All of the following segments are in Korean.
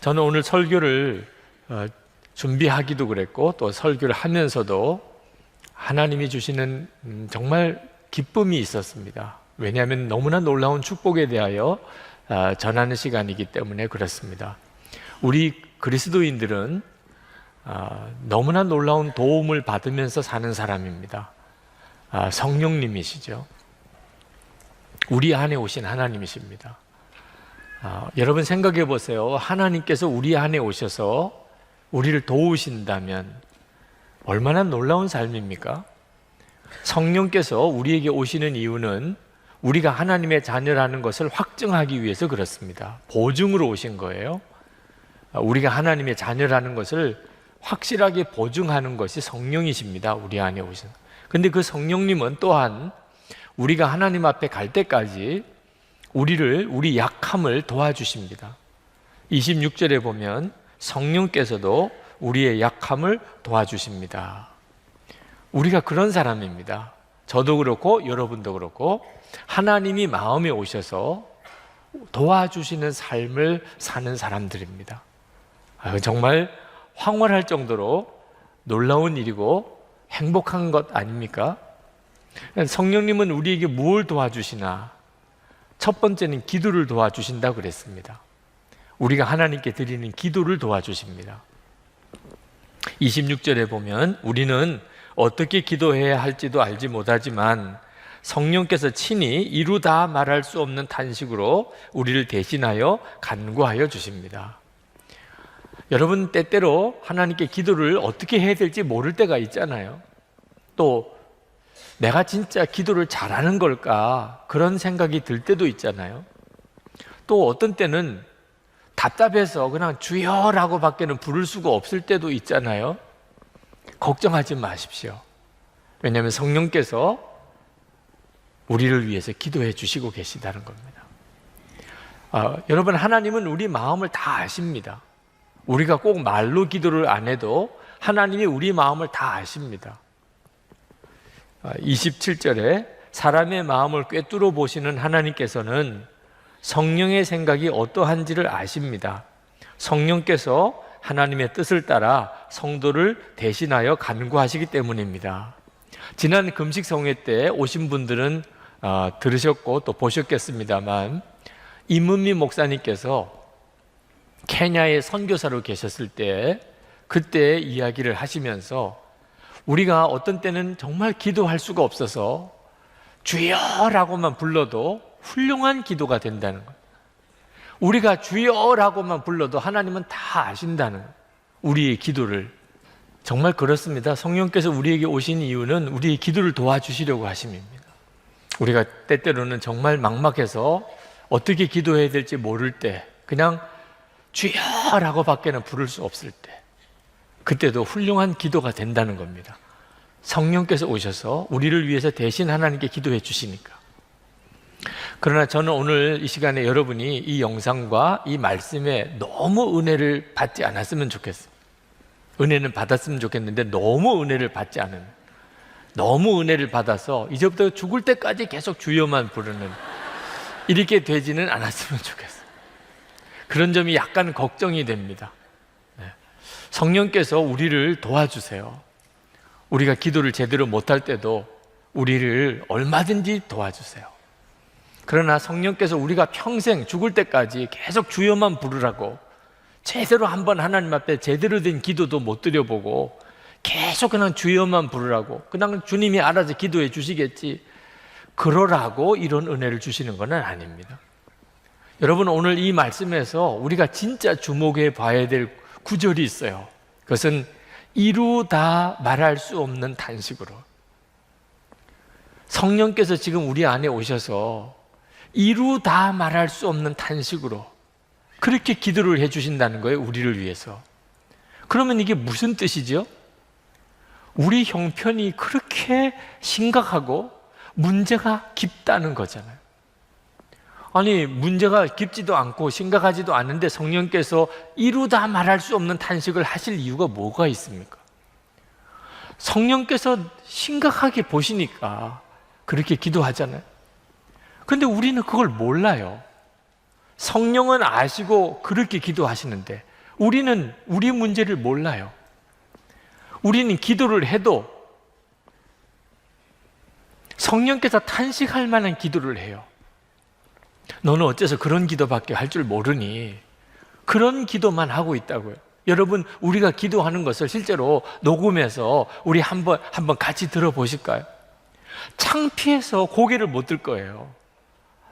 저는 오늘 설교를 준비하기도 그랬고 또 설교를 하면서도 하나님이 주시는 정말 기쁨이 있었습니다. 왜냐하면 너무나 놀라운 축복에 대하여 전하는 시간이기 때문에 그렇습니다. 우리 그리스도인들은 너무나 놀라운 도움을 받으면서 사는 사람입니다. 성령님이시죠. 우리 안에 오신 하나님이십니다. 여러분 생각해 보세요. 하나님께서 우리 안에 오셔서 우리를 도우신다면 얼마나 놀라운 삶입니까? 성령께서 우리에게 오시는 이유는 우리가 하나님의 자녀라는 것을 확증하기 위해서 그렇습니다. 보증으로 오신 거예요. 우리가 하나님의 자녀라는 것을 확실하게 보증하는 것이 성령이십니다. 우리 안에 오신. 근데 그 성령님은 또한 우리가 하나님 앞에 갈 때까지 우리 약함을 도와주십니다. 26절에 보면 성령께서도 우리의 약함을 도와주십니다. 우리가 그런 사람입니다. 저도 그렇고 여러분도 그렇고 하나님이 마음에 오셔서 도와주시는 삶을 사는 사람들입니다. 정말 황홀할 정도로 놀라운 일이고 행복한 것 아닙니까? 성령님은 우리에게 뭘 도와주시나? 첫 번째는 기도를 도와주신다고 그랬습니다. 우리가 하나님께 드리는 기도를 도와주십니다. 26절에 보면 우리는 어떻게 기도해야 할지도 알지 못하지만 성령께서 친히 이루다 말할 수 없는 탄식으로 우리를 대신하여 간구하여 주십니다. 여러분 때때로 하나님께 기도를 어떻게 해야 될지 모를 때가 있잖아요. 또 내가 진짜 기도를 잘하는 걸까? 그런 생각이 들 때도 있잖아요. 또 어떤 때는 답답해서 그냥 주여라고 밖에는 부를 수가 없을 때도 있잖아요. 걱정하지 마십시오. 왜냐하면 성령께서 우리를 위해서 기도해 주시고 계시다는 겁니다. 여러분 하나님은 우리 마음을 다 아십니다. 우리가 꼭 말로 기도를 안 해도 하나님이 우리 마음을 다 아십니다. 27절에 사람의 마음을 꿰뚫어 보시는 하나님께서는 성령의 생각이 어떠한지를 아십니다. 성령께서 하나님의 뜻을 따라 성도를 대신하여 간구하시기 때문입니다. 지난 금식성회 때 오신 분들은 들으셨고 또 보셨겠습니다만 임은미 목사님께서 케냐의 선교사로 계셨을 때 그때 이야기를 하시면서 우리가 어떤 때는 정말 기도할 수가 없어서 주여라고만 불러도 훌륭한 기도가 된다는 것. 우리가 주여라고만 불러도 하나님은 다 아신다는 것. 우리의 기도를. 정말 그렇습니다. 성령께서 우리에게 오신 이유는 우리의 기도를 도와주시려고 하심입니다. 우리가 때때로는 정말 막막해서 어떻게 기도해야 될지 모를 때 그냥 주여라고 밖에는 부를 수 없을 때 그때도 훌륭한 기도가 된다는 겁니다. 성령께서 오셔서 우리를 위해서 대신 하나님께 기도해 주시니까. 그러나 저는 오늘 이 시간에 여러분이 이 영상과 이 말씀에 너무 은혜를 받지 않았으면 좋겠어요. 은혜는 받았으면 좋겠는데 너무 은혜를 받지 않은, 너무 은혜를 받아서 이제부터 죽을 때까지 계속 주여만 부르는 이렇게 되지는 않았으면 좋겠어요. 그런 점이 약간 걱정이 됩니다. 성령께서 우리를 도와주세요. 우리가 기도를 제대로 못할 때도 우리를 얼마든지 도와주세요. 그러나 성령께서 우리가 평생 죽을 때까지 계속 주여만 부르라고 제대로 한번 하나님 앞에 제대로 된 기도도 못 드려보고 계속 그냥 주여만 부르라고 그냥 주님이 알아서 기도해 주시겠지 그러라고 이런 은혜를 주시는 건 아닙니다. 여러분 오늘 이 말씀에서 우리가 진짜 주목해 봐야 될 구절이 있어요. 그것은 이루다 말할 수 없는 탄식으로. 성령께서 지금 우리 안에 오셔서 이루다 말할 수 없는 탄식으로 그렇게 기도를 해주신다는 거예요. 우리를 위해서. 그러면 이게 무슨 뜻이죠? 우리 형편이 그렇게 심각하고 문제가 깊다는 거잖아요. 아니 문제가 깊지도 않고 심각하지도 않은데 성령께서 이루다 말할 수 없는 탄식을 하실 이유가 뭐가 있습니까? 성령께서 심각하게 보시니까 그렇게 기도하잖아요. 그런데 우리는 그걸 몰라요. 성령은 아시고 그렇게 기도하시는데 우리는 우리 문제를 몰라요. 우리는 기도를 해도 성령께서 탄식할 만한 기도를 해요. 너는 어째서 그런 기도밖에 할 줄 모르니? 그런 기도만 하고 있다고요. 여러분, 우리가 기도하는 것을 실제로 녹음해서 우리 한번 같이 들어보실까요? 창피해서 고개를 못 들 거예요.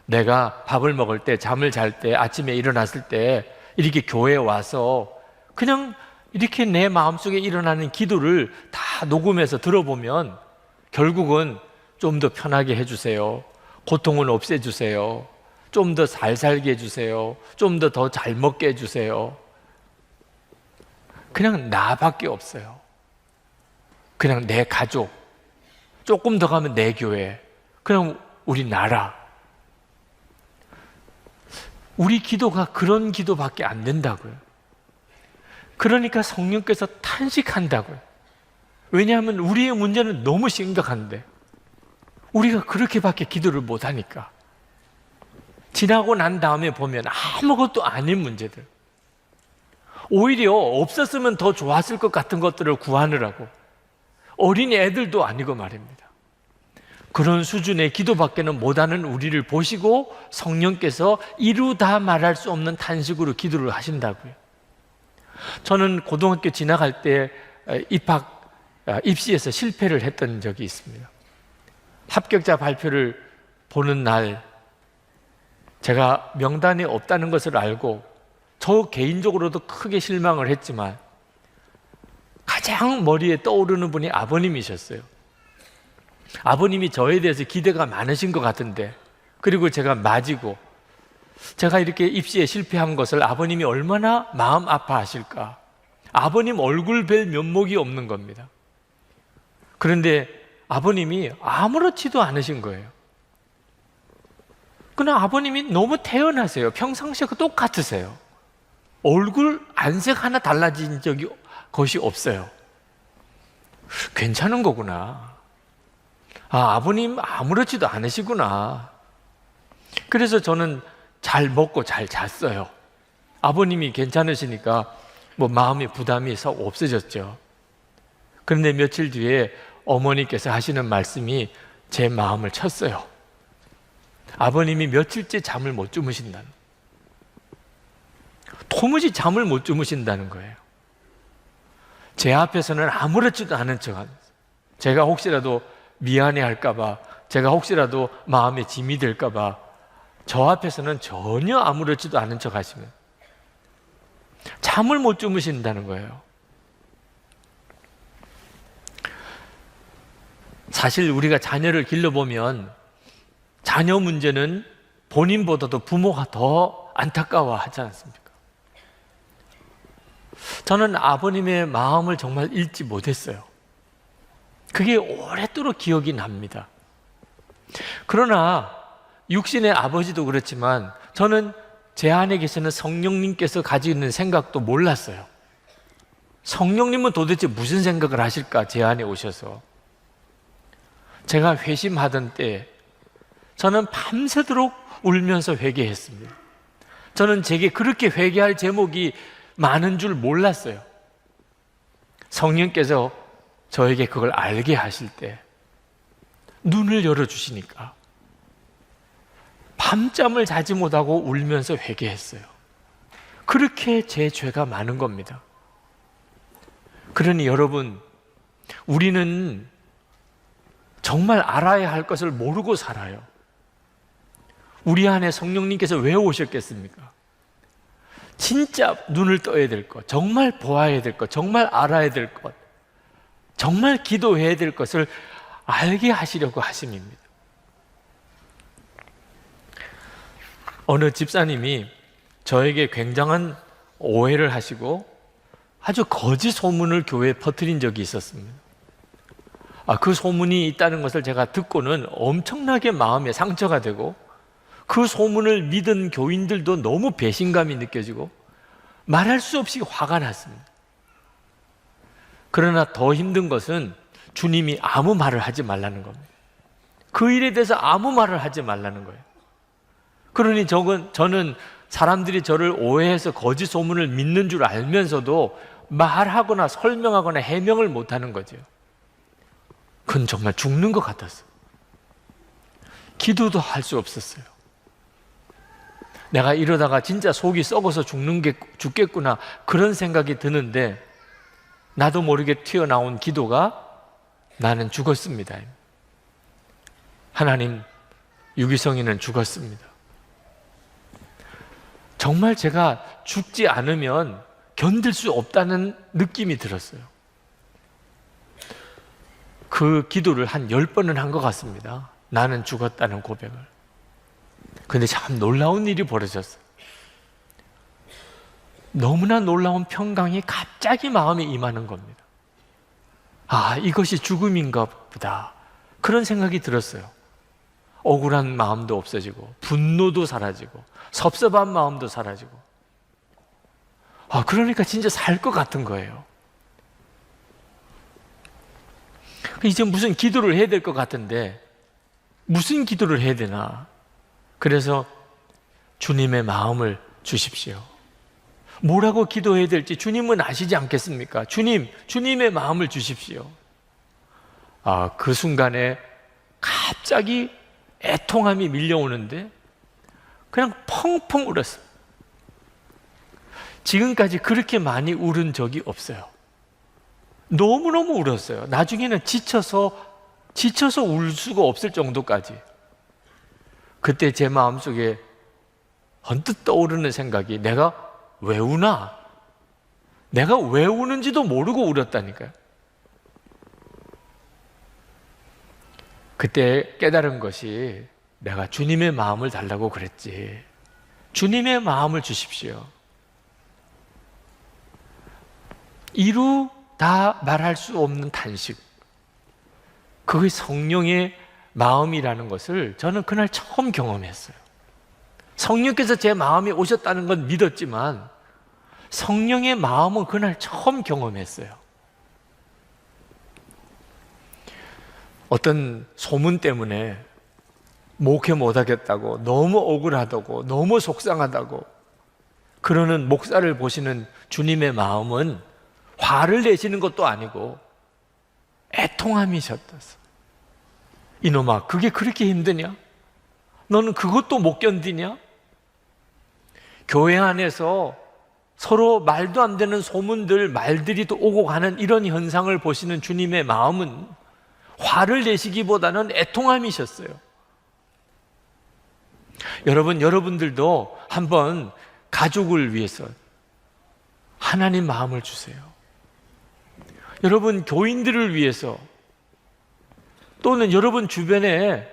내가 밥을 먹을 때, 잠을 잘 때, 아침에 일어났을 때 이렇게 교회에 와서 그냥 이렇게 내 마음속에 일어나는 기도를 다 녹음해서 들어보면 결국은 좀 더 편하게 해주세요. 고통은 없애주세요. 좀 더 잘 살게 해주세요. 좀 더 잘 먹게 해주세요. 그냥 나밖에 없어요. 그냥 내 가족, 조금 더 가면 내 교회, 그냥 우리 나라. 우리 기도가 그런 기도밖에 안 된다고요. 그러니까 성령께서 탄식한다고요. 왜냐하면 우리의 문제는 너무 심각한데 우리가 그렇게밖에 기도를 못하니까. 지나고 난 다음에 보면 아무것도 아닌 문제들, 오히려 없었으면 더 좋았을 것 같은 것들을 구하느라고, 어린이 애들도 아니고 말입니다. 그런 수준의 기도밖에는 못하는 우리를 보시고 성령께서 이루다 말할 수 없는 탄식으로 기도를 하신다고요. 저는 고등학교 지나갈 때 입시에서 실패를 했던 적이 있습니다. 합격자 발표를 보는 날 제가 명단에 없다는 것을 알고 저 개인적으로도 크게 실망을 했지만 가장 머리에 떠오르는 분이 아버님이셨어요. 아버님이 저에 대해서 기대가 많으신 것 같은데, 그리고 제가 맞이고 제가 이렇게 입시에 실패한 것을 아버님이 얼마나 마음 아파하실까. 아버님 얼굴 뵐 면목이 없는 겁니다. 그런데 아버님이 아무렇지도 않으신 거예요. 그러나 아버님이 너무 태연하세요. 평상시와 똑같으세요. 얼굴 안색 하나 달라진 것이 없어요. 괜찮은 거구나. 아버님 아무렇지도 않으시구나. 그래서 저는 잘 먹고 잘 잤어요. 아버님이 괜찮으시니까 마음의 부담이 썩 없어졌죠. 그런데 며칠 뒤에 어머니께서 하시는 말씀이 제 마음을 쳤어요. 아버님이 며칠째 잠을 못 주무신다는, 도무지 잠을 못 주무신다는 거예요. 제 앞에서는 아무렇지도 않은 척하면서, 제가 혹시라도 미안해할까봐, 제가 혹시라도 마음에 짐이 될까봐 저 앞에서는 전혀 아무렇지도 않은 척 하시면 잠을 못 주무신다는 거예요. 사실 우리가 자녀를 길러보면 자녀 문제는 본인보다도 부모가 더 안타까워하지 않습니까? 저는 아버님의 마음을 정말 잊지 못했어요. 그게 오랫도록 기억이 납니다. 그러나 육신의 아버지도 그렇지만 저는 제 안에 계시는 성령님께서 가지고 있는 생각도 몰랐어요. 성령님은 도대체 무슨 생각을 하실까, 제 안에 오셔서. 제가 회심하던 때 저는 밤새도록 울면서 회개했습니다. 저는 제게 그렇게 회개할 제목이 많은 줄 몰랐어요. 성령께서 저에게 그걸 알게 하실 때 눈을 열어주시니까 밤잠을 자지 못하고 울면서 회개했어요. 그렇게 제 죄가 많은 겁니다. 그러니 여러분, 우리는 정말 알아야 할 것을 모르고 살아요. 우리 안에 성령님께서 왜 오셨겠습니까? 진짜 눈을 떠야 될 것, 정말 보아야 될 것, 정말 알아야 될 것, 정말 기도해야 될 것을 알게 하시려고 하심입니다. 어느 집사님이 저에게 굉장한 오해를 하시고 아주 거짓 소문을 교회에 퍼뜨린 적이 있었습니다. 그 소문이 있다는 것을 제가 듣고는 엄청나게 마음에 상처가 되고, 그 소문을 믿은 교인들도 너무 배신감이 느껴지고 말할 수 없이 화가 났습니다. 그러나 더 힘든 것은 주님이 아무 말을 하지 말라는 겁니다. 그 일에 대해서 아무 말을 하지 말라는 거예요. 그러니 저는 사람들이 저를 오해해서 거짓 소문을 믿는 줄 알면서도 말하거나 설명하거나 해명을 못하는 거죠. 그건 정말 죽는 것 같았어요. 기도도 할 수 없었어요. 내가 이러다가 진짜 속이 썩어서 죽겠구나 그런 생각이 드는데 나도 모르게 튀어나온 기도가 나는 죽었습니다. 하나님, 유기성이는 죽었습니다. 정말 제가 죽지 않으면 견딜 수 없다는 느낌이 들었어요. 그 기도를 한 10번은 한 것 같습니다. 나는 죽었다는 고백을. 근데 참 놀라운 일이 벌어졌어요. 너무나 놀라운 평강이 갑자기 마음에 임하는 겁니다. 아, 이것이 죽음인가 보다. 그런 생각이 들었어요. 억울한 마음도 없어지고 분노도 사라지고 섭섭한 마음도 사라지고 그러니까 진짜 살 것 같은 거예요. 이제 무슨 기도를 해야 될 것 같은데 무슨 기도를 해야 되나? 그래서 주님의 마음을 주십시오. 뭐라고 기도해야 될지 주님은 아시지 않겠습니까? 주님의 마음을 주십시오. 그 순간에 갑자기 애통함이 밀려오는데 그냥 펑펑 울었어요. 지금까지 그렇게 많이 울은 적이 없어요. 너무너무 울었어요. 나중에는 지쳐서 울 수가 없을 정도까지. 그때 제 마음속에 언뜻 떠오르는 생각이 내가 왜 우나? 내가 왜 우는지도 모르고 울었다니까요. 그때 깨달은 것이 내가 주님의 마음을 달라고 그랬지. 주님의 마음을 주십시오. 이루 다 말할 수 없는 탄식. 그게 성령의 마음이라는 것을 저는 그날 처음 경험했어요. 성령께서 제 마음에 오셨다는 건 믿었지만 성령의 마음은 그날 처음 경험했어요. 어떤 소문 때문에 목회 못하겠다고 너무 억울하다고 너무 속상하다고 그러는 목사를 보시는 주님의 마음은 화를 내시는 것도 아니고 애통함이셨어요. 이놈아, 그게 그렇게 힘드냐? 너는 그것도 못 견디냐? 교회 안에서 서로 말도 안 되는 소문들, 말들이 또 오고 가는 이런 현상을 보시는 주님의 마음은 화를 내시기보다는 애통함이셨어요. 여러분들도 한번 가족을 위해서 하나님 마음을 주세요. 여러분 교인들을 위해서 또는 여러분 주변에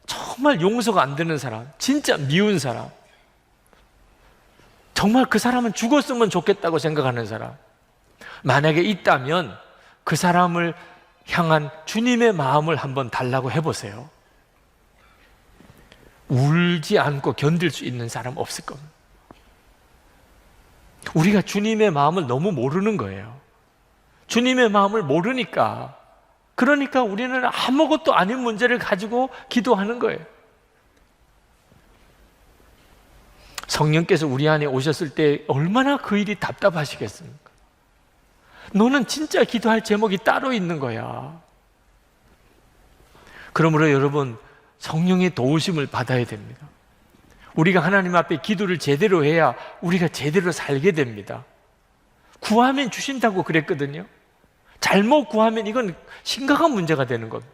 정말 용서가 안 되는 사람, 진짜 미운 사람, 정말 그 사람은 죽었으면 좋겠다고 생각하는 사람, 만약에 있다면 그 사람을 향한 주님의 마음을 한번 달라고 해보세요. 울지 않고 견딜 수 있는 사람 없을 겁니다. 우리가 주님의 마음을 너무 모르는 거예요. 주님의 마음을 모르니까, 그러니까 우리는 아무것도 아닌 문제를 가지고 기도하는 거예요. 성령께서 우리 안에 오셨을 때 얼마나 그 일이 답답하시겠습니까? 너는 진짜 기도할 제목이 따로 있는 거야. 그러므로 여러분, 성령의 도우심을 받아야 됩니다. 우리가 하나님 앞에 기도를 제대로 해야 우리가 제대로 살게 됩니다. 구하면 주신다고 그랬거든요. 잘못 구하면 이건 심각한 문제가 되는 겁니다.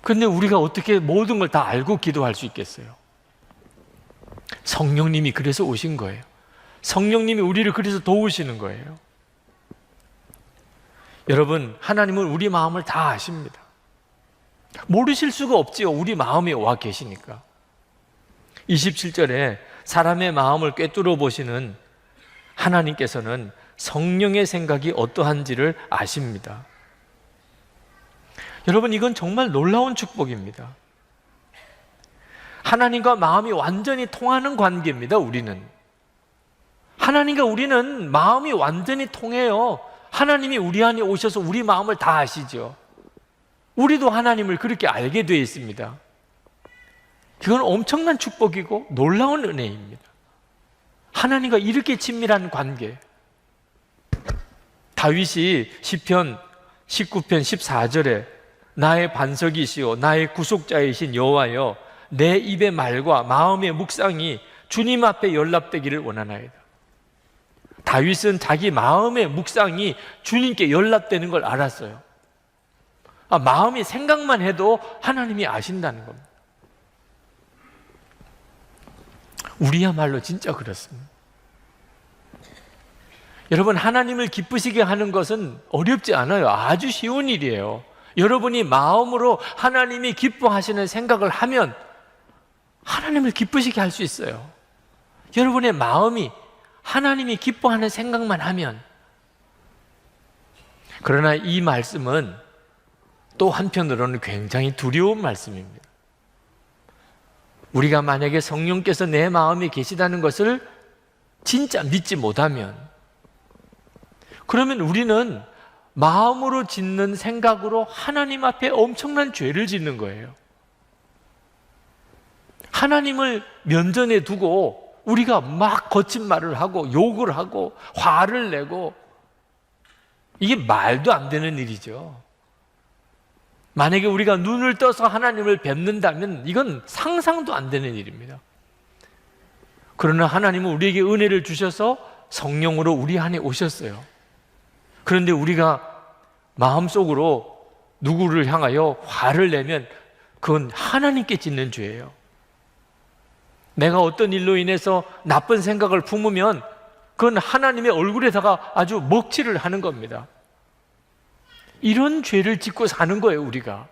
그런데 우리가 어떻게 모든 걸 다 알고 기도할 수 있겠어요? 성령님이 그래서 오신 거예요. 성령님이 우리를 그래서 도우시는 거예요. 여러분, 하나님은 우리 마음을 다 아십니다. 모르실 수가 없지요. 우리 마음에 와 계시니까. 27절에 사람의 마음을 꿰뚫어 보시는 하나님께서는 성령의 생각이 어떠한지를 아십니다. 여러분, 이건 정말 놀라운 축복입니다. 하나님과 마음이 완전히 통하는 관계입니다. 우리는 하나님과 우리는 마음이 완전히 통해요. 하나님이 우리 안에 오셔서 우리 마음을 다 아시죠. 우리도 하나님을 그렇게 알게 되어 있습니다. 이건 엄청난 축복이고 놀라운 은혜입니다. 하나님과 이렇게 친밀한 관계. 다윗이 시편 19편 14절에 나의 반석이시오 나의 구속자이신 여호와여 내 입의 말과 마음의 묵상이 주님 앞에 연락되기를 원하나이다. 다윗은 자기 마음의 묵상이 주님께 연락되는 걸 알았어요. 마음이 생각만 해도 하나님이 아신다는 겁니다. 우리야말로 진짜 그렇습니다. 여러분, 하나님을 기쁘시게 하는 것은 어렵지 않아요. 아주 쉬운 일이에요. 여러분이 마음으로 하나님이 기뻐하시는 생각을 하면 하나님을 기쁘시게 할 수 있어요. 여러분의 마음이 하나님이 기뻐하는 생각만 하면. 그러나 이 말씀은 또 한편으로는 굉장히 두려운 말씀입니다. 우리가 만약에 성령께서 내 마음에 계시다는 것을 진짜 믿지 못하면, 그러면 우리는 마음으로 짓는 생각으로 하나님 앞에 엄청난 죄를 짓는 거예요. 하나님을 면전에 두고 우리가 막 거친 말을 하고 욕을 하고 화를 내고, 이게 말도 안 되는 일이죠. 만약에 우리가 눈을 떠서 하나님을 뵙는다면 이건 상상도 안 되는 일입니다. 그러나 하나님은 우리에게 은혜를 주셔서 성령으로 우리 안에 오셨어요. 그런데 우리가 마음속으로 누구를 향하여 화를 내면 그건 하나님께 짓는 죄예요. 내가 어떤 일로 인해서 나쁜 생각을 품으면 그건 하나님의 얼굴에다가 아주 먹칠을 하는 겁니다. 이런 죄를 짓고 사는 거예요, 우리가.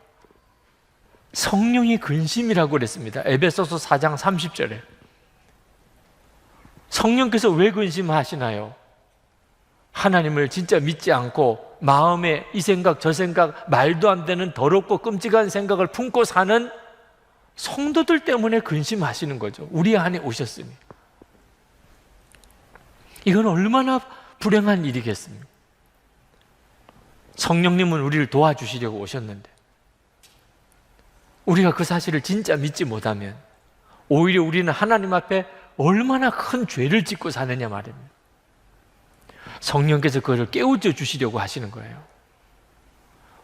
성령이 근심이라고 그랬습니다. 에베소서 4장 30절에. 성령께서 왜 근심하시나요? 하나님을 진짜 믿지 않고 마음에 이 생각 저 생각 말도 안 되는 더럽고 끔찍한 생각을 품고 사는 성도들 때문에 근심하시는 거죠. 우리 안에 오셨으니. 이건 얼마나 불행한 일이겠습니까? 성령님은 우리를 도와주시려고 오셨는데 우리가 그 사실을 진짜 믿지 못하면 오히려 우리는 하나님 앞에 얼마나 큰 죄를 짓고 사느냐 말입니다. 성령께서 그것을 깨우쳐 주시려고 하시는 거예요.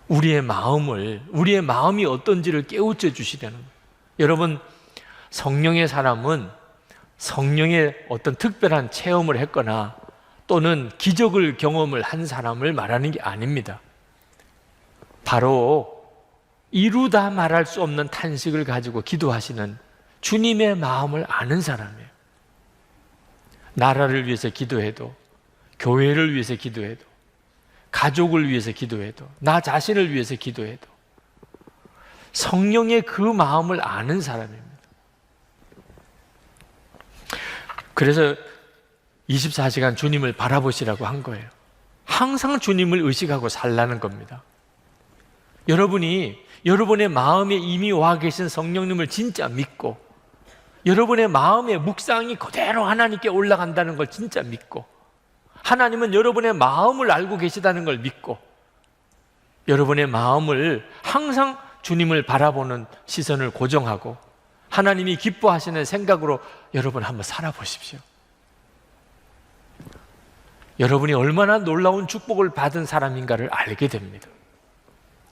우리의 마음이 어떤지를 깨우쳐 주시려는 거예요. 여러분, 성령의 사람은 성령의 어떤 특별한 체험을 했거나 또는 기적을 경험을 한 사람을 말하는 게 아닙니다. 바로 이루다 말할 수 없는 탄식을 가지고 기도하시는 주님의 마음을 아는 사람이에요. 나라를 위해서 기도해도, 교회를 위해서 기도해도, 가족을 위해서 기도해도, 나 자신을 위해서 기도해도 성령의 그 마음을 아는 사람입니다. 그래서 24시간 주님을 바라보시라고 한 거예요. 항상 주님을 의식하고 살라는 겁니다. 여러분이 여러분의 마음에 이미 와 계신 성령님을 진짜 믿고 여러분의 마음의 묵상이 그대로 하나님께 올라간다는 걸 진짜 믿고 하나님은 여러분의 마음을 알고 계시다는 걸 믿고 여러분의 마음을 항상 주님을 바라보는 시선을 고정하고 하나님이 기뻐하시는 생각으로 여러분 한번 살아보십시오. 여러분이 얼마나 놀라운 축복을 받은 사람인가를 알게 됩니다.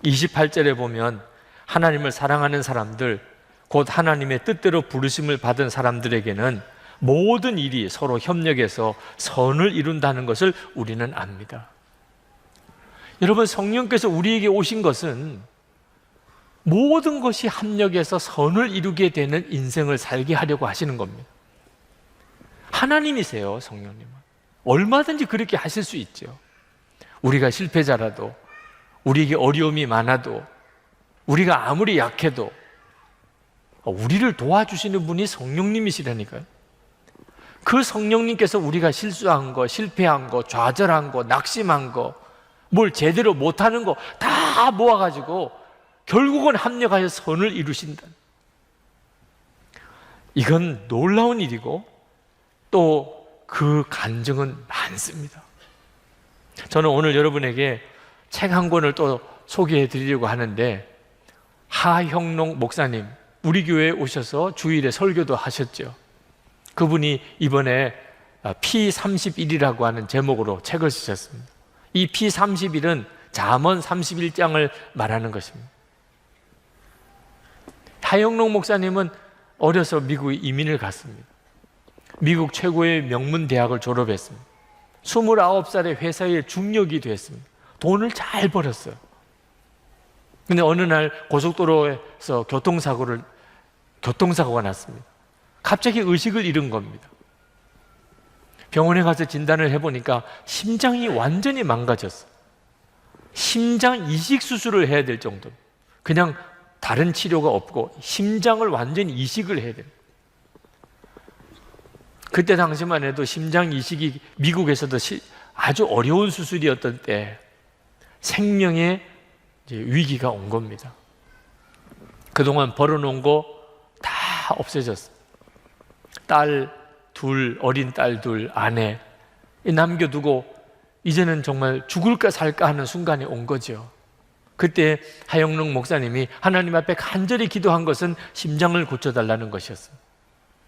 28절에 보면 하나님을 사랑하는 사람들, 곧 하나님의 뜻대로 부르심을 받은 사람들에게는 모든 일이 서로 협력해서 선을 이룬다는 것을 우리는 압니다. 여러분, 성령께서 우리에게 오신 것은 모든 것이 합력해서 선을 이루게 되는 인생을 살게 하려고 하시는 겁니다. 하나님이세요, 성령님은. 얼마든지 그렇게 하실 수 있죠. 우리가 실패자라도, 우리에게 어려움이 많아도, 우리가 아무리 약해도 우리를 도와주시는 분이 성령님이시라니까요. 그 성령님께서 우리가 실수한 거, 실패한 거, 좌절한 거, 낙심한 거, 뭘 제대로 못하는 거 다 모아가지고 결국은 합력하여 선을 이루신다. 이건 놀라운 일이고 또 그 간증은 많습니다. 저는 오늘 여러분에게 책 한 권을 또 소개해 드리려고 하는데 하형록 목사님, 우리 교회에 오셔서 주일에 설교도 하셨죠. 그분이 이번에 P31이라고 하는 제목으로 책을 쓰셨습니다. 이 P31은 잠언 31장을 말하는 것입니다. 하영록 목사님은 어려서 미국에 이민을 갔습니다. 미국 최고의 명문 대학을 졸업했습니다. 29살에 회사에 중역이 됐습니다. 돈을 잘 벌었어요. 근데 어느 날 고속도로에서 교통사고가 났습니다. 갑자기 의식을 잃은 겁니다. 병원에 가서 진단을 해보니까 심장이 완전히 망가졌어요. 심장 이식 수술을 해야 될 정도. 그냥 다른 치료가 없고 심장을 완전히 이식을 해야 돼요. 그때 당시만 해도 심장 이식이 미국에서도 아주 어려운 수술이었던 때 생명의 위기가 온 겁니다. 그동안 벌어놓은 거 다 없어졌어요. 어린 딸 둘, 아내 남겨두고 이제는 정말 죽을까 살까 하는 순간이 온 거죠. 그때 하영록 목사님이 하나님 앞에 간절히 기도한 것은 심장을 고쳐달라는 것이었어요.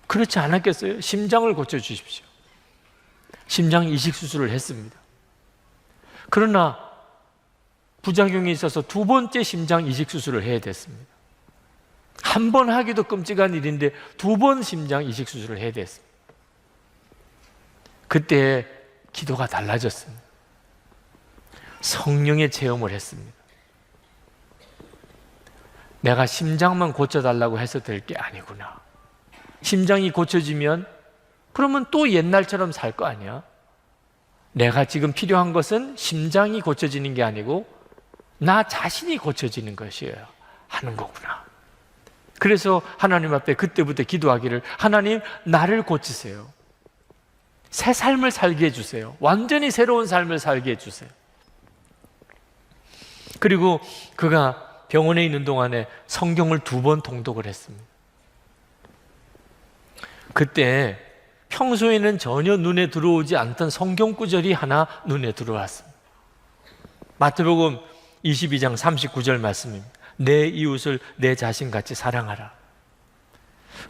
그렇지 않았겠어요? 심장을 고쳐주십시오. 심장 이식 수술을 했습니다. 그러나 부작용이 있어서 두 번째 심장 이식 수술을 해야 됐습니다. 한 번 하기도 끔찍한 일인데 두 번 심장 이식 수술을 해야 됐습니다. 그때 기도가 달라졌습니다. 성령의 체험을 했습니다. 내가 심장만 고쳐달라고 해서 될 게 아니구나. 심장이 고쳐지면 그러면 또 옛날처럼 살 거 아니야? 내가 지금 필요한 것은 심장이 고쳐지는 게 아니고 나 자신이 고쳐지는 것이어야 하는 거구나. 그래서 하나님 앞에 그때부터 기도하기를, 하나님 나를 고치세요. 새 삶을 살게 해주세요. 완전히 새로운 삶을 살게 해주세요. 그리고 그가 병원에 있는 동안에 성경을 2번 통독을 했습니다. 그때 평소에는 전혀 눈에 들어오지 않던 성경 구절이 하나 눈에 들어왔습니다. 마태복음 22장 39절 말씀입니다. 내 이웃을 내 자신같이 사랑하라.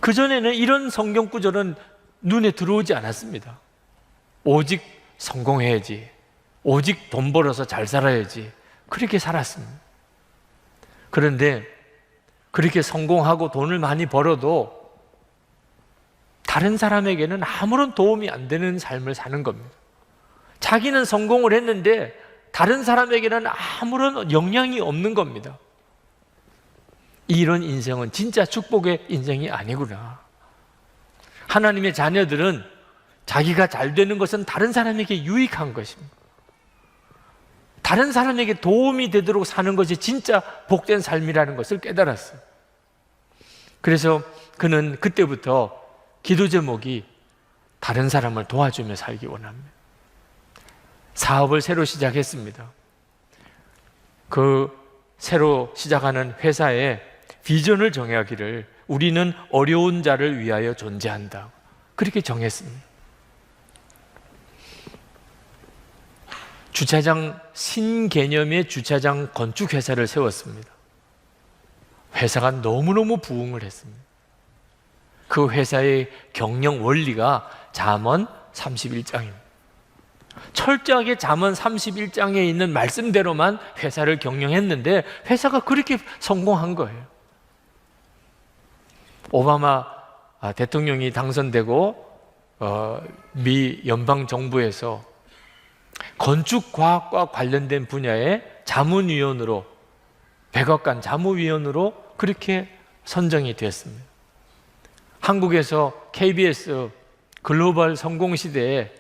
그전에는 이런 성경 구절은 눈에 들어오지 않았습니다. 오직 성공해야지, 오직 돈 벌어서 잘 살아야지, 그렇게 살았습니다. 그런데 그렇게 성공하고 돈을 많이 벌어도 다른 사람에게는 아무런 도움이 안 되는 삶을 사는 겁니다. 자기는 성공을 했는데 다른 사람에게는 아무런 영향이 없는 겁니다. 이런 인생은 진짜 축복의 인생이 아니구나. 하나님의 자녀들은 자기가 잘 되는 것은 다른 사람에게 유익한 것입니다. 다른 사람에게 도움이 되도록 사는 것이 진짜 복된 삶이라는 것을 깨달았어요. 그래서 그는 그때부터 기도 제목이 다른 사람을 도와주며 살기 원합니다. 사업을 새로 시작했습니다. 그 새로 시작하는 회사에 비전을 정하기를, 우리는 어려운 자를 위하여 존재한다, 그렇게 정했습니다. 주차장, 신개념의 주차장 건축회사를 세웠습니다. 회사가 너무너무 부흥을 했습니다. 그 회사의 경영 원리가 잠언 31장입니다. 철저하게 잠언 31장에 있는 말씀대로만 회사를 경영했는데 회사가 그렇게 성공한 거예요. 오바마 대통령이 당선되고 미 연방정부에서 건축과학과 관련된 분야의 자문위원으로, 백악관 자문위원으로 그렇게 선정이 되었습니다. 한국에서 KBS 글로벌 성공시대에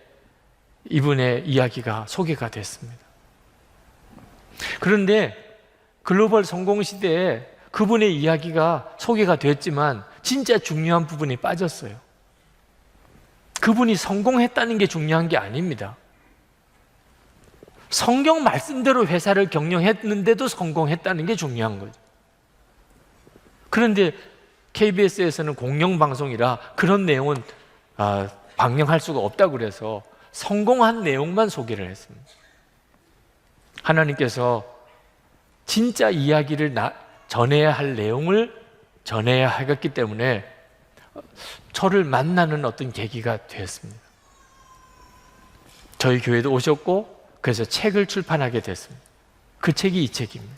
이분의 이야기가 소개가 됐습니다. 그런데 글로벌 성공시대에 그분의 이야기가 소개가 됐지만 진짜 중요한 부분이 빠졌어요. 그분이 성공했다는 게 중요한 게 아닙니다. 성경 말씀대로 회사를 경영했는데도 성공했다는 게 중요한 거죠. 그런데 KBS에서는 공영방송이라 그런 내용은 방영할 수가 없다고 그래서 성공한 내용만 소개를 했습니다. 하나님께서 진짜 이야기를 전해야 할 내용을 전해야 하겠기 때문에 저를 만나는 어떤 계기가 되었습니다. 저희 교회도 오셨고 그래서 책을 출판하게 됐습니다. 그 책이 이 책입니다.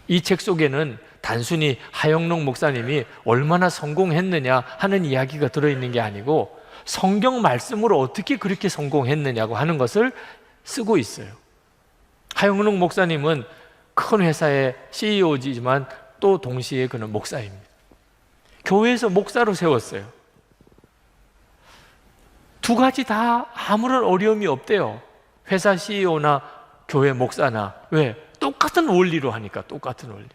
이 책 속에는 단순히 하영록 목사님이 얼마나 성공했느냐 하는 이야기가 들어있는 게 아니고 성경 말씀으로 어떻게 그렇게 성공했느냐고 하는 것을 쓰고 있어요. 하영록 목사님은 큰 회사의 CEO지만 또 동시에 그는 목사입니다. 교회에서 목사로 세웠어요. 두 가지 다 아무런 어려움이 없대요. 회사 CEO나 교회 목사나. 왜? 똑같은 원리로 하니까, 똑같은 원리로.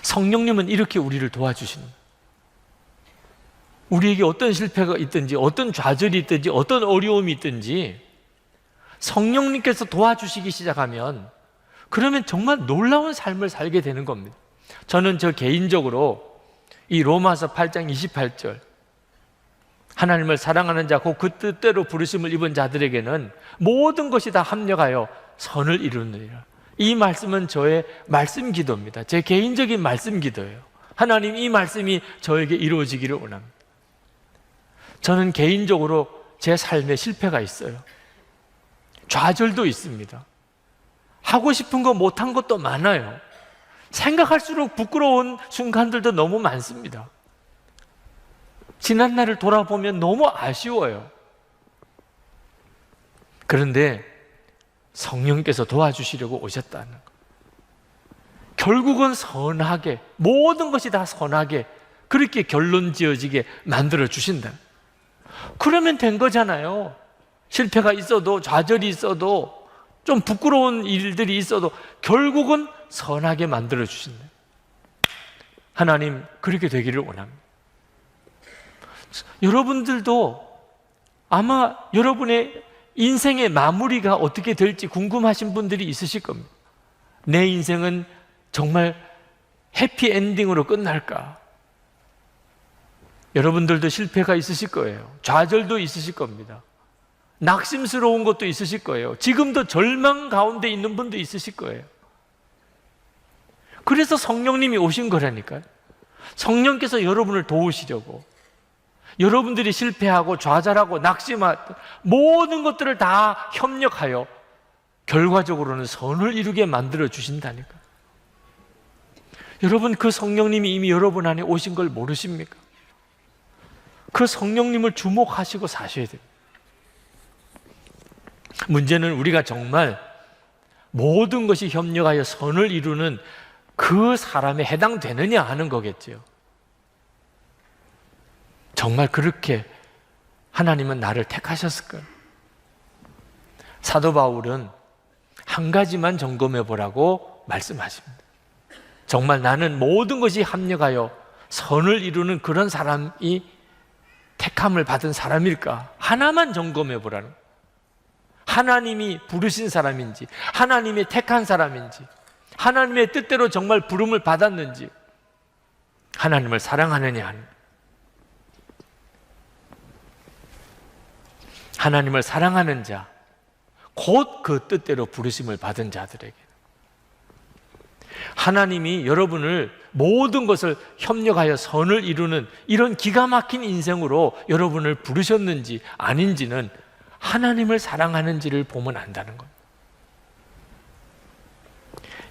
성령님은 이렇게 우리를 도와주시는 거예요. 우리에게 어떤 실패가 있든지, 어떤 좌절이 있든지, 어떤 어려움이 있든지 성령님께서 도와주시기 시작하면 그러면 정말 놀라운 삶을 살게 되는 겁니다. 저는 저 개인적으로 이 로마서 8장 28절 하나님을 사랑하는 자, 곧 그 뜻대로 부르심을 입은 자들에게는 모든 것이 다 합력하여 선을 이루느니라. 이 말씀은 저의 말씀 기도입니다. 제 개인적인 말씀 기도예요. 하나님, 이 말씀이 저에게 이루어지기를 원합니다. 저는 개인적으로 제 삶에 실패가 있어요. 좌절도 있습니다. 하고 싶은 거 못한 것도 많아요. 생각할수록 부끄러운 순간들도 너무 많습니다. 지난 날을 돌아보면 너무 아쉬워요. 그런데 성령께서 도와주시려고 오셨다는 것. 결국은 선하게, 모든 것이 다 선하게 그렇게 결론 지어지게 만들어 주신다. 그러면 된 거잖아요. 실패가 있어도, 좌절이 있어도, 좀 부끄러운 일들이 있어도 결국은 선하게 만들어 주신다. 하나님, 그렇게 되기를 원합니다. 여러분들도 아마 여러분의 인생의 마무리가 어떻게 될지 궁금하신 분들이 있으실 겁니다. 내 인생은 정말 해피엔딩으로 끝날까? 여러분들도 실패가 있으실 거예요. 좌절도 있으실 겁니다. 낙심스러운 것도 있으실 거예요. 지금도 절망 가운데 있는 분도 있으실 거예요. 그래서 성령님이 오신 거라니까요. 성령께서 여러분을 도우시려고, 여러분들이 실패하고 좌절하고 낙심하고 모든 것들을 다 협력하여 결과적으로는 선을 이루게 만들어 주신다니까. 여러분, 그 성령님이 이미 여러분 안에 오신 걸 모르십니까? 그 성령님을 주목하시고 사셔야 됩니다. 문제는 우리가 정말 모든 것이 협력하여 선을 이루는 그 사람에 해당되느냐 하는 거겠죠. 정말 그렇게 하나님은 나를 택하셨을까요? 사도 바울은 한 가지만 점검해 보라고 말씀하십니다. 정말 나는 모든 것이 합력하여 선을 이루는 그런 사람이 택함을 받은 사람일까? 하나만 점검해 보라는 거예요. 하나님이 부르신 사람인지, 하나님이 택한 사람인지, 하나님의 뜻대로 정말 부름을 받았는지, 하나님을 사랑하느냐 하는 거예요. 하나님을 사랑하는 자, 곧 그 뜻대로 부르심을 받은 자들에게 하나님이 여러분을 모든 것을 협력하여 선을 이루는 이런 기가 막힌 인생으로 여러분을 부르셨는지 아닌지는 하나님을 사랑하는지를 보면 안다는 겁니다.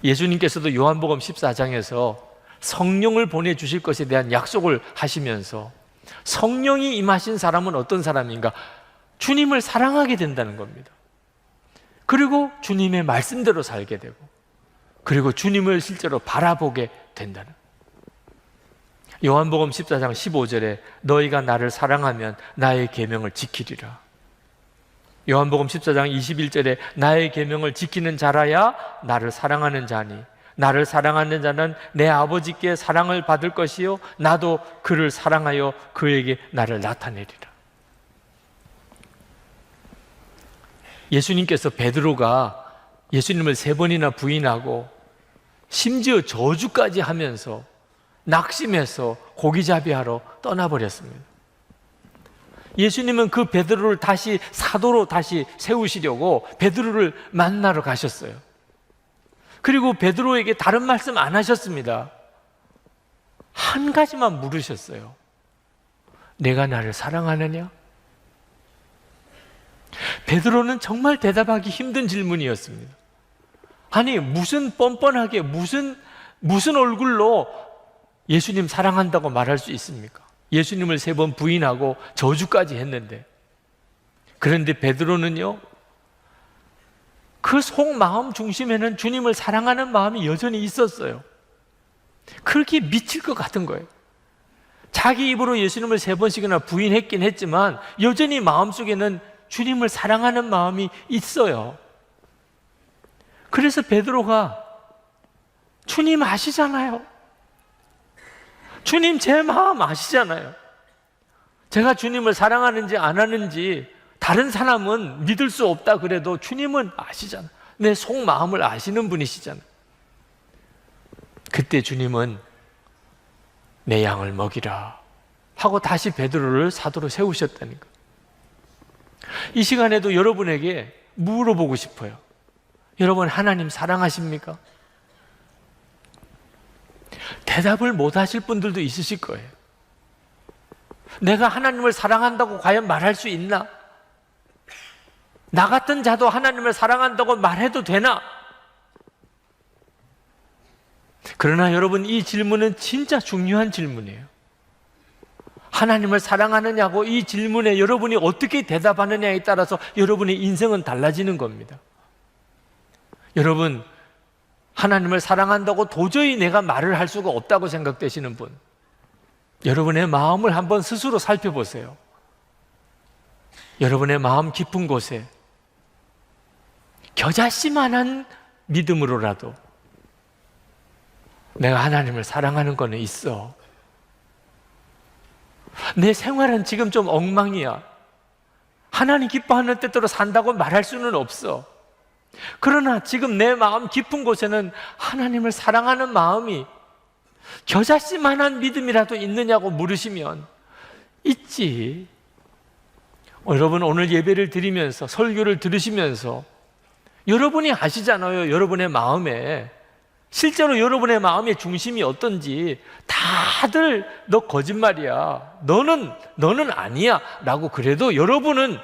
예수님께서도 요한복음 14장에서 성령을 보내주실 것에 대한 약속을 하시면서 성령이 임하신 사람은 어떤 사람인가? 주님을 사랑하게 된다는 겁니다. 그리고 주님의 말씀대로 살게 되고, 그리고 주님을 실제로 바라보게 된다는. 요한복음 14장 15절에 너희가 나를 사랑하면 나의 계명을 지키리라. 요한복음 14장 21절에 나의 계명을 지키는 자라야 나를 사랑하는 자니 나를 사랑하는 자는 내 아버지께 사랑을 받을 것이요 나도 그를 사랑하여 그에게 나를 나타내리라. 예수님께서 베드로가 예수님을 3번이나 부인하고 심지어 저주까지 하면서 낙심해서 고기잡이하러 떠나버렸습니다. 예수님은 그 베드로를 다시 사도로 다시 세우시려고 베드로를 만나러 가셨어요. 그리고 베드로에게 다른 말씀 안 하셨습니다. 한 가지만 물으셨어요. 내가 나를 사랑하느냐? 베드로는 정말 대답하기 힘든 질문이었습니다. 아니, 무슨 뻔뻔하게 무슨 얼굴로 예수님 사랑한다고 말할 수 있습니까? 예수님을 3번 부인하고 저주까지 했는데. 그런데 베드로는요, 그 속마음 중심에는 주님을 사랑하는 마음이 여전히 있었어요. 그렇게 미칠 것 같은 거예요. 자기 입으로 예수님을 3번씩이나 부인했긴 했지만 여전히 마음속에는 주님을 사랑하는 마음이 있어요. 그래서 베드로가 주님 아시잖아요. 주님 제 마음 아시잖아요. 제가 주님을 사랑하는지 안 하는지 다른 사람은 믿을 수 없다 그래도 주님은 아시잖아요. 내 속마음을 아시는 분이시잖아요. 그때 주님은 내 양을 먹이라 하고 다시 베드로를 사도로 세우셨다는 거예요. 이 시간에도 여러분에게 물어보고 싶어요. 여러분, 하나님 사랑하십니까? 대답을 못 하실 분들도 있으실 거예요. 내가 하나님을 사랑한다고 과연 말할 수 있나? 나 같은 자도 하나님을 사랑한다고 말해도 되나? 그러나 여러분, 이 질문은 진짜 중요한 질문이에요. 하나님을 사랑하느냐고 이 질문에 여러분이 어떻게 대답하느냐에 따라서 여러분의 인생은 달라지는 겁니다. 여러분, 하나님을 사랑한다고 도저히 내가 말을 할 수가 없다고 생각되시는 분, 여러분의 마음을 한번 스스로 살펴보세요. 여러분의 마음 깊은 곳에 겨자씨만한 믿음으로라도 내가 하나님을 사랑하는 거는 있어. 내 생활은 지금 좀 엉망이야. 하나님 기뻐하는 뜻대로 산다고 말할 수는 없어. 그러나 지금 내 마음 깊은 곳에는 하나님을 사랑하는 마음이 겨자씨만한 믿음이라도 있느냐고 물으시면 있지. 여러분, 오늘 예배를 드리면서 설교를 들으시면서 여러분이 아시잖아요. 여러분의 마음에 실제로 여러분의 마음의 중심이 어떤지. 다들 너 거짓말이야, 너는 아니야 라고 그래도 여러분은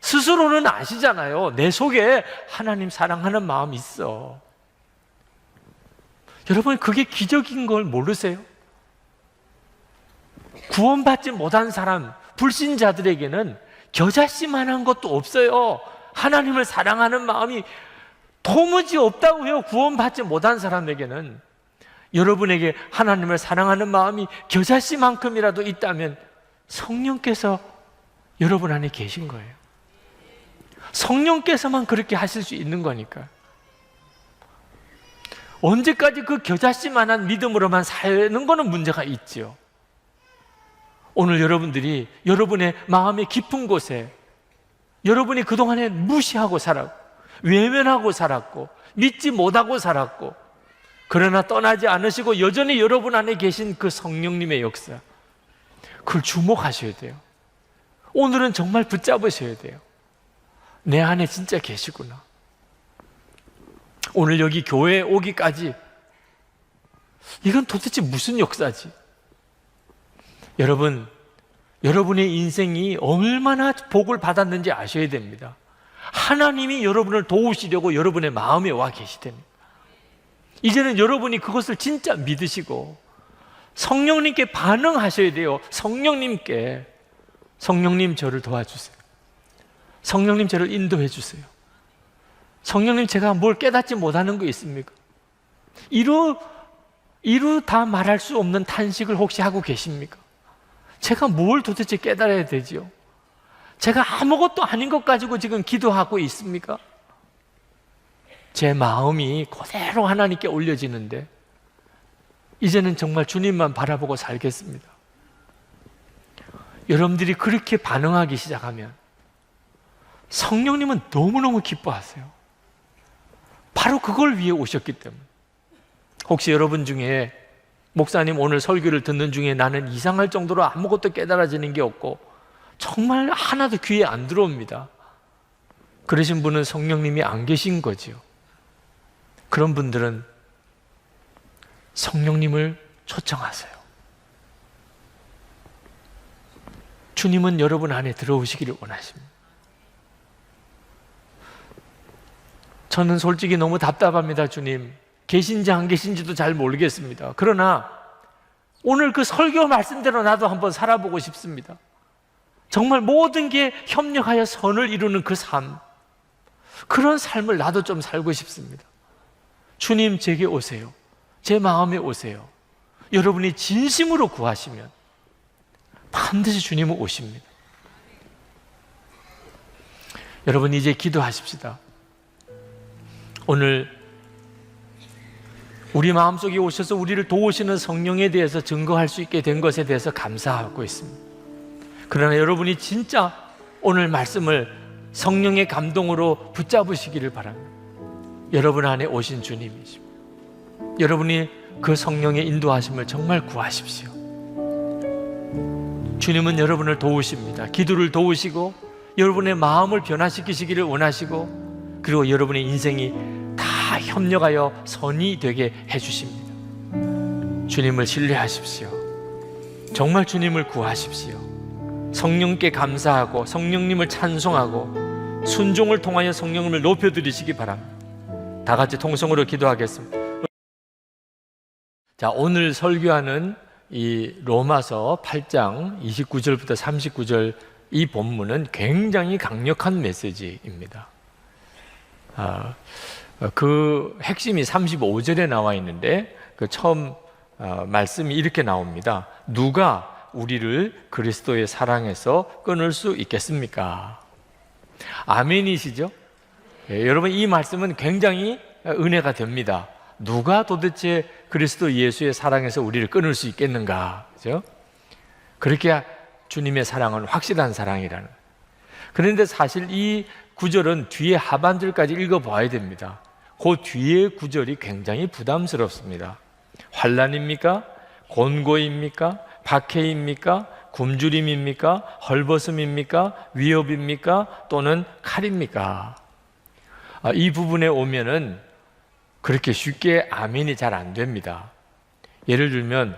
스스로는 아시잖아요. 내 속에 하나님 사랑하는 마음이 있어. 여러분, 그게 기적인 걸 모르세요? 구원받지 못한 사람, 불신자들에게는 겨자씨만한 것도 없어요. 하나님을 사랑하는 마음이 도무지 없다고요. 구원받지 못한 사람에게는. 여러분에게 하나님을 사랑하는 마음이 겨자씨만큼이라도 있다면 성령께서 여러분 안에 계신 거예요. 성령께서만 그렇게 하실 수 있는 거니까. 언제까지 그 겨자씨만한 믿음으로만 사는 거는 문제가 있죠. 오늘 여러분들이 여러분의 마음의 깊은 곳에 여러분이 그동안에 무시하고 살았고 외면하고 살았고 믿지 못하고 살았고, 그러나 떠나지 않으시고 여전히 여러분 안에 계신 그 성령님의 역사, 그걸 주목하셔야 돼요. 오늘은 정말 붙잡으셔야 돼요. 내 안에 진짜 계시구나. 오늘 여기 교회에 오기까지 이건 도대체 무슨 역사지? 여러분, 여러분의 인생이 얼마나 복을 받았는지 아셔야 됩니다. 하나님이 여러분을 도우시려고 여러분의 마음에 와 계시답니다. 이제는 여러분이 그것을 진짜 믿으시고 성령님께 반응하셔야 돼요. 성령님께, 성령님 저를 도와주세요. 성령님 저를 인도해 주세요. 성령님, 제가 뭘 깨닫지 못하는 거 있습니까? 이루 다 말할 수 없는 탄식을 혹시 하고 계십니까? 제가 뭘 도대체 깨달아야 되지요? 제가 아무것도 아닌 것 가지고 지금 기도하고 있습니까? 제 마음이 그대로 하나님께 올려지는데 이제는 정말 주님만 바라보고 살겠습니다. 여러분들이 그렇게 반응하기 시작하면 성령님은 너무너무 기뻐하세요. 바로 그걸 위해 오셨기 때문에. 혹시 여러분 중에 목사님 오늘 설교를 듣는 중에 나는 이상할 정도로 아무것도 깨달아지는 게 없고 정말 하나도 귀에 안 들어옵니다, 그러신 분은 성령님이 안 계신 거지요. 그런 분들은 성령님을 초청하세요. 주님은 여러분 안에 들어오시기를 원하십니다. 저는 솔직히 너무 답답합니다. 주님, 계신지 안 계신지도 잘 모르겠습니다. 그러나 오늘 그 설교 말씀대로 나도 한번 살아보고 싶습니다. 정말 모든 게 협력하여 선을 이루는 그 삶, 그런 삶을 나도 좀 살고 싶습니다. 주님, 제게 오세요. 제 마음에 오세요. 여러분이 진심으로 구하시면 반드시 주님은 오십니다. 여러분, 이제 기도하십시다. 오늘 우리 마음속에 오셔서 우리를 도우시는 성령에 대해서 증거할 수 있게 된 것에 대해서 감사하고 있습니다. 그러나 여러분이 진짜 오늘 말씀을 성령의 감동으로 붙잡으시기를 바랍니다. 여러분 안에 오신 주님이십니다. 여러분이 그 성령의 인도하심을 정말 구하십시오. 주님은 여러분을 도우십니다. 기도를 도우시고 여러분의 마음을 변화시키시기를 원하시고, 그리고 여러분의 인생이 다 협력하여 선이 되게 해주십니다. 주님을 신뢰하십시오. 정말 주님을 구하십시오. 성령께 감사하고 성령님을 찬송하고 순종을 통하여 성령님을 높여드리시기 바랍니다. 다 같이 통성으로 기도하겠습니다. 자, 오늘 설교하는 이 로마서 8장 29절부터 39절 이 본문은 굉장히 강력한 메시지입니다. 그 핵심이 35절에 나와 있는데, 그 처음 말씀이 이렇게 나옵니다. 누가 우리를 그리스도의 사랑에서 끊을 수 있겠습니까? 아멘이시죠? 예, 여러분, 이 말씀은 굉장히 은혜가 됩니다. 누가 도대체 그리스도 예수의 사랑에서 우리를 끊을 수 있겠는가? 그죠? 그렇게 주님의 사랑은 확실한 사랑이라는. 그런데 사실 이 구절은 뒤에 하반절까지 읽어봐야 됩니다. 그 뒤에 구절이 굉장히 부담스럽습니다. 환난입니까? 곤고입니까? 박해입니까? 굶주림입니까? 헐벗음입니까? 위협입니까? 또는 칼입니까? 이 부분에 오면은 그렇게 쉽게 아멘이 잘 안 됩니다. 예를 들면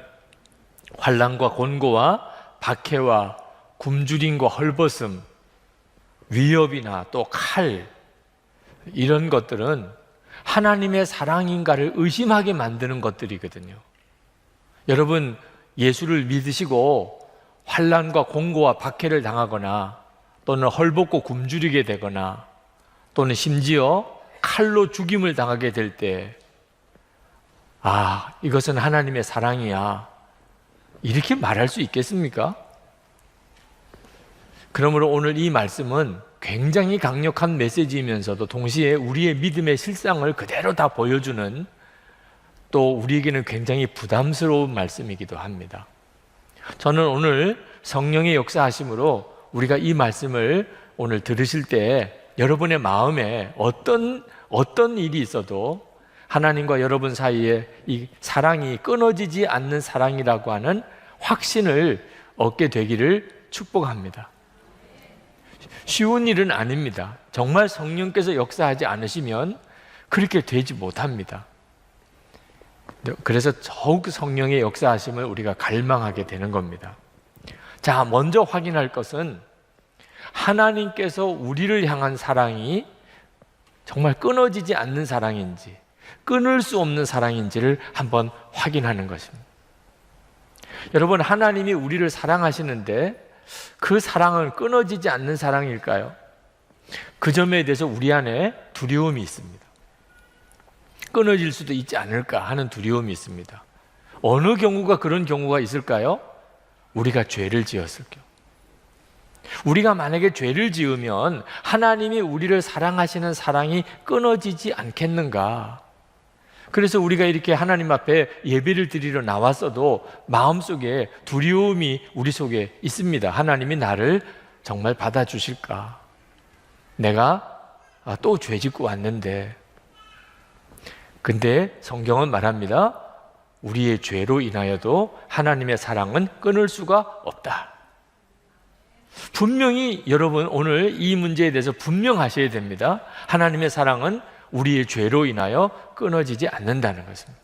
환난과 곤고와 박해와 굶주림과 헐벗음, 위협이나 또 칼, 이런 것들은 하나님의 사랑인가를 의심하게 만드는 것들이거든요. 여러분, 예수를 믿으시고 환난과 곤고와 박해를 당하거나 또는 헐벗고 굶주리게 되거나 또는 심지어 칼로 죽임을 당하게 될 때, 이것은 하나님의 사랑이야, 이렇게 말할 수 있겠습니까? 그러므로 오늘 이 말씀은 굉장히 강력한 메시지이면서도 동시에 우리의 믿음의 실상을 그대로 다 보여주는, 또 우리에게는 굉장히 부담스러운 말씀이기도 합니다. 저는 오늘 성령의 역사하심으로 우리가 이 말씀을 오늘 들으실 때 여러분의 마음에 어떤 일이 있어도 하나님과 여러분 사이에 이 사랑이 끊어지지 않는 사랑이라고 하는 확신을 얻게 되기를 축복합니다. 쉬운 일은 아닙니다. 정말 성령께서 역사하지 않으시면 그렇게 되지 못합니다. 그래서 더욱 성령의 역사하심을 우리가 갈망하게 되는 겁니다. 자, 먼저 확인할 것은 하나님께서 우리를 향한 사랑이 정말 끊어지지 않는 사랑인지, 끊을 수 없는 사랑인지를 한번 확인하는 것입니다. 여러분, 하나님이 우리를 사랑하시는데 그 사랑은 끊어지지 않는 사랑일까요? 그 점에 대해서 우리 안에 두려움이 있습니다. 끊어질 수도 있지 않을까 하는 두려움이 있습니다. 어느 경우가 그런 경우가 있을까요? 우리가 죄를 지었을 경우. 우리가 만약에 죄를 지으면 하나님이 우리를 사랑하시는 사랑이 끊어지지 않겠는가? 그래서 우리가 이렇게 하나님 앞에 예배를 드리러 나왔어도 마음속에 두려움이 우리 속에 있습니다. 하나님이 나를 정말 받아주실까? 내가 또 죄 짓고 왔는데. 근데 성경은 말합니다. 우리의 죄로 인하여도 하나님의 사랑은 끊을 수가 없다. 분명히 여러분 오늘 이 문제에 대해서 분명하셔야 됩니다. 하나님의 사랑은 우리의 죄로 인하여 끊어지지 않는다는 것입니다.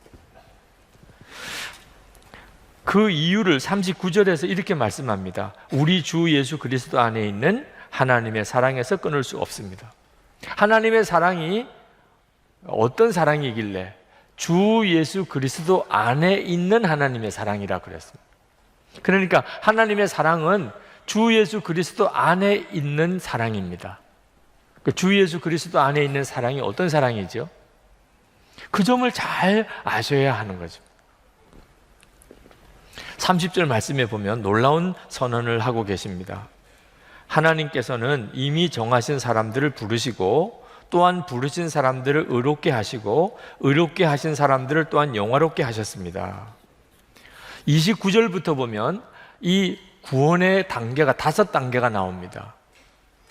그 이유를 39절에서 이렇게 말씀합니다. 우리 주 예수 그리스도 안에 있는 하나님의 사랑에서 끊을 수 없습니다. 하나님의 사랑이 어떤 사랑이길래 주 예수 그리스도 안에 있는 하나님의 사랑이라 그랬습니다. 그러니까 하나님의 사랑은 주 예수 그리스도 안에 있는 사랑입니다. 주 예수 그리스도 안에 있는 사랑이 어떤 사랑이죠? 그 점을 잘 아셔야 하는 거죠. 30절 말씀에 보면 놀라운 선언을 하고 계십니다. 하나님께서는 이미 정하신 사람들을 부르시고 또한 부르신 사람들을 의롭게 하시고 의롭게 하신 사람들을 또한 영화롭게 하셨습니다. 29절부터 보면 이 구원의 단계가 5단계가 나옵니다.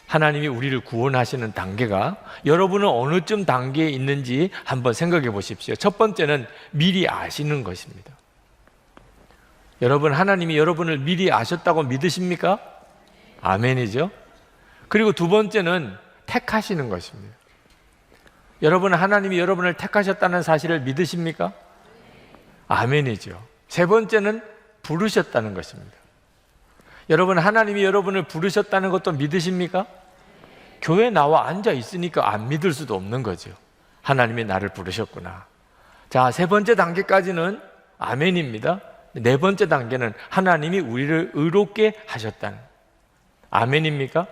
하나님이 우리를 구원하시는 단계가 여러분은 어느쯤 단계에 있는지 한번 생각해 보십시오. 첫 번째는 미리 아시는 것입니다. 여러분, 하나님이 여러분을 미리 아셨다고 믿으십니까? 아멘이죠. 그리고 두 번째는 택하시는 것입니다. 여러분, 하나님이 여러분을 택하셨다는 사실을 믿으십니까? 아멘이죠. 세 번째는 부르셨다는 것입니다. 여러분, 하나님이 여러분을 부르셨다는 것도 믿으십니까? 교회에 나와 앉아 있으니까 안 믿을 수도 없는 거죠. 하나님이 나를 부르셨구나. 자, 세 번째 단계까지는 아멘입니다. 네 번째 단계는 하나님이 우리를 의롭게 하셨다는, 아멘입니까?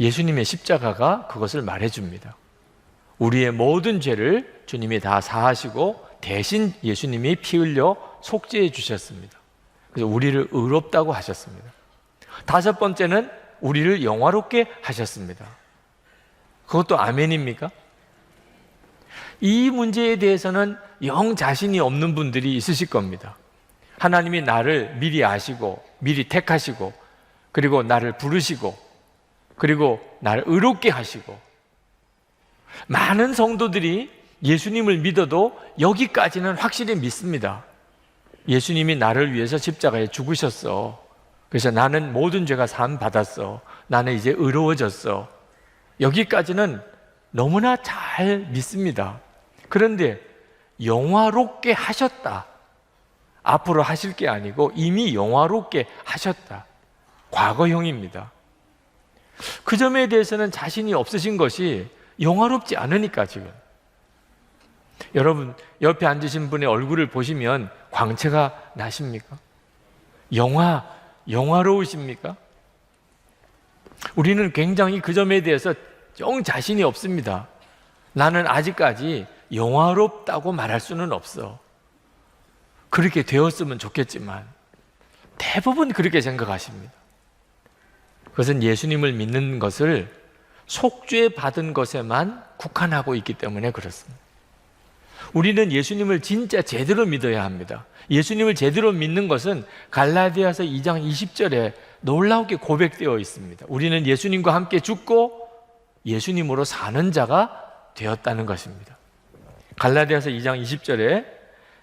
예수님의 십자가가 그것을 말해줍니다. 우리의 모든 죄를 주님이 다 사하시고 대신 예수님이 피 흘려 속죄해 주셨습니다. 그래서 우리를 의롭다고 하셨습니다. 다섯 번째는 우리를 영화롭게 하셨습니다. 그것도 아멘입니까? 이 문제에 대해서는 영 자신이 없는 분들이 있으실 겁니다. 하나님이 나를 미리 아시고 미리 택하시고 그리고 나를 부르시고 그리고 나를 의롭게 하시고, 많은 성도들이 예수님을 믿어도 여기까지는 확실히 믿습니다. 예수님이 나를 위해서 십자가에 죽으셨어. 그래서 나는 모든 죄가 사함 받았어. 나는 이제 의로워졌어. 여기까지는 너무나 잘 믿습니다. 그런데 영화롭게 하셨다, 앞으로 하실 게 아니고 이미 영화롭게 하셨다, 과거형입니다. 그 점에 대해서는 자신이 없으신 것이 영화롭지 않으니까. 지금 여러분 옆에 앉으신 분의 얼굴을 보시면 광채가 나십니까? 영화로우십니까? 우리는 굉장히 그 점에 대해서 영 자신이 없습니다. 나는 아직까지 영화롭다고 말할 수는 없어. 그렇게 되었으면 좋겠지만 대부분 그렇게 생각하십니다. 그것은 예수님을 믿는 것을 속죄받은 것에만 국한하고 있기 때문에 그렇습니다. 우리는 예수님을 진짜 제대로 믿어야 합니다. 예수님을 제대로 믿는 것은 갈라디아서 2장 20절에 놀라우게 고백되어 있습니다. 우리는 예수님과 함께 죽고 예수님으로 사는 자가 되었다는 것입니다. 갈라디아서 2장 20절에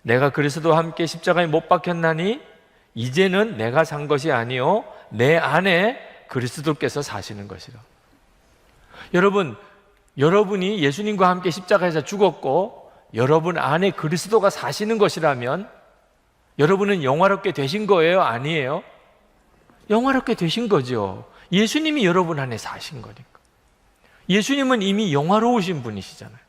내가 그리스도와 함께 십자가에 못 박혔나니 이제는 내가 산 것이 아니요 내 안에 그리스도께서 사시는 것이라. 여러분이 예수님과 함께 십자가에서 죽었고 여러분 안에 그리스도가 사시는 것이라면 여러분은 영화롭게 되신 거예요? 아니에요? 영화롭게 되신 거죠. 예수님이 여러분 안에 사신 거니까. 예수님은 이미 영화로우신 분이시잖아요.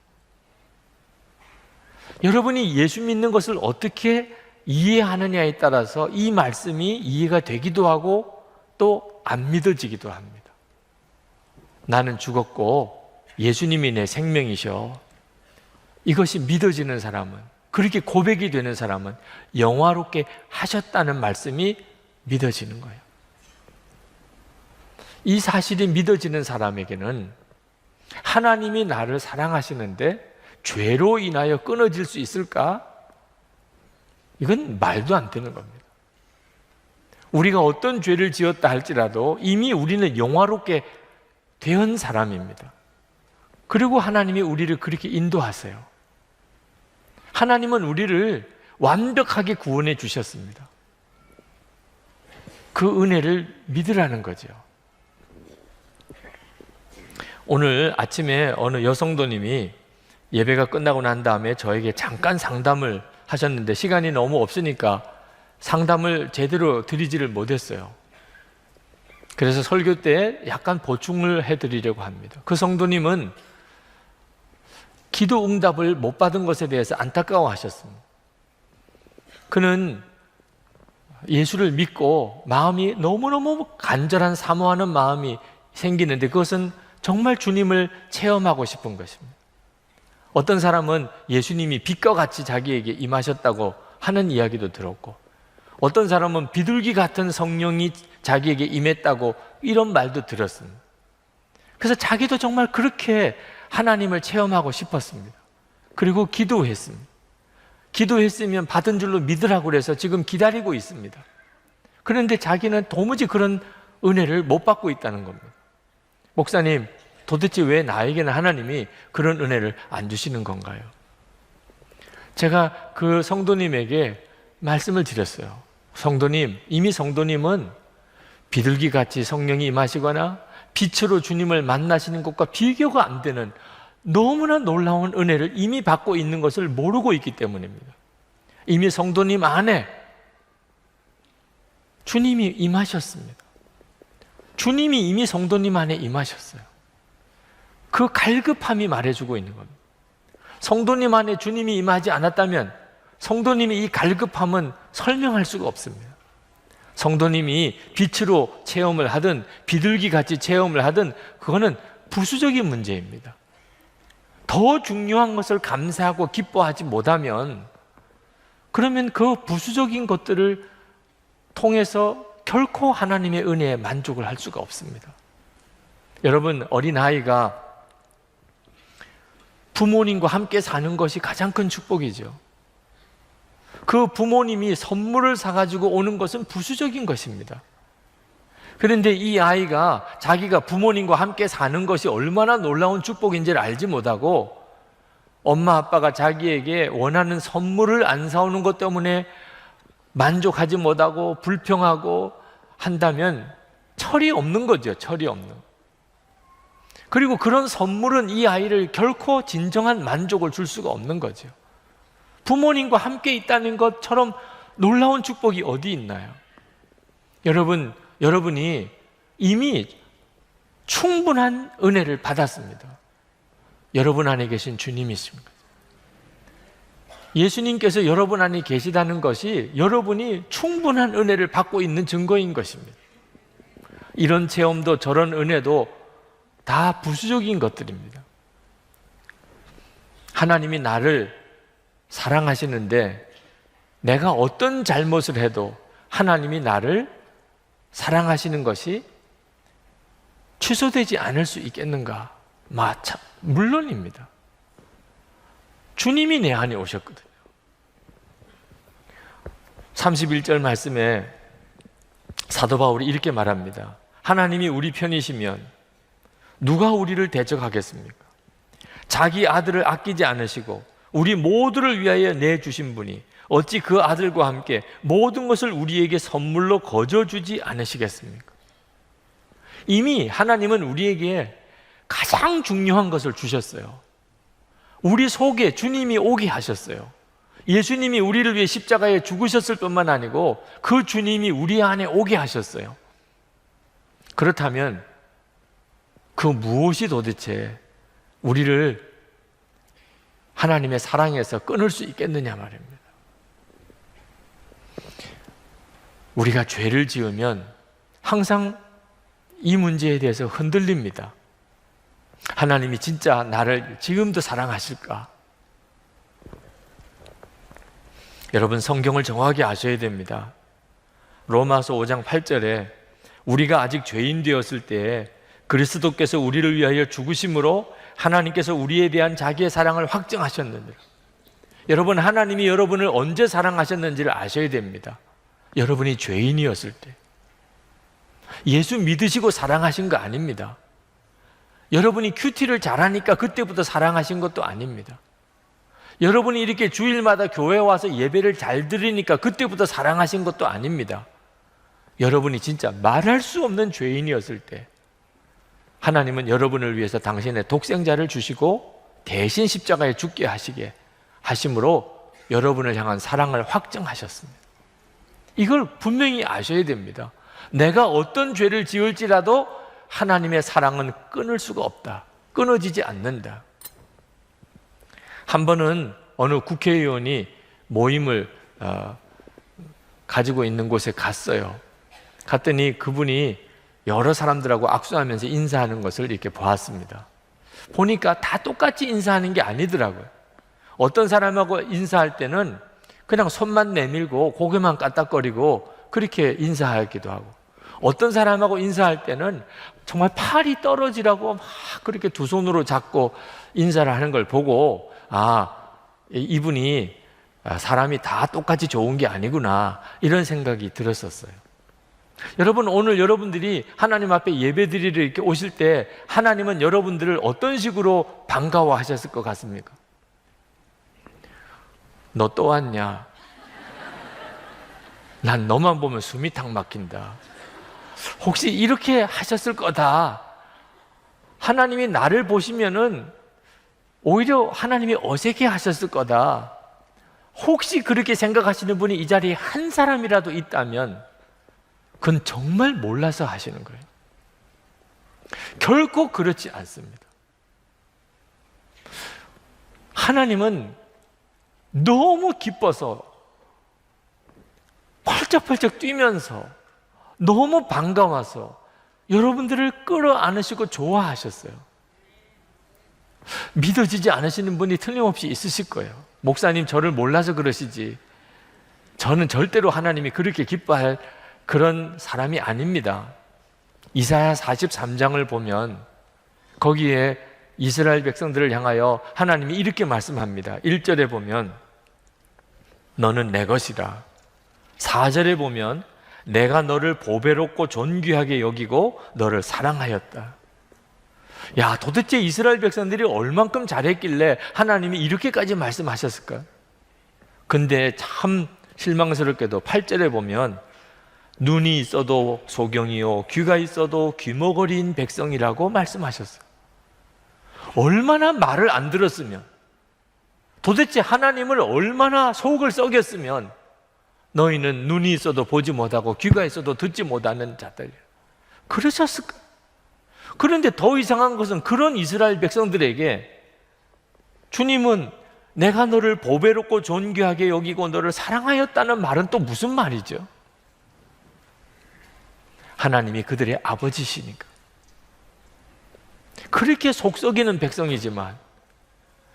여러분이 예수 믿는 것을 어떻게 이해하느냐에 따라서 이 말씀이 이해가 되기도 하고 또 안 믿어지기도 합니다. 나는 죽었고 예수님이 내 생명이셔. 이것이 믿어지는 사람은, 그렇게 고백이 되는 사람은 영화롭게 하셨다는 말씀이 믿어지는 거예요. 이 사실이 믿어지는 사람에게는 하나님이 나를 사랑하시는데 죄로 인하여 끊어질 수 있을까? 이건 말도 안 되는 겁니다. 우리가 어떤 죄를 지었다 할지라도 이미 우리는 영화롭게 된 사람입니다. 그리고 하나님이 우리를 그렇게 인도하세요. 하나님은 우리를 완벽하게 구원해 주셨습니다. 그 은혜를 믿으라는 거죠. 오늘 아침에 어느 여성도님이 예배가 끝나고 난 다음에 저에게 잠깐 상담을 하셨는데 시간이 너무 없으니까 상담을 제대로 드리지를 못했어요. 그래서 설교 때 약간 보충을 해드리려고 합니다. 그 성도님은 기도 응답을 못 받은 것에 대해서 안타까워하셨습니다. 그는 예수를 믿고 마음이 너무너무 간절한 사모하는 마음이 생기는데 그것은 정말 주님을 체험하고 싶은 것입니다. 어떤 사람은 예수님이 빛과 같이 자기에게 임하셨다고 하는 이야기도 들었고, 어떤 사람은 비둘기 같은 성령이 자기에게 임했다고 이런 말도 들었습니다. 그래서 자기도 정말 그렇게 하나님을 체험하고 싶었습니다. 그리고 기도했습니다. 기도했으면 받은 줄로 믿으라고 그래서 지금 기다리고 있습니다. 그런데 자기는 도무지 그런 은혜를 못 받고 있다는 겁니다. 목사님, 도대체 왜 나에게는 하나님이 그런 은혜를 안 주시는 건가요? 제가 그 성도님에게 말씀을 드렸어요. 성도님, 이미 성도님은 비둘기같이 성령이 임하시거나 빛으로 주님을 만나시는 것과 비교가 안 되는 너무나 놀라운 은혜를 이미 받고 있는 것을 모르고 있기 때문입니다. 이미 성도님 안에 주님이 임하셨습니다. 주님이 이미 성도님 안에 임하셨어요. 그 갈급함이 말해주고 있는 겁니다. 성도님 안에 주님이 임하지 않았다면 성도님이 이 갈급함은 설명할 수가 없습니다. 성도님이 빛으로 체험을 하든 비둘기같이 체험을 하든 그거는 부수적인 문제입니다. 더 중요한 것을 감사하고 기뻐하지 못하면 그러면 그 부수적인 것들을 통해서 결코 하나님의 은혜에 만족을 할 수가 없습니다. 여러분, 어린아이가 부모님과 함께 사는 것이 가장 큰 축복이죠. 그 부모님이 선물을 사가지고 오는 것은 부수적인 것입니다. 그런데 이 아이가 자기가 부모님과 함께 사는 것이 얼마나 놀라운 축복인지를 알지 못하고 엄마 아빠가 자기에게 원하는 선물을 안 사오는 것 때문에 만족하지 못하고 불평하고 한다면 철이 없는 거죠. 철이 없는. 그리고 그런 선물은 이 아이를 결코 진정한 만족을 줄 수가 없는 거죠. 부모님과 함께 있다는 것처럼 놀라운 축복이 어디 있나요? 여러분이 이미 충분한 은혜를 받았습니다. 여러분 안에 계신 주님이십니다. 예수님께서 여러분 안에 계시다는 것이 여러분이 충분한 은혜를 받고 있는 증거인 것입니다. 이런 체험도 저런 은혜도 다 부수적인 것들입니다. 하나님이 나를 사랑하시는데 내가 어떤 잘못을 해도 하나님이 나를 사랑하시는 것이 취소되지 않을 수 있겠는가? 물론입니다. 주님이 내 안에 오셨거든요. 31절 말씀에 사도 바울이 이렇게 말합니다. 하나님이 우리 편이시면 누가 우리를 대적하겠습니까? 자기 아들을 아끼지 않으시고 우리 모두를 위하여 내주신 분이 어찌 그 아들과 함께 모든 것을 우리에게 선물로 거저주지 않으시겠습니까? 이미 하나님은 우리에게 가장 중요한 것을 주셨어요. 우리 속에 주님이 오게 하셨어요. 예수님이 우리를 위해 십자가에 죽으셨을 뿐만 아니고 그 주님이 우리 안에 오게 하셨어요. 그렇다면 그 무엇이 도대체 우리를 하나님의 사랑에서 끊을 수 있겠느냐 말입니다. 우리가 죄를 지으면 항상 이 문제에 대해서 흔들립니다. 하나님이 진짜 나를 지금도 사랑하실까? 여러분, 성경을 정확히 아셔야 됩니다. 로마서 5장 8절에 우리가 아직 죄인 되었을 때에 그리스도께서 우리를 위하여 죽으심으로 하나님께서 우리에 대한 자기의 사랑을 확증하셨느니라. 여러분, 하나님이 여러분을 언제 사랑하셨는지를 아셔야 됩니다. 여러분이 죄인이었을 때. 예수 믿으시고 사랑하신 거 아닙니다. 여러분이 큐티를 잘하니까 그때부터 사랑하신 것도 아닙니다. 여러분이 이렇게 주일마다 교회 와서 예배를 잘 드리니까 그때부터 사랑하신 것도 아닙니다. 여러분이 진짜 말할 수 없는 죄인이었을 때 하나님은 여러분을 위해서 당신의 독생자를 주시고 대신 십자가에 죽게 하심으로 여러분을 향한 사랑을 확증하셨습니다. 이걸 분명히 아셔야 됩니다. 내가 어떤 죄를 지을지라도 하나님의 사랑은 끊을 수가 없다. 끊어지지 않는다. 한 번은 어느 국회의원이 모임을 가지고 있는 곳에 갔어요. 갔더니 그분이 여러 사람들하고 악수하면서 인사하는 것을 이렇게 보았습니다. 보니까 다 똑같이 인사하는 게 아니더라고요. 어떤 사람하고 인사할 때는 그냥 손만 내밀고 고개만 까딱거리고 그렇게 인사하기도 하고, 어떤 사람하고 인사할 때는 정말 팔이 떨어지라고 막 그렇게 두 손으로 잡고 인사를 하는 걸 보고, 이분이 사람이 다 똑같이 좋은 게 아니구나, 이런 생각이 들었었어요. 여러분, 오늘 여러분들이 하나님 앞에 예배드리러 이렇게 오실 때 하나님은 여러분들을 어떤 식으로 반가워하셨을 것 같습니까? 너 또 왔냐? 난 너만 보면 숨이 탁 막힌다. 혹시 이렇게 하셨을 거다. 하나님이 나를 보시면은 오히려 하나님이 어색해 하셨을 거다. 혹시 그렇게 생각하시는 분이 이 자리에 한 사람이라도 있다면 그건 정말 몰라서 하시는 거예요. 결코 그렇지 않습니다. 하나님은 너무 기뻐서 펄쩍펄쩍 뛰면서 너무 반가워서 여러분들을 끌어안으시고 좋아하셨어요. 믿어지지 않으시는 분이 틀림없이 있으실 거예요. 목사님, 저를 몰라서 그러시지 저는 절대로 하나님이 그렇게 기뻐할 그런 사람이 아닙니다. 이사야 43장을 보면 거기에 이스라엘 백성들을 향하여 하나님이 이렇게 말씀합니다. 1절에 보면 너는 내 것이라. 4절에 보면 내가 너를 보배롭고 존귀하게 여기고 너를 사랑하였다. 야, 도대체 이스라엘 백성들이 얼만큼 잘했길래 하나님이 이렇게까지 말씀하셨을까? 근데 참 실망스럽게도 8절에 보면 눈이 있어도 소경이요 귀가 있어도 귀머거리인 백성이라고 말씀하셨어요. 얼마나 말을 안 들었으면, 도대체 하나님을 얼마나 속을 썩였으면 너희는 눈이 있어도 보지 못하고 귀가 있어도 듣지 못하는 자들, 그러셨을까? 그런데 더 이상한 것은 그런 이스라엘 백성들에게 주님은 내가 너를 보배롭고 존귀하게 여기고 너를 사랑하였다는 말은 또 무슨 말이죠? 하나님이 그들의 아버지시니까. 그렇게 속썩이는 백성이지만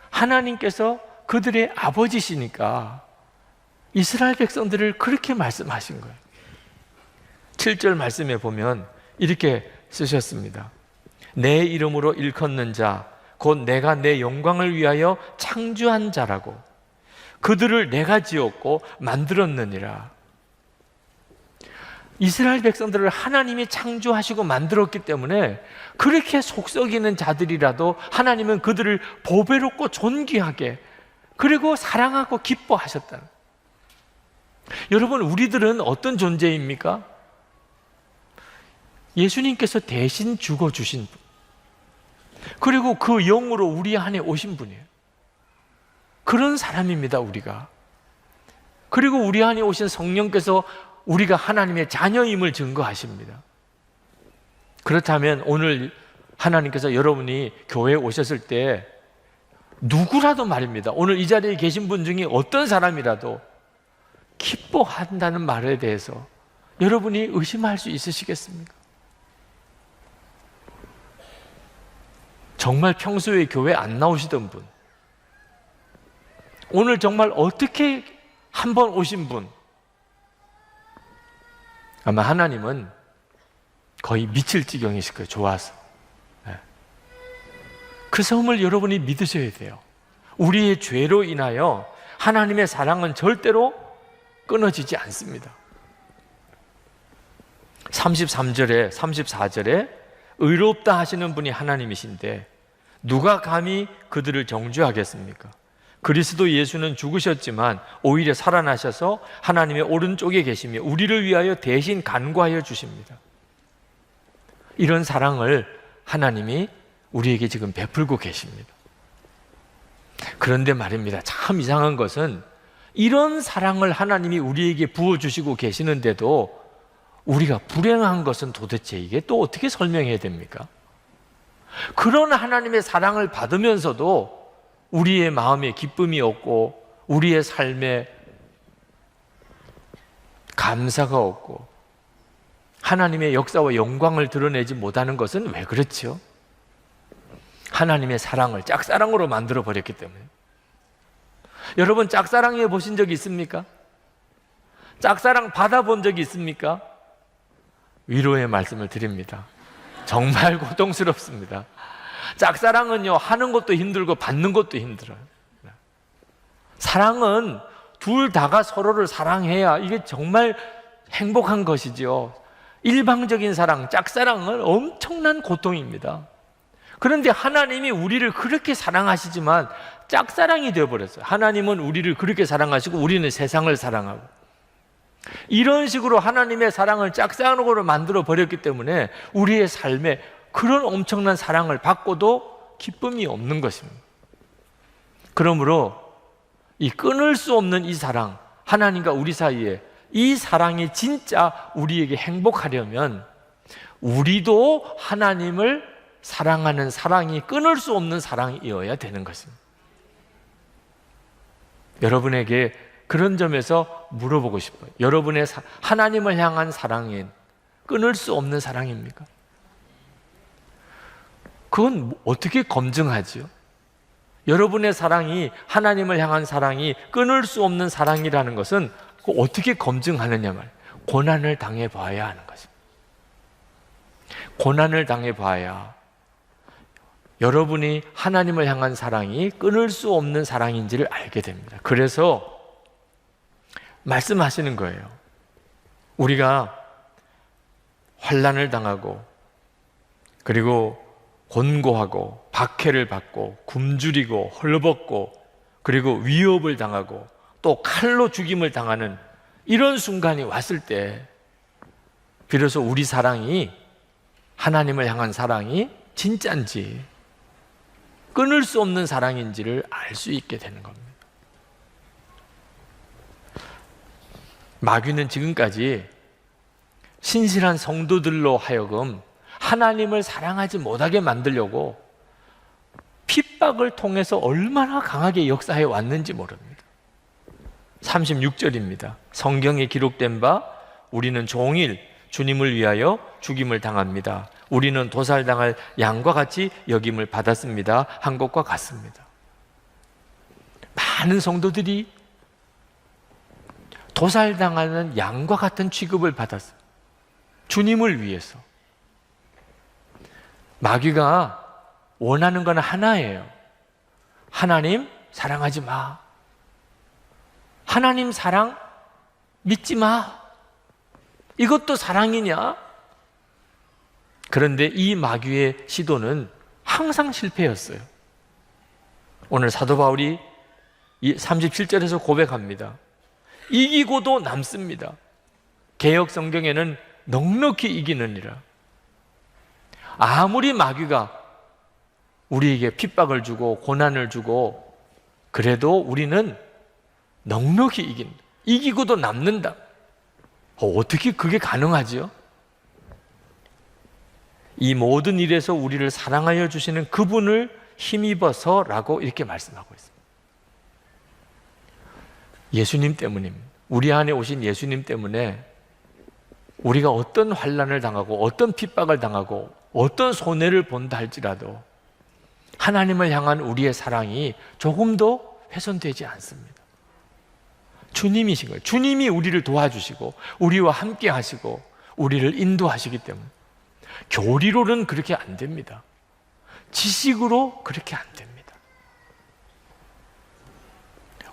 하나님께서 그들의 아버지시니까 이스라엘 백성들을 그렇게 말씀하신 거예요. 7절 말씀에 보면 이렇게 쓰셨습니다. 내 이름으로 일컫는 자, 곧 내가 내 영광을 위하여 창조한 자라고 그들을 내가 지었고 만들었느니라. 이스라엘 백성들을 하나님이 창조하시고 만들었기 때문에 그렇게 속썩이는 자들이라도 하나님은 그들을 보배롭고 존귀하게 그리고 사랑하고 기뻐하셨다. 여러분, 우리들은 어떤 존재입니까? 예수님께서 대신 죽어주신 분, 그리고 그 영으로 우리 안에 오신 분이에요. 그런 사람입니다, 우리가. 그리고 우리 안에 오신 성령께서 우리가 하나님의 자녀임을 증거하십니다. 그렇다면 오늘 하나님께서 여러분이 교회에 오셨을 때 누구라도 말입니다, 오늘 이 자리에 계신 분 중에 어떤 사람이라도 기뻐한다는 말에 대해서 여러분이 의심할 수 있으시겠습니까? 정말 평소에 교회 안 나오시던 분, 오늘 정말 어떻게 한번 오신 분, 아마 하나님은 거의 미칠 지경이실 거예요. 좋아서. 그 점을 여러분이 믿으셔야 돼요. 우리의 죄로 인하여 하나님의 사랑은 절대로 끊어지지 않습니다. 33절에 34절에 의롭다 하시는 분이 하나님이신데 누가 감히 그들을 정죄하겠습니까? 그리스도 예수는 죽으셨지만 오히려 살아나셔서 하나님의 오른쪽에 계시며 우리를 위하여 대신 간구하여 주십니다. 이런 사랑을 하나님이 우리에게 지금 베풀고 계십니다. 그런데 말입니다. 참 이상한 것은 이런 사랑을 하나님이 우리에게 부어주시고 계시는데도 우리가 불행한 것은 도대체 이게 또 어떻게 설명해야 됩니까? 그런 하나님의 사랑을 받으면서도 우리의 마음에 기쁨이 없고 우리의 삶에 감사가 없고 하나님의 역사와 영광을 드러내지 못하는 것은 왜 그렇죠? 하나님의 사랑을 짝사랑으로 만들어 버렸기 때문에. 여러분, 짝사랑해 보신 적이 있습니까? 짝사랑 받아본 적이 있습니까? 위로의 말씀을 드립니다. 정말 고통스럽습니다. 짝사랑은요, 하는 것도 힘들고 받는 것도 힘들어요. 사랑은 둘 다가 서로를 사랑해야 이게 정말 행복한 것이죠. 일방적인 사랑, 짝사랑은 엄청난 고통입니다. 그런데 하나님이 우리를 그렇게 사랑하시지만 짝사랑이 되어버렸어요. 하나님은 우리를 그렇게 사랑하시고 우리는 세상을 사랑하고, 이런 식으로 하나님의 사랑을 짝사랑으로 만들어 버렸기 때문에 우리의 삶에 그런 엄청난 사랑을 받고도 기쁨이 없는 것입니다. 그러므로 이 끊을 수 없는 이 사랑, 하나님과 우리 사이에 이 사랑이 진짜 우리에게 행복하려면 우리도 하나님을 사랑하는 사랑이 끊을 수 없는 사랑이어야 되는 것입니다. 여러분에게 그런 점에서 물어보고 싶어요. 여러분의 하나님을 향한 사랑은 끊을 수 없는 사랑입니까? 그건 어떻게 검증하지요? 여러분의 사랑이, 하나님을 향한 사랑이 끊을 수 없는 사랑이라는 것은 어떻게 검증하느냐 말이에요. 고난을 당해 봐야 하는 것입니다. 고난을 당해 봐야 여러분이 하나님을 향한 사랑이 끊을 수 없는 사랑인지를 알게 됩니다. 그래서 말씀하시는 거예요. 우리가 환난을 당하고 그리고 곤고하고 박해를 받고 굶주리고 헐벗고 그리고 위협을 당하고 또 칼로 죽임을 당하는 이런 순간이 왔을 때 비로소 우리 사랑이, 하나님을 향한 사랑이 진짜인지 끊을 수 없는 사랑인지를 알 수 있게 되는 겁니다. 마귀는 지금까지 신실한 성도들로 하여금 하나님을 사랑하지 못하게 만들려고 핍박을 통해서 얼마나 강하게 역사해 왔는지 모릅니다. 36절입니다. 성경에 기록된 바 우리는 종일 주님을 위하여 죽임을 당합니다. 우리는 도살당할 양과 같이 여김을 받았습니다. 한 것과 같습니다. 많은 성도들이 도살당하는 양과 같은 취급을 받았어요. 주님을 위해서. 마귀가 원하는 건 하나예요. 하나님 사랑하지 마. 하나님 사랑 믿지 마. 이것도 사랑이냐? 그런데 이 마귀의 시도는 항상 실패였어요. 오늘 사도 바울이 37절에서 고백합니다. 이기고도 남습니다. 개역 성경에는 넉넉히 이기느니라. 아무리 마귀가 우리에게 핍박을 주고 고난을 주고 그래도 우리는 넉넉히 이긴다. 이기고도 남는다. 어떻게 그게 가능하지요? 이 모든 일에서 우리를 사랑하여 주시는 그분을 힘입어서라고 이렇게 말씀하고 있습니다. 예수님 때문입니다. 우리 안에 오신 예수님 때문에 우리가 어떤 환난을 당하고 어떤 핍박을 당하고 어떤 손해를 본다 할지라도 하나님을 향한 우리의 사랑이 조금도 훼손되지 않습니다. 주님이신 거예요. 주님이 우리를 도와주시고 우리와 함께 하시고 우리를 인도하시기 때문에 교리로는 그렇게 안 됩니다. 지식으로 그렇게 안 됩니다.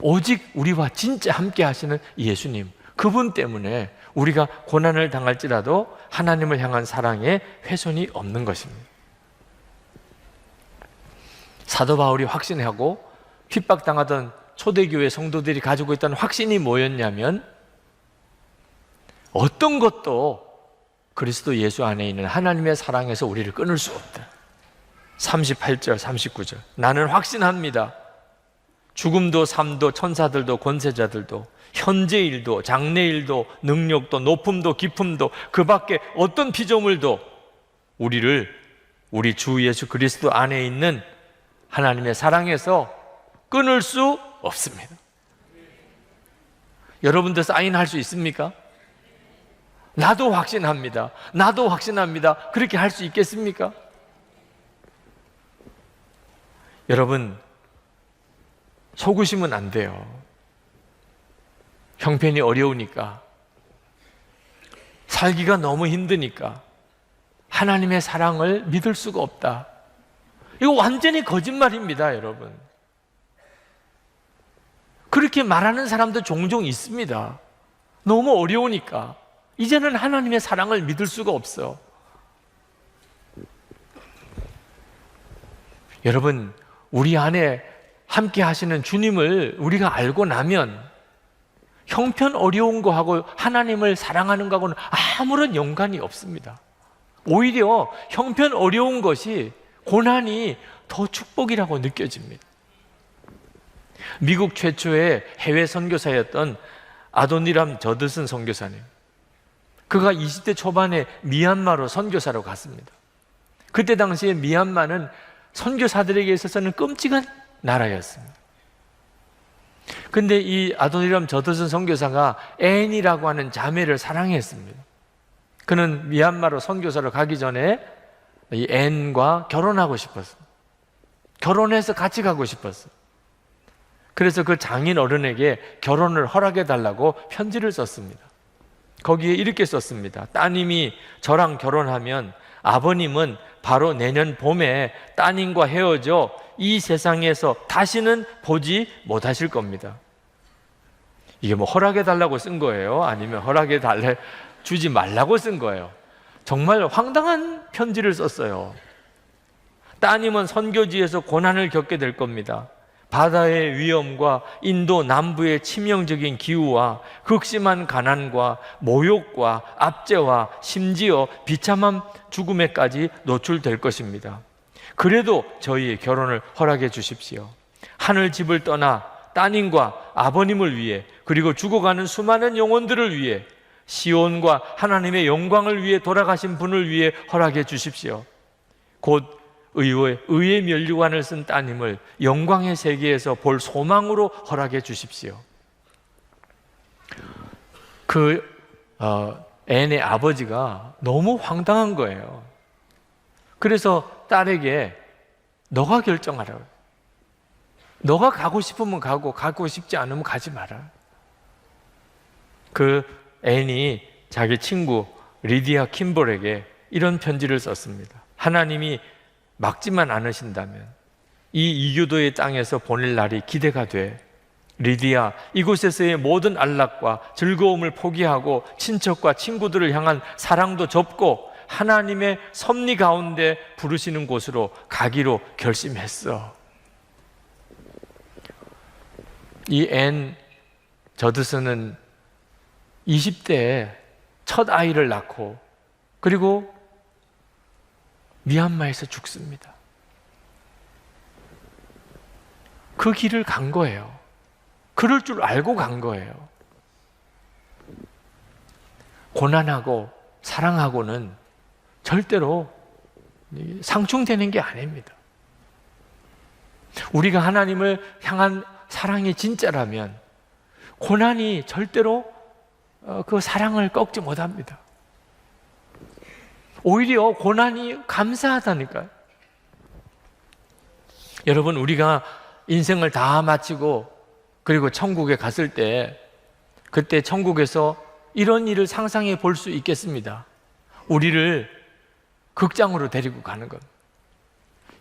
오직 우리와 진짜 함께 하시는 예수님, 그분 때문에 우리가 고난을 당할지라도 하나님을 향한 사랑에 훼손이 없는 것입니다. 사도 바울이 확신하고 핍박당하던 초대교회 성도들이 가지고 있던 확신이 뭐였냐면 어떤 것도 그리스도 예수 안에 있는 하나님의 사랑에서 우리를 끊을 수 없다. 38절, 39절. 나는 확신합니다. 죽음도 삶도 천사들도 권세자들도 현재 일도 장래 일도 능력도 높음도 깊음도 그 밖에 어떤 피조물도 우리를 우리 주 예수 그리스도 안에 있는 하나님의 사랑에서 끊을 수 없습니다. 여러분들 사인할 수 있습니까? 나도 확신합니다. 나도 확신합니다. 그렇게 할 수 있겠습니까? 여러분, 속으시면 안 돼요. 형편이 어려우니까, 살기가 너무 힘드니까 하나님의 사랑을 믿을 수가 없다. 이거 완전히 거짓말입니다, 여러분. 그렇게 말하는 사람도 종종 있습니다. 너무 어려우니까 이제는 하나님의 사랑을 믿을 수가 없어. 여러분, 우리 안에 함께 하시는 주님을 우리가 알고 나면 형편 어려운 거하고 하나님을 사랑하는 거하고는 아무런 연관이 없습니다. 오히려 형편 어려운 것이, 고난이 더 축복이라고 느껴집니다. 미국 최초의 해외 선교사였던 아도니람 저드슨 선교사님, 그가 20대 초반에 미얀마로 선교사로 갔습니다. 그때 당시에 미얀마는 선교사들에게 있어서는 끔찍한 나라였습니다. 근데 이 아도니람 저드슨 선교사가 앤이라고 하는 자매를 사랑했습니다. 그는 미얀마로 선교사로 가기 전에 이 앤과 결혼하고 싶었어요. 결혼해서 같이 가고 싶었어요. 그래서 그 장인 어른에게 결혼을 허락해 달라고 편지를 썼습니다. 거기에 이렇게 썼습니다. 따님이 저랑 결혼하면 아버님은 바로 내년 봄에 따님과 헤어져 이 세상에서 다시는 보지 못하실 겁니다. 이게 뭐 허락해 달라고 쓴 거예요? 아니면 허락해 달래 주지 말라고 쓴 거예요? 정말 황당한 편지를 썼어요. 따님은 선교지에서 고난을 겪게 될 겁니다. 바다의 위험과 인도 남부의 치명적인 기후와 극심한 가난과 모욕과 압제와 심지어 비참한 죽음에까지 노출될 것입니다. 그래도 저희의 결혼을 허락해 주십시오. 하늘 집을 떠나 따님과 아버님을 위해, 그리고 죽어가는 수많은 영혼들을 위해, 시온과 하나님의 영광을 위해 돌아가신 분을 위해 허락해 주십시오. 곧 의의 면류관을 쓴 따님을 영광의 세계에서 볼 소망으로 허락해 주십시오. 앤의 아버지가 너무 황당한 거예요. 그래서 딸에게 너가 결정하라. 너가 가고 싶으면 가고 싶지 않으면 가지 마라. 그 앤이 자기 친구 리디아 킴볼에게 이런 편지를 썼습니다. 하나님이 막지만 않으신다면 이 이교도의 땅에서 보낼 날이 기대가 돼. 리디아, 이곳에서의 모든 안락과 즐거움을 포기하고 친척과 친구들을 향한 사랑도 접고 하나님의 섭리 가운데 부르시는 곳으로 가기로 결심했어. 이 앤 저드슨은 20대에 첫 아이를 낳고 그리고 미얀마에서 죽습니다. 그 길을 간 거예요. 그럴 줄 알고 간 거예요. 고난하고 사랑하고는 절대로 상충되는 게 아닙니다. 우리가 하나님을 향한 사랑이 진짜라면 고난이 절대로 그 사랑을 꺾지 못합니다. 오히려 고난이 감사하다니까요. 여러분, 우리가 인생을 다 마치고 그리고 천국에 갔을 때, 그때 천국에서 이런 일을 상상해 볼 수 있겠습니다. 우리를 극장으로 데리고 가는 겁니다.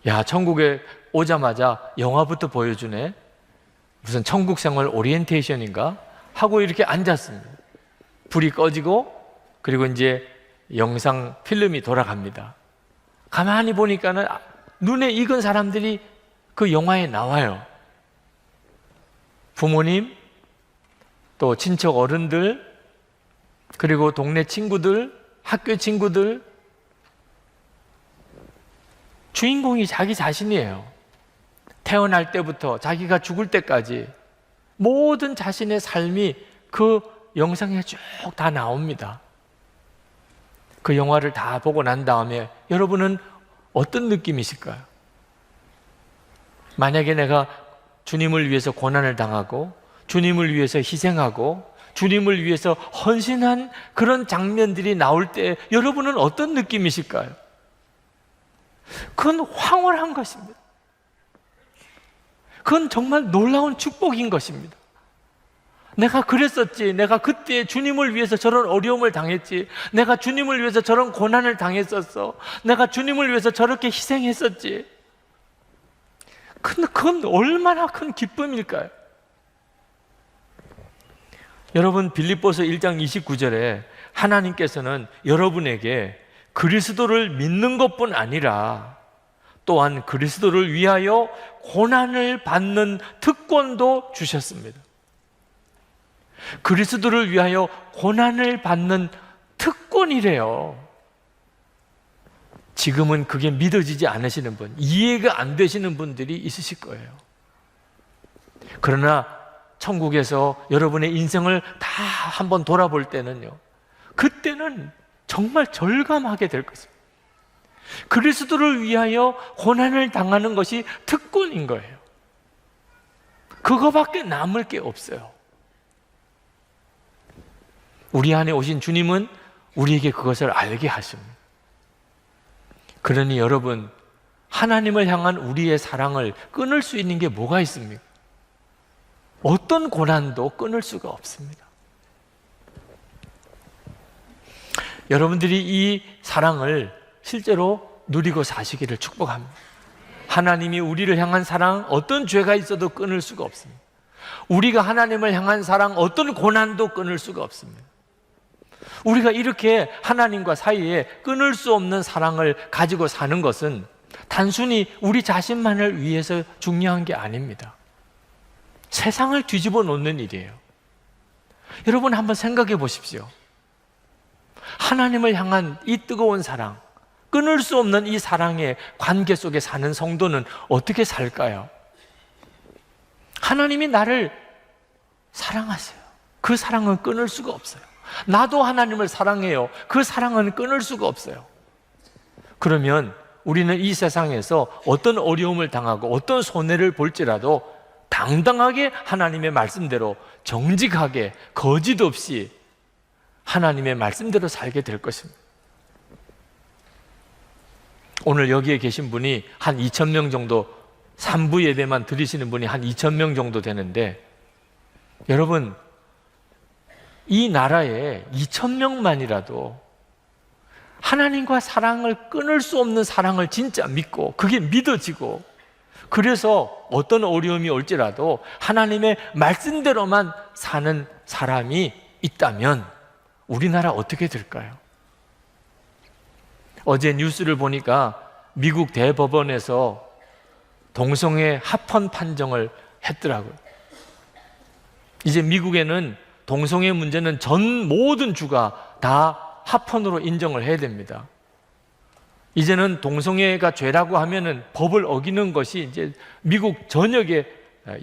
야, 천국에 오자마자 영화부터 보여주네. 무슨 천국 생활 오리엔테이션인가? 하고 이렇게 앉았습니다. 불이 꺼지고 그리고 이제 영상 필름이 돌아갑니다. 가만히 보니까는 눈에 익은 사람들이 그 영화에 나와요. 부모님, 또 친척 어른들, 그리고 동네 친구들, 학교 친구들, 주인공이 자기 자신이에요. 태어날 때부터 자기가 죽을 때까지 모든 자신의 삶이 그 영상에 쭉 다 나옵니다. 그 영화를 다 보고 난 다음에 여러분은 어떤 느낌이실까요? 만약에 내가 주님을 위해서 고난을 당하고 주님을 위해서 희생하고 주님을 위해서 헌신한 그런 장면들이 나올 때 여러분은 어떤 느낌이실까요? 그건 황홀한 것입니다. 그건 정말 놀라운 축복인 것입니다. 내가 그랬었지. 내가 그때 주님을 위해서 저런 어려움을 당했지. 내가 주님을 위해서 저런 고난을 당했었어. 내가 주님을 위해서 저렇게 희생했었지. 근데 그건 얼마나 큰 기쁨일까요? 여러분, 빌립보서 1장 29절에 하나님께서는 여러분에게 그리스도를 믿는 것뿐 아니라 또한 그리스도를 위하여 고난을 받는 특권도 주셨습니다. 그리스도를 위하여 고난을 받는 특권이래요. 지금은 그게 믿어지지 않으시는 분, 이해가 안 되시는 분들이 있으실 거예요. 그러나 천국에서 여러분의 인생을 다 한번 돌아볼 때는요, 그때는 정말 절감하게 될 것입니다. 그리스도를 위하여 고난을 당하는 것이 특권인 거예요. 그거밖에 남을 게 없어요. 우리 안에 오신 주님은 우리에게 그것을 알게 하십니다. 그러니 여러분, 하나님을 향한 우리의 사랑을 끊을 수 있는 게 뭐가 있습니까? 어떤 고난도 끊을 수가 없습니다. 여러분들이 이 사랑을 실제로 누리고 사시기를 축복합니다. 하나님이 우리를 향한 사랑, 어떤 죄가 있어도 끊을 수가 없습니다. 우리가 하나님을 향한 사랑, 어떤 고난도 끊을 수가 없습니다. 우리가 이렇게 하나님과 사이에 끊을 수 없는 사랑을 가지고 사는 것은 단순히 우리 자신만을 위해서 중요한 게 아닙니다. 세상을 뒤집어 놓는 일이에요. 여러분 한번 생각해 보십시오. 하나님을 향한 이 뜨거운 사랑, 끊을 수 없는 이 사랑의 관계 속에 사는 성도는 어떻게 살까요? 하나님이 나를 사랑하세요. 그 사랑은 끊을 수가 없어요. 나도 하나님을 사랑해요. 그 사랑은 끊을 수가 없어요. 그러면 우리는 이 세상에서 어떤 어려움을 당하고 어떤 손해를 볼지라도 당당하게 하나님의 말씀대로 정직하게 거짓 없이 하나님의 말씀대로 살게 될 것입니다. 오늘 여기에 계신 분이 한 2,000명 정도, 3부 예배만 드리시는 분이 한 2,000명 정도 되는데, 여러분 이 나라에 2,000명만이라도 하나님과 사랑을 끊을 수 없는 사랑을 진짜 믿고 그게 믿어지고, 그래서 어떤 어려움이 올지라도 하나님의 말씀대로만 사는 사람이 있다면 우리나라 어떻게 될까요? 어제 뉴스를 보니까 미국 대법원에서 동성애 합헌 판정을 했더라고요. 이제 미국에는 동성애 문제는 전 모든 주가 다 합헌으로 인정을 해야 됩니다. 이제는 동성애가 죄라고 하면은 법을 어기는 것이 이제 미국 전역의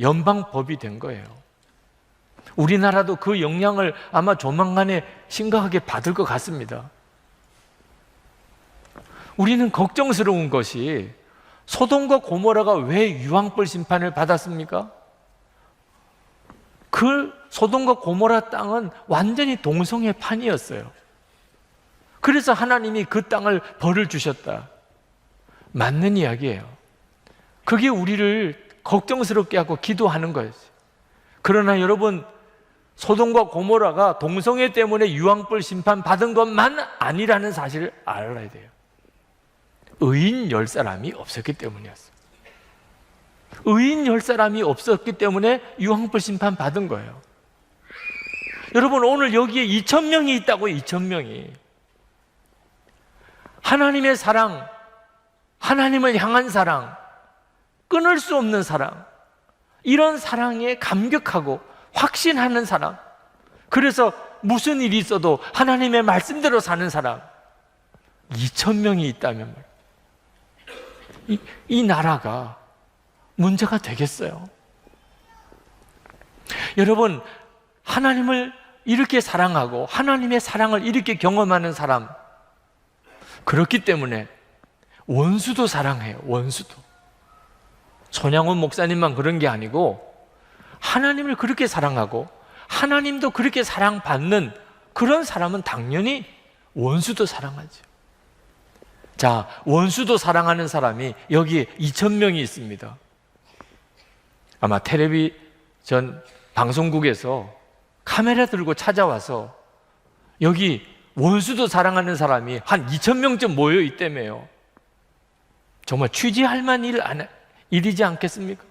연방법이 된 거예요. 우리나라도 그 영향을 아마 조만간에 심각하게 받을 것 같습니다. 우리는 걱정스러운 것이 소돔과 고모라가 왜 유황불 심판을 받았습니까? 그 소돔과 고모라 땅은 완전히 동성애 판이었어요. 그래서 하나님이 그 땅을 벌을 주셨다. 맞는 이야기예요. 그게 우리를 걱정스럽게 하고 기도하는 거예요. 그러나 여러분, 소돔과 고모라가 동성애 때문에 유황불 심판 받은 것만 아니라는 사실을 알아야 돼요. 의인 10사람이 없었기 때문이었어요. 의인 10사람이 없었기 때문에 유황불 심판 받은 거예요. 여러분, 오늘 여기에 2,000명이 있다고. 2,000명이 하나님의 사랑, 하나님을 향한 사랑, 끊을 수 없는 사랑, 이런 사랑에 감격하고 확신하는 사람, 그래서 무슨 일이 있어도 하나님의 말씀대로 사는 사람 2,000명이 있다면 이 나라가 문제가 되겠어요? 여러분, 하나님을 이렇게 사랑하고 하나님의 사랑을 이렇게 경험하는 사람, 그렇기 때문에 원수도 사랑해요. 원수도. 손양훈 목사님만 그런 게 아니고 하나님을 그렇게 사랑하고 하나님도 그렇게 사랑받는 그런 사람은 당연히 원수도 사랑하죠. 자, 원수도 사랑하는 사람이 여기 2,000명이 있습니다. 아마 텔레비전 방송국에서 카메라 들고 찾아와서 여기 원수도 사랑하는 사람이 한 2,000명쯤 모여 있다며요. 정말 취재할 만한 일이지 않겠습니까?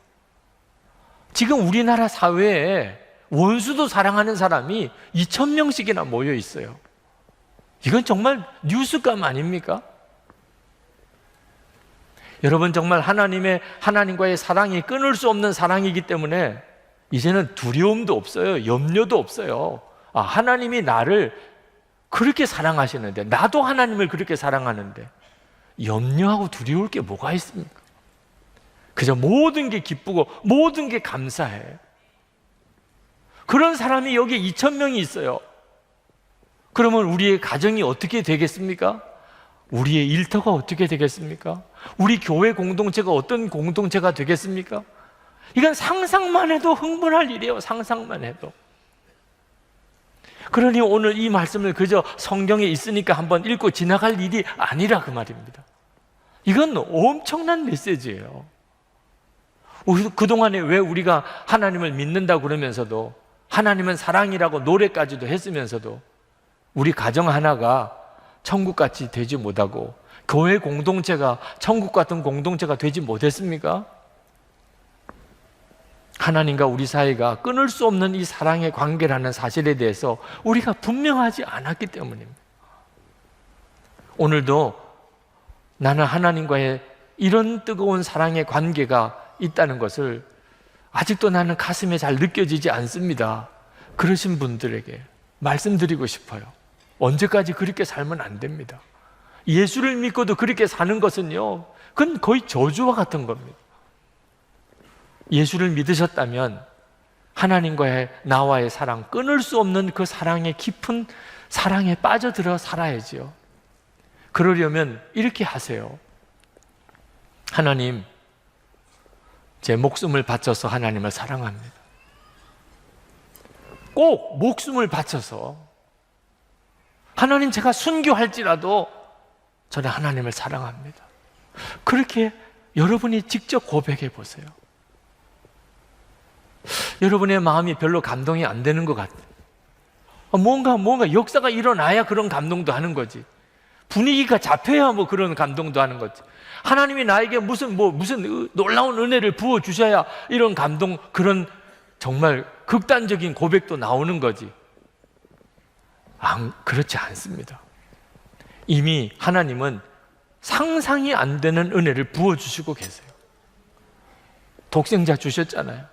지금 우리나라 사회에 원수도 사랑하는 사람이 2,000명씩이나 모여 있어요. 이건 정말 뉴스감 아닙니까? 여러분, 정말 하나님과의 사랑이 끊을 수 없는 사랑이기 때문에 이제는 두려움도 없어요. 염려도 없어요. 아, 하나님이 나를 그렇게 사랑하시는데, 나도 하나님을 그렇게 사랑하는데 염려하고 두려울 게 뭐가 있습니까? 그저 모든 게 기쁘고 모든 게 감사해. 그런 사람이 여기 2,000명이 있어요. 그러면 우리의 가정이 어떻게 되겠습니까? 우리의 일터가 어떻게 되겠습니까? 우리 교회 공동체가 어떤 공동체가 되겠습니까? 이건 상상만 해도 흥분할 일이에요. 상상만 해도. 그러니 오늘 이 말씀을 그저 성경에 있으니까 한번 읽고 지나갈 일이 아니라 그 말입니다. 이건 엄청난 메시지예요. 그동안에 왜 우리가 하나님을 믿는다고 그러면서도 하나님은 사랑이라고 노래까지도 했으면서도 우리 가정 하나가 천국같이 되지 못하고 교회 공동체가 천국 같은 공동체가 되지 못했습니까? 하나님과 우리 사이가 끊을 수 없는 이 사랑의 관계라는 사실에 대해서 우리가 분명하지 않았기 때문입니다. 오늘도 나는 하나님과의 이런 뜨거운 사랑의 관계가 있다는 것을 아직도 나는 가슴에 잘 느껴지지 않습니다. 그러신 분들에게 말씀드리고 싶어요. 언제까지 그렇게 살면 안 됩니다. 예수를 믿고도 그렇게 사는 것은요, 그건 거의 저주와 같은 겁니다. 예수를 믿으셨다면 하나님과의 나와의 사랑, 끊을 수 없는 그 사랑의 깊은 사랑에 빠져들어 살아야지요. 그러려면 이렇게 하세요. 하나님, 제 목숨을 바쳐서 하나님을 사랑합니다. 꼭 목숨을 바쳐서 하나님, 제가 순교할지라도 저는 하나님을 사랑합니다. 그렇게 여러분이 직접 고백해 보세요. 여러분의 마음이 별로 감동이 안 되는 것 같아요. 뭔가 역사가 일어나야 그런 감동도 하는 거지. 분위기가 잡혀야 뭐 그런 감동도 하는 거지. 하나님이 나에게 무슨 놀라운 은혜를 부어 주셔야 이런 감동, 그런 정말 극단적인 고백도 나오는 거지. 그렇지 않습니다. 이미 하나님은 상상이 안 되는 은혜를 부어 주시고 계세요. 독생자 주셨잖아요.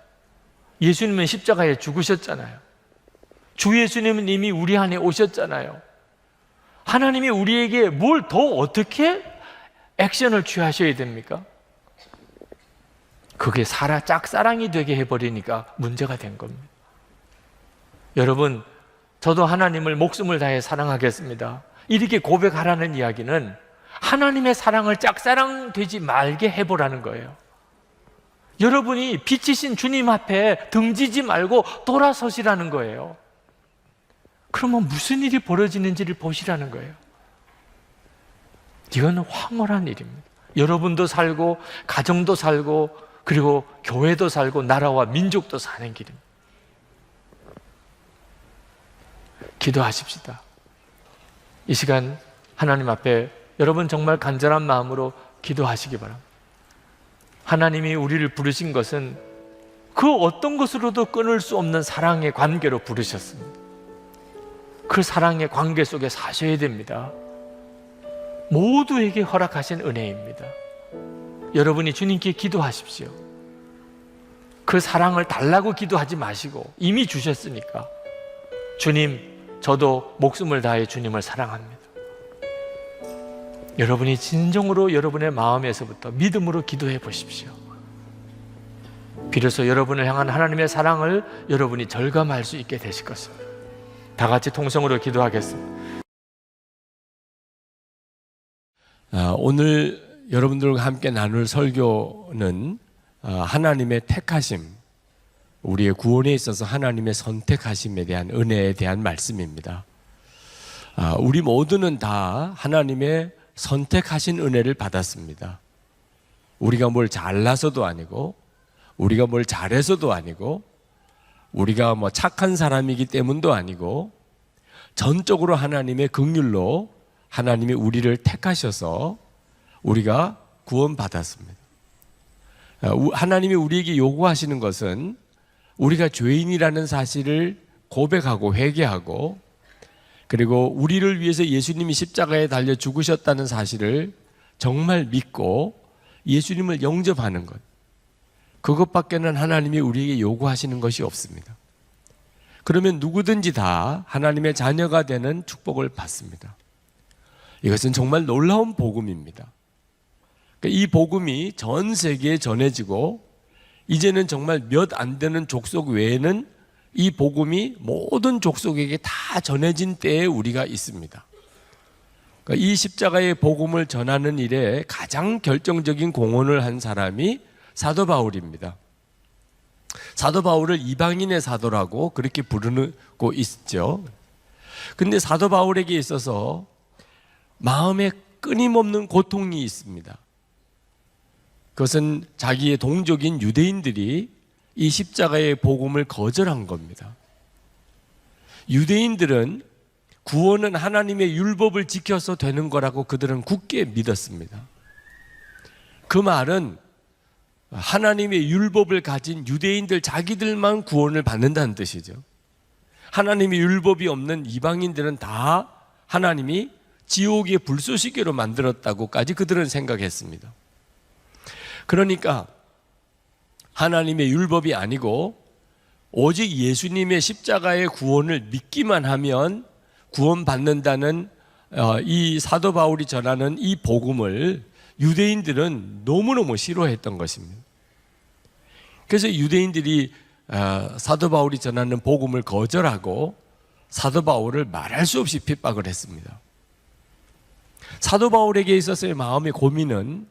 예수님은 십자가에 죽으셨잖아요. 주 예수님은 이미 우리 안에 오셨잖아요. 하나님이 우리에게 뭘 더 어떻게 액션을 취하셔야 됩니까? 그게 짝사랑이 되게 해버리니까 문제가 된 겁니다. 여러분, 저도 하나님을 목숨을 다해 사랑하겠습니다. 이렇게 고백하라는 이야기는 하나님의 사랑을 짝사랑 되지 말게 해보라는 거예요. 여러분이 빛이신 주님 앞에 등지지 말고 돌아서시라는 거예요. 그러면 무슨 일이 벌어지는지를 보시라는 거예요. 이건 황홀한 일입니다. 여러분도 살고 가정도 살고 그리고 교회도 살고 나라와 민족도 사는 길입니다. 기도하십시다. 이 시간 하나님 앞에 여러분 정말 간절한 마음으로 기도하시기 바랍니다. 하나님이 우리를 부르신 것은 그 어떤 것으로도 끊을 수 없는 사랑의 관계로 부르셨습니다. 그 사랑의 관계 속에 사셔야 됩니다. 모두에게 허락하신 은혜입니다. 여러분이 주님께 기도하십시오. 그 사랑을 달라고 기도하지 마시고 이미 주셨으니까, 주님, 저도 목숨을 다해 주님을 사랑합니다. 여러분이 진정으로 여러분의 마음에서부터 믿음으로 기도해 보십시오. 비로소 여러분을 향한 하나님의 사랑을 여러분이 절감할 수 있게 되실 것입니다. 다 같이 통성으로 기도하겠습니다. 오늘 여러분들과 함께 나눌 설교는 하나님의 택하심, 우리의 구원에 있어서 하나님의 선택하심에 대한 은혜에 대한 말씀입니다. 우리 모두는 다 하나님의 선택하신 은혜를 받았습니다. 우리가 뭘 잘나서도 아니고, 우리가 뭘 잘해서도 아니고, 우리가 뭐 착한 사람이기 때문도 아니고, 전적으로 하나님의 긍휼로 하나님이 우리를 택하셔서 우리가 구원받았습니다. 하나님이 우리에게 요구하시는 것은 우리가 죄인이라는 사실을 고백하고 회개하고, 그리고 우리를 위해서 예수님이 십자가에 달려 죽으셨다는 사실을 정말 믿고 예수님을 영접하는 것, 그것밖에는 하나님이 우리에게 요구하시는 것이 없습니다. 그러면 누구든지 다 하나님의 자녀가 되는 축복을 받습니다. 이것은 정말 놀라운 복음입니다. 이 복음이 전 세계에 전해지고, 이제는 정말 몇 안 되는 족속 외에는 이 복음이 모든 족속에게 다 전해진 때에 우리가 있습니다. 이 십자가의 복음을 전하는 일에 가장 결정적인 공헌을 한 사람이 사도 바울입니다. 사도 바울을 이방인의 사도라고 그렇게 부르고 있죠. 근데 사도 바울에게 있어서 마음에 끊임없는 고통이 있습니다. 그것은 자기의 동족인 유대인들이 이 십자가의 복음을 거절한 겁니다. 유대인들은 구원은 하나님의 율법을 지켜서 되는 거라고 그들은 굳게 믿었습니다. 그 말은 하나님의 율법을 가진 유대인들 자기들만 구원을 받는다는 뜻이죠. 하나님의 율법이 없는 이방인들은 다 하나님이 지옥의 불쏘시개로 만들었다고까지 그들은 생각했습니다. 그러니까 하나님의 율법이 아니고 오직 예수님의 십자가의 구원을 믿기만 하면 구원받는다는 이 사도 바울이 전하는 이 복음을 유대인들은 너무너무 싫어했던 것입니다. 그래서 유대인들이 사도 바울이 전하는 복음을 거절하고 사도 바울을 말할 수 없이 핍박을 했습니다. 사도 바울에게 있어서의 마음의 고민은,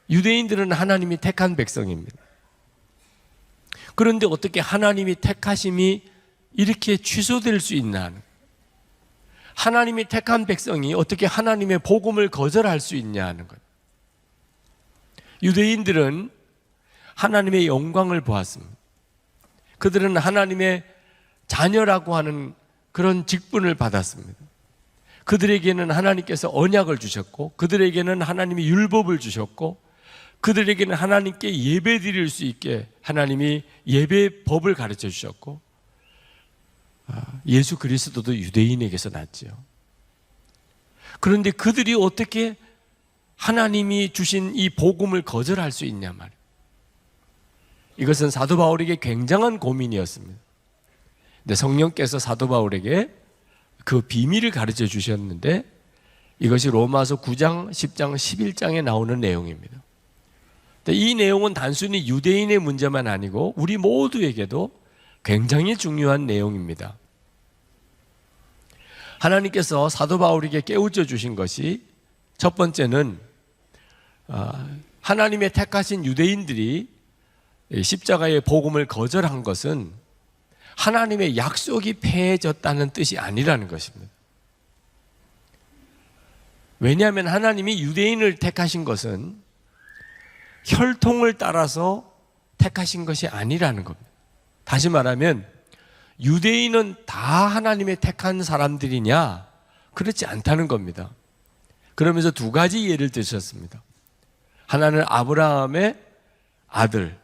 유대인들은 하나님이 택한 백성입니다. 그런데 어떻게 하나님이 택하심이 이렇게 취소될 수 있나? 하나님이 택한 백성이 어떻게 하나님의 복음을 거절할 수 있냐 하는 것. 유대인들은 하나님의 영광을 보았습니다. 그들은 하나님의 자녀라고 하는 그런 직분을 받았습니다. 그들에게는 하나님께서 언약을 주셨고, 그들에게는 하나님이 율법을 주셨고, 그들에게는 하나님께 예배 드릴 수 있게 하나님이 예배 법을 가르쳐 주셨고, 예수 그리스도도 유대인에게서 났죠. 그런데 그들이 어떻게 하나님이 주신 이 복음을 거절할 수 있냐 말이에요. 이것은 사도 바울에게 굉장한 고민이었습니다. 근데 성령께서 사도 바울에게 그 비밀을 가르쳐 주셨는데, 이것이 로마서 9장, 10장, 11장에 나오는 내용입니다. 이 내용은 단순히 유대인의 문제만 아니고 우리 모두에게도 굉장히 중요한 내용입니다. 하나님께서 사도 바울에게 깨우쳐 주신 것이, 첫 번째는 하나님의 택하신 유대인들이 십자가의 복음을 거절한 것은 하나님의 약속이 폐해졌다는 뜻이 아니라는 것입니다. 왜냐하면 하나님이 유대인을 택하신 것은 혈통을 따라서 택하신 것이 아니라는 겁니다. 다시 말하면 유대인은 다 하나님의 택한 사람들이냐? 그렇지 않다는 겁니다. 그러면서 두 가지 예를 드셨습니다. 하나는 아브라함의 아들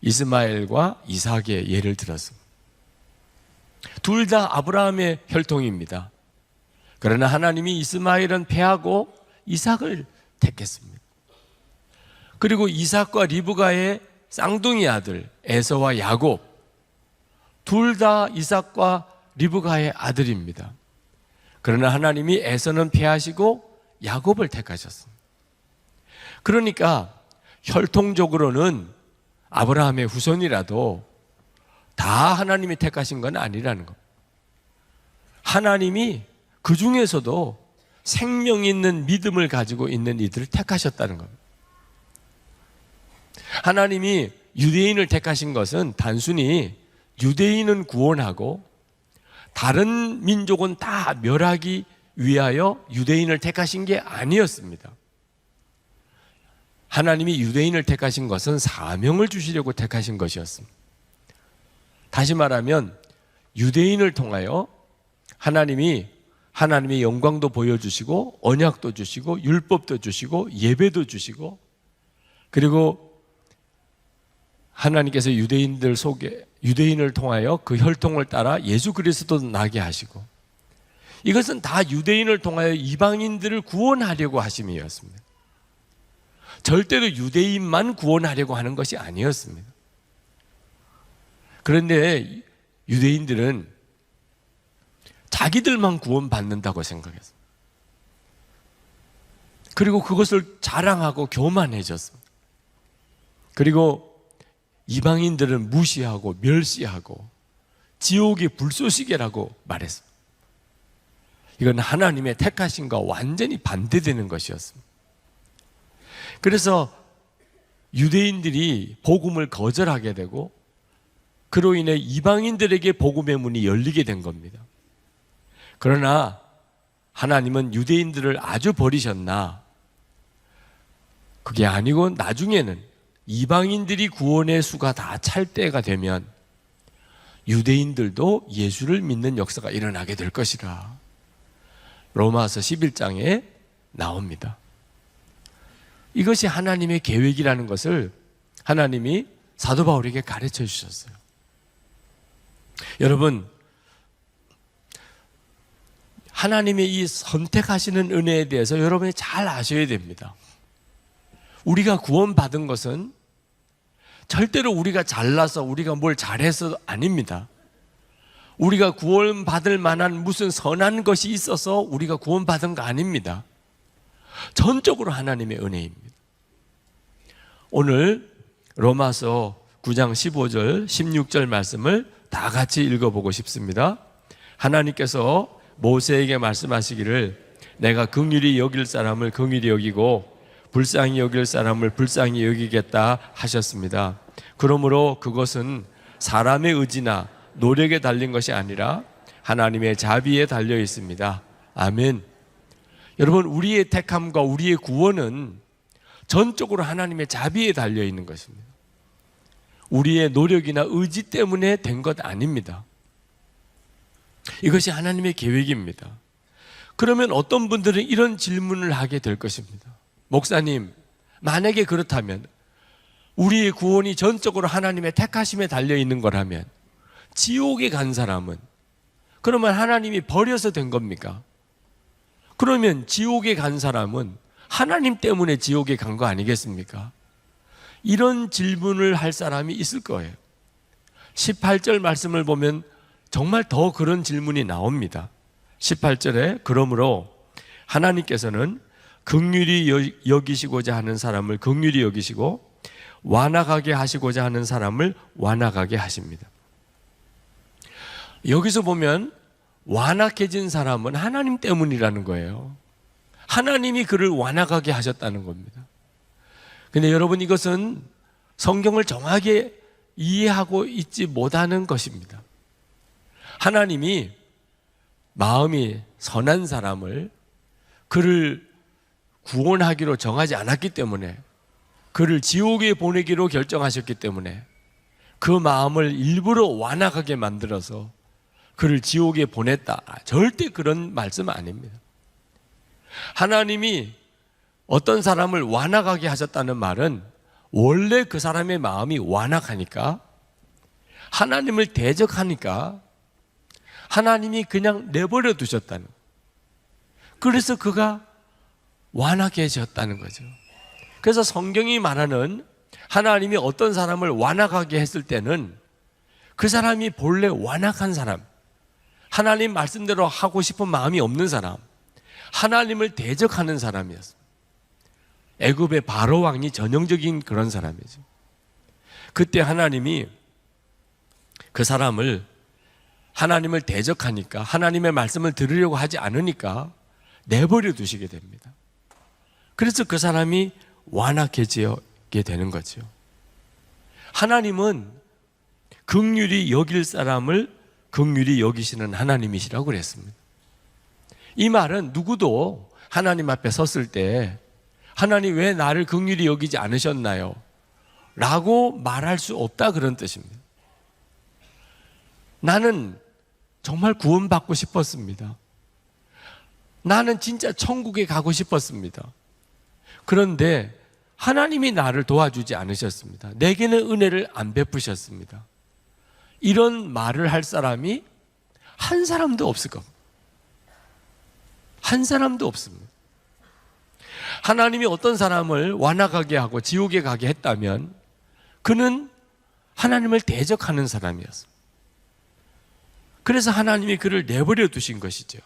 이스마엘과 이삭의 예를 들었습니다. 둘 다 아브라함의 혈통입니다. 그러나 하나님이 이스마엘은 패하고 이삭을 택했습니다. 그리고 이삭과 리브가의 쌍둥이 아들 에서와 야곱, 둘 다 이삭과 리브가의 아들입니다. 그러나 하나님이 에서는 패하시고 야곱을 택하셨습니다. 그러니까 혈통적으로는 아브라함의 후손이라도 다 하나님이 택하신 건 아니라는 겁니다. 하나님이 그 중에서도 생명 있는 믿음을 가지고 있는 이들을 택하셨다는 겁니다. 하나님이 유대인을 택하신 것은 단순히 유대인은 구원하고 다른 민족은 다 멸하기 위하여 유대인을 택하신 게 아니었습니다. 하나님이 유대인을 택하신 것은 사명을 주시려고 택하신 것이었습니다. 다시 말하면 유대인을 통하여 하나님의 영광도 보여주시고 언약도 주시고 율법도 주시고 예배도 주시고, 그리고 하나님께서 유대인을 통하여 그 혈통을 따라 예수 그리스도도 나게 하시고, 이것은 다 유대인을 통하여 이방인들을 구원하려고 하심이었습니다. 절대로 유대인만 구원하려고 하는 것이 아니었습니다. 그런데 유대인들은 자기들만 구원받는다고 생각했습니다. 그리고 그것을 자랑하고 교만해졌습니다. 그리고 이방인들은 무시하고 멸시하고 지옥의 불쏘시개라고 말했습니다. 이건 하나님의 택하심과 완전히 반대되는 것이었습니다. 그래서 유대인들이 복음을 거절하게 되고 그로 인해 이방인들에게 복음의 문이 열리게 된 겁니다. 그러나 하나님은 유대인들을 아주 버리셨나? 그게 아니고 나중에는 이방인들이 구원의 수가 다 찰 때가 되면 유대인들도 예수를 믿는 역사가 일어나게 될 것이라 로마서 11장에 나옵니다. 이것이 하나님의 계획이라는 것을 하나님이 사도 바울에게 가르쳐 주셨어요. 여러분, 하나님의 이 선택하시는 은혜에 대해서 여러분이 잘 아셔야 됩니다. 우리가 구원받은 것은 절대로 우리가 잘나서 우리가 뭘 잘해서 아닙니다. 우리가 구원받을 만한 무슨 선한 것이 있어서 우리가 구원받은 거 아닙니다. 전적으로 하나님의 은혜입니다. 오늘 로마서 9장 15절 16절 말씀을 다 같이 읽어보고 싶습니다. 하나님께서 모세에게 말씀하시기를 내가 긍휼히 여길 사람을 긍휼히 여기고 불쌍히 여길 사람을 불쌍히 여기겠다 하셨습니다. 그러므로 그것은 사람의 의지나 노력에 달린 것이 아니라 하나님의 자비에 달려 있습니다. 아멘. 여러분, 우리의 택함과 우리의 구원은 전적으로 하나님의 자비에 달려 있는 것입니다. 우리의 노력이나 의지 때문에 된 것 아닙니다. 이것이 하나님의 계획입니다. 그러면 어떤 분들은 이런 질문을 하게 될 것입니다. 목사님, 만약에 그렇다면 우리의 구원이 전적으로 하나님의 택하심에 달려 있는 거라면 지옥에 간 사람은 그러면 하나님이 버려서 된 겁니까? 그러면 지옥에 간 사람은 하나님 때문에 지옥에 간 거 아니겠습니까? 이런 질문을 할 사람이 있을 거예요. 18절 말씀을 보면 정말 더 그런 질문이 나옵니다. 18절에 그러므로 하나님께서는 긍휼히 여기시고자 하는 사람을 긍휼히 여기시고 완악하게 하시고자 하는 사람을 완악하게 하십니다. 여기서 보면 완악해진 사람은 하나님 때문이라는 거예요. 하나님이 그를 완악하게 하셨다는 겁니다. 근데 여러분, 이것은 성경을 정확하게 이해하고 있지 못하는 것입니다. 하나님이 마음이 선한 사람을 그를 구원하기로 정하지 않았기 때문에, 그를 지옥에 보내기로 결정하셨기 때문에 그 마음을 일부러 완악하게 만들어서 그를 지옥에 보냈다. 절대 그런 말씀 아닙니다. 하나님이 어떤 사람을 완악하게 하셨다는 말은 원래 그 사람의 마음이 완악하니까, 하나님을 대적하니까 하나님이 그냥 내버려 두셨다는, 그래서 그가 완악해졌다는 거죠. 그래서 성경이 말하는 하나님이 어떤 사람을 완악하게 했을 때는 그 사람이 본래 완악한 사람, 하나님 말씀대로 하고 싶은 마음이 없는 사람, 하나님을 대적하는 사람이었습니다. 애굽의 바로 왕이 전형적인 그런 사람이죠. 그때 하나님이 그 사람을 하나님을 대적하니까, 하나님의 말씀을 들으려고 하지 않으니까 내버려 두시게 됩니다. 그래서 그 사람이 완악해지게 되는 거죠. 하나님은 긍휼히 여길 사람을 긍휼히 여기시는 하나님이시라고 그랬습니다. 이 말은 누구도 하나님 앞에 섰을 때 하나님 왜 나를 긍휼히 여기지 않으셨나요? 라고 말할 수 없다, 그런 뜻입니다. 나는 정말 구원받고 싶었습니다. 나는 진짜 천국에 가고 싶었습니다. 그런데 하나님이 나를 도와주지 않으셨습니다. 내게는 은혜를 안 베푸셨습니다. 이런 말을 할 사람이 한 사람도 없을 겁니다. 한 사람도 없습니다. 하나님이 어떤 사람을 완악하게 하고 지옥에 가게 했다면 그는 하나님을 대적하는 사람이었습니다. 그래서 하나님이 그를 내버려 두신 것이죠.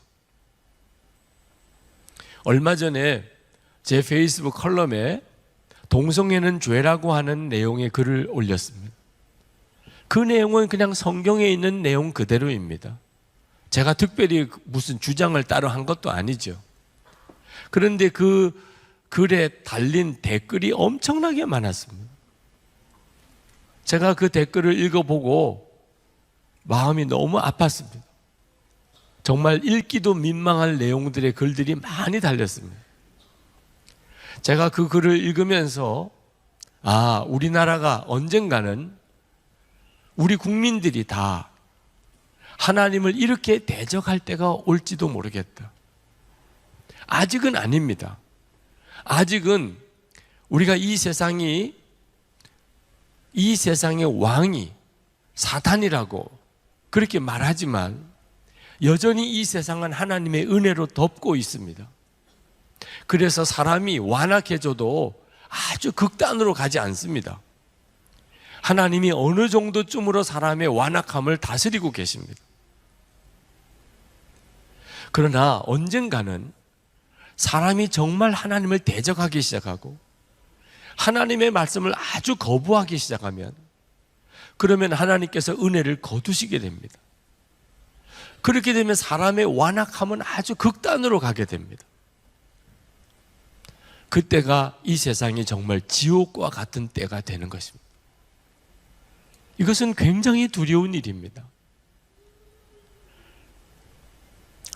얼마 전에 제 페이스북 컬럼에 동성애는 죄라고 하는 내용의 글을 올렸습니다. 그 내용은 그냥 성경에 있는 내용 그대로입니다. 제가 특별히 무슨 주장을 따로 한 것도 아니죠. 그런데 그 글에 달린 댓글이 엄청나게 많았습니다. 제가 그 댓글을 읽어보고 마음이 너무 아팠습니다. 정말 읽기도 민망할 내용들의 글들이 많이 달렸습니다. 제가 그 글을 읽으면서 우리나라가 언젠가는 우리 국민들이 다 하나님을 이렇게 대적할 때가 올지도 모르겠다. 아직은 아닙니다. 아직은 우리가 이 세상의 왕이 사탄이라고 그렇게 말하지만 여전히 이 세상은 하나님의 은혜로 덮고 있습니다. 그래서 사람이 완악해져도 아주 극단으로 가지 않습니다. 하나님이 어느 정도쯤으로 사람의 완악함을 다스리고 계십니다. 그러나 언젠가는 사람이 정말 하나님을 대적하기 시작하고 하나님의 말씀을 아주 거부하기 시작하면 그러면 하나님께서 은혜를 거두시게 됩니다. 그렇게 되면 사람의 완악함은 아주 극단으로 가게 됩니다. 그때가 이 세상이 정말 지옥과 같은 때가 되는 것입니다. 이것은 굉장히 두려운 일입니다.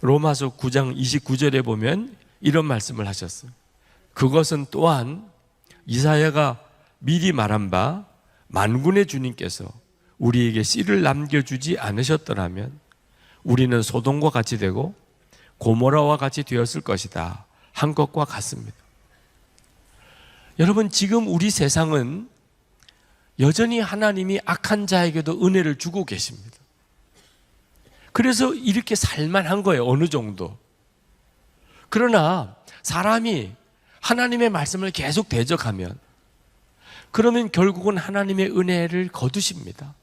로마서 9장 29절에 보면 이런 말씀을 하셨어요. 그것은 또한 이사야가 미리 말한 바 만군의 주님께서 우리에게 씨를 남겨주지 않으셨더라면 우리는 소돔과 같이 되고 고모라와 같이 되었을 것이다 한 것과 같습니다. 여러분, 지금 우리 세상은 여전히 하나님이 악한 자에게도 은혜를 주고 계십니다. 그래서 이렇게 살만한 거예요, 어느 정도. 그러나 사람이 하나님의 말씀을 계속 대적하면 그러면 결국은 하나님의 은혜를 거두십니다.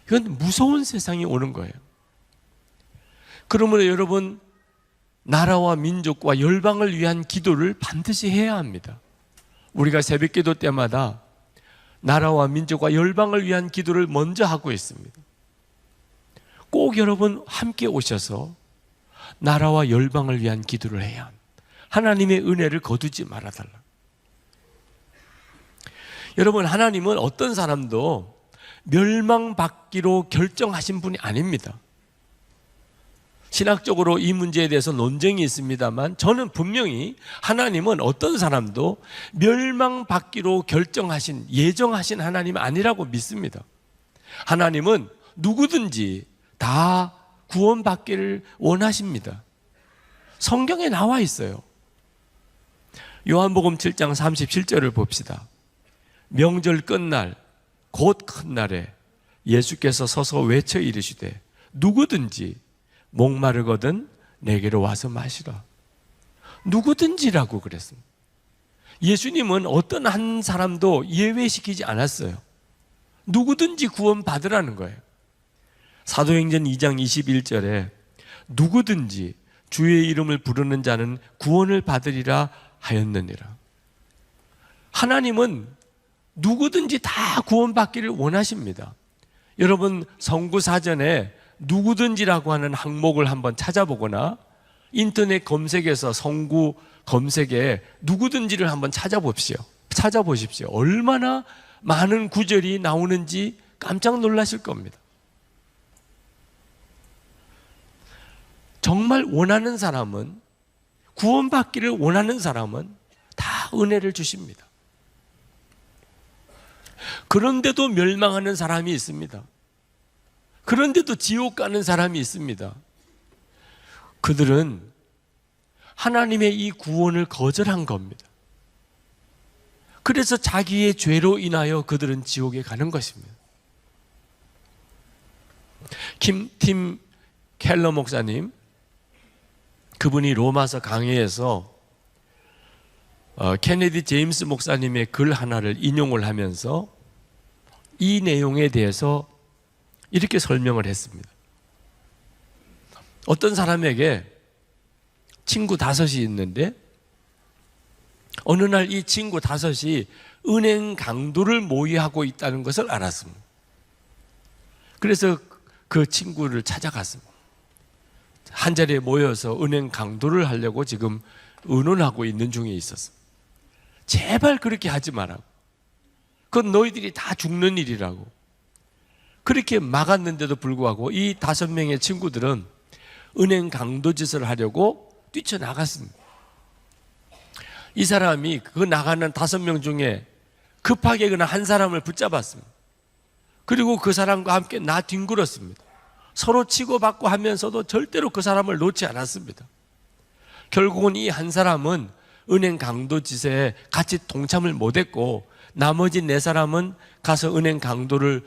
이건 무서운 세상이 오는 거예요. 그러므로 여러분, 나라와 민족과 열방을 위한 기도를 반드시 해야 합니다. 우리가 새벽 기도 때마다 나라와 민족과 열방을 위한 기도를 먼저 하고 있습니다. 꼭 여러분 함께 오셔서 나라와 열방을 위한 기도를 해야 합니다. 하나님의 은혜를 거두지 말아달라. 여러분, 하나님은 어떤 사람도 멸망받기로 결정하신 분이 아닙니다. 신학적으로 이 문제에 대해서 논쟁이 있습니다만 저는 분명히 하나님은 어떤 사람도 멸망받기로 결정하신, 예정하신 하나님이 아니라고 믿습니다. 하나님은 누구든지 다 구원받기를 원하십니다. 성경에 나와 있어요. 요한복음 7장 37절을 봅시다. 명절 끝날 곧 큰 날에 예수께서 서서 외쳐 이르시되 누구든지 목마르거든 내게로 와서 마시라. 누구든지라고 그랬습니다. 예수님은 어떤 한 사람도 예외시키지 않았어요. 누구든지 구원받으라는 거예요. 사도행전 2장 21절에 누구든지 주의 이름을 부르는 자는 구원을 받으리라 하였느니라. 하나님은 누구든지 다 구원받기를 원하십니다. 여러분 성구사전에 누구든지라고 하는 항목을 한번 찾아보거나 인터넷 검색에서 성구 검색에 누구든지를 한번 찾아보십시오. 얼마나 많은 구절이 나오는지 깜짝 놀라실 겁니다. 정말 원하는 사람은, 구원받기를 원하는 사람은 다 은혜를 주십니다. 그런데도 멸망하는 사람이 있습니다. 그런데도 지옥 가는 사람이 있습니다. 그들은 하나님의 이 구원을 거절한 겁니다. 그래서 자기의 죄로 인하여 그들은 지옥에 가는 것입니다. 팀 켈러 목사님, 그분이 로마서 강해에서 케네디 제임스 목사님의 글 하나를 인용을 하면서 이 내용에 대해서 이렇게 설명을 했습니다. 어떤 사람에게 친구 5이 있는데 어느 날 이 친구 5이 은행 강도를 모의하고 있다는 것을 알았습니다. 그래서 그 친구를 찾아갔습니다. 한 자리에 모여서 은행 강도를 하려고 지금 의논하고 있는 중에 있었습니다. 제발 그렇게 하지 마라고. 그건 너희들이 다 죽는 일이라고. 그렇게 막았는데도 불구하고 이 5명의 친구들은 은행 강도 짓을 하려고 뛰쳐나갔습니다. 이 사람이 그 나가는 5명 중에 급하게 그냥 한 사람을 붙잡았습니다. 그리고 그 사람과 함께 뒹굴었습니다. 서로 치고받고 하면서도 절대로 그 사람을 놓지 않았습니다. 결국은 이 한 사람은 은행 강도 짓에 같이 동참을 못했고 나머지 4사람은 가서 은행 강도를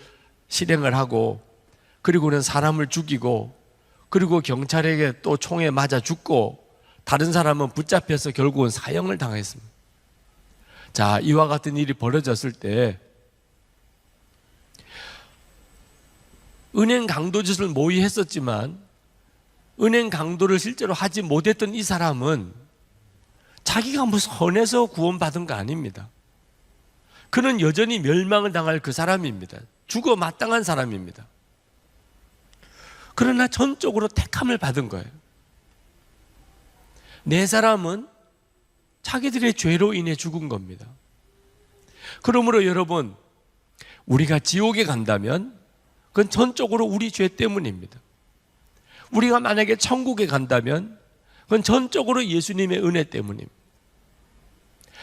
실행을 하고 그리고는 사람을 죽이고 그리고 경찰에게 또 총에 맞아 죽고 다른 사람은 붙잡혀서 결국은 사형을 당했습니다. 자, 이와 같은 일이 벌어졌을 때 은행 강도 짓을 모의했었지만 은행 강도를 실제로 하지 못했던 이 사람은 자기가 뭐 선해서 구원받은 거 아닙니다. 그는 여전히 멸망을 당할 그 사람입니다. 죽어 마땅한 사람입니다. 그러나 전적으로 택함을 받은 거예요. 4사람은 자기들의 죄로 인해 죽은 겁니다. 그러므로 여러분, 우리가 지옥에 간다면 그건 전적으로 우리 죄 때문입니다. 우리가 만약에 천국에 간다면 그건 전적으로 예수님의 은혜 때문입니다.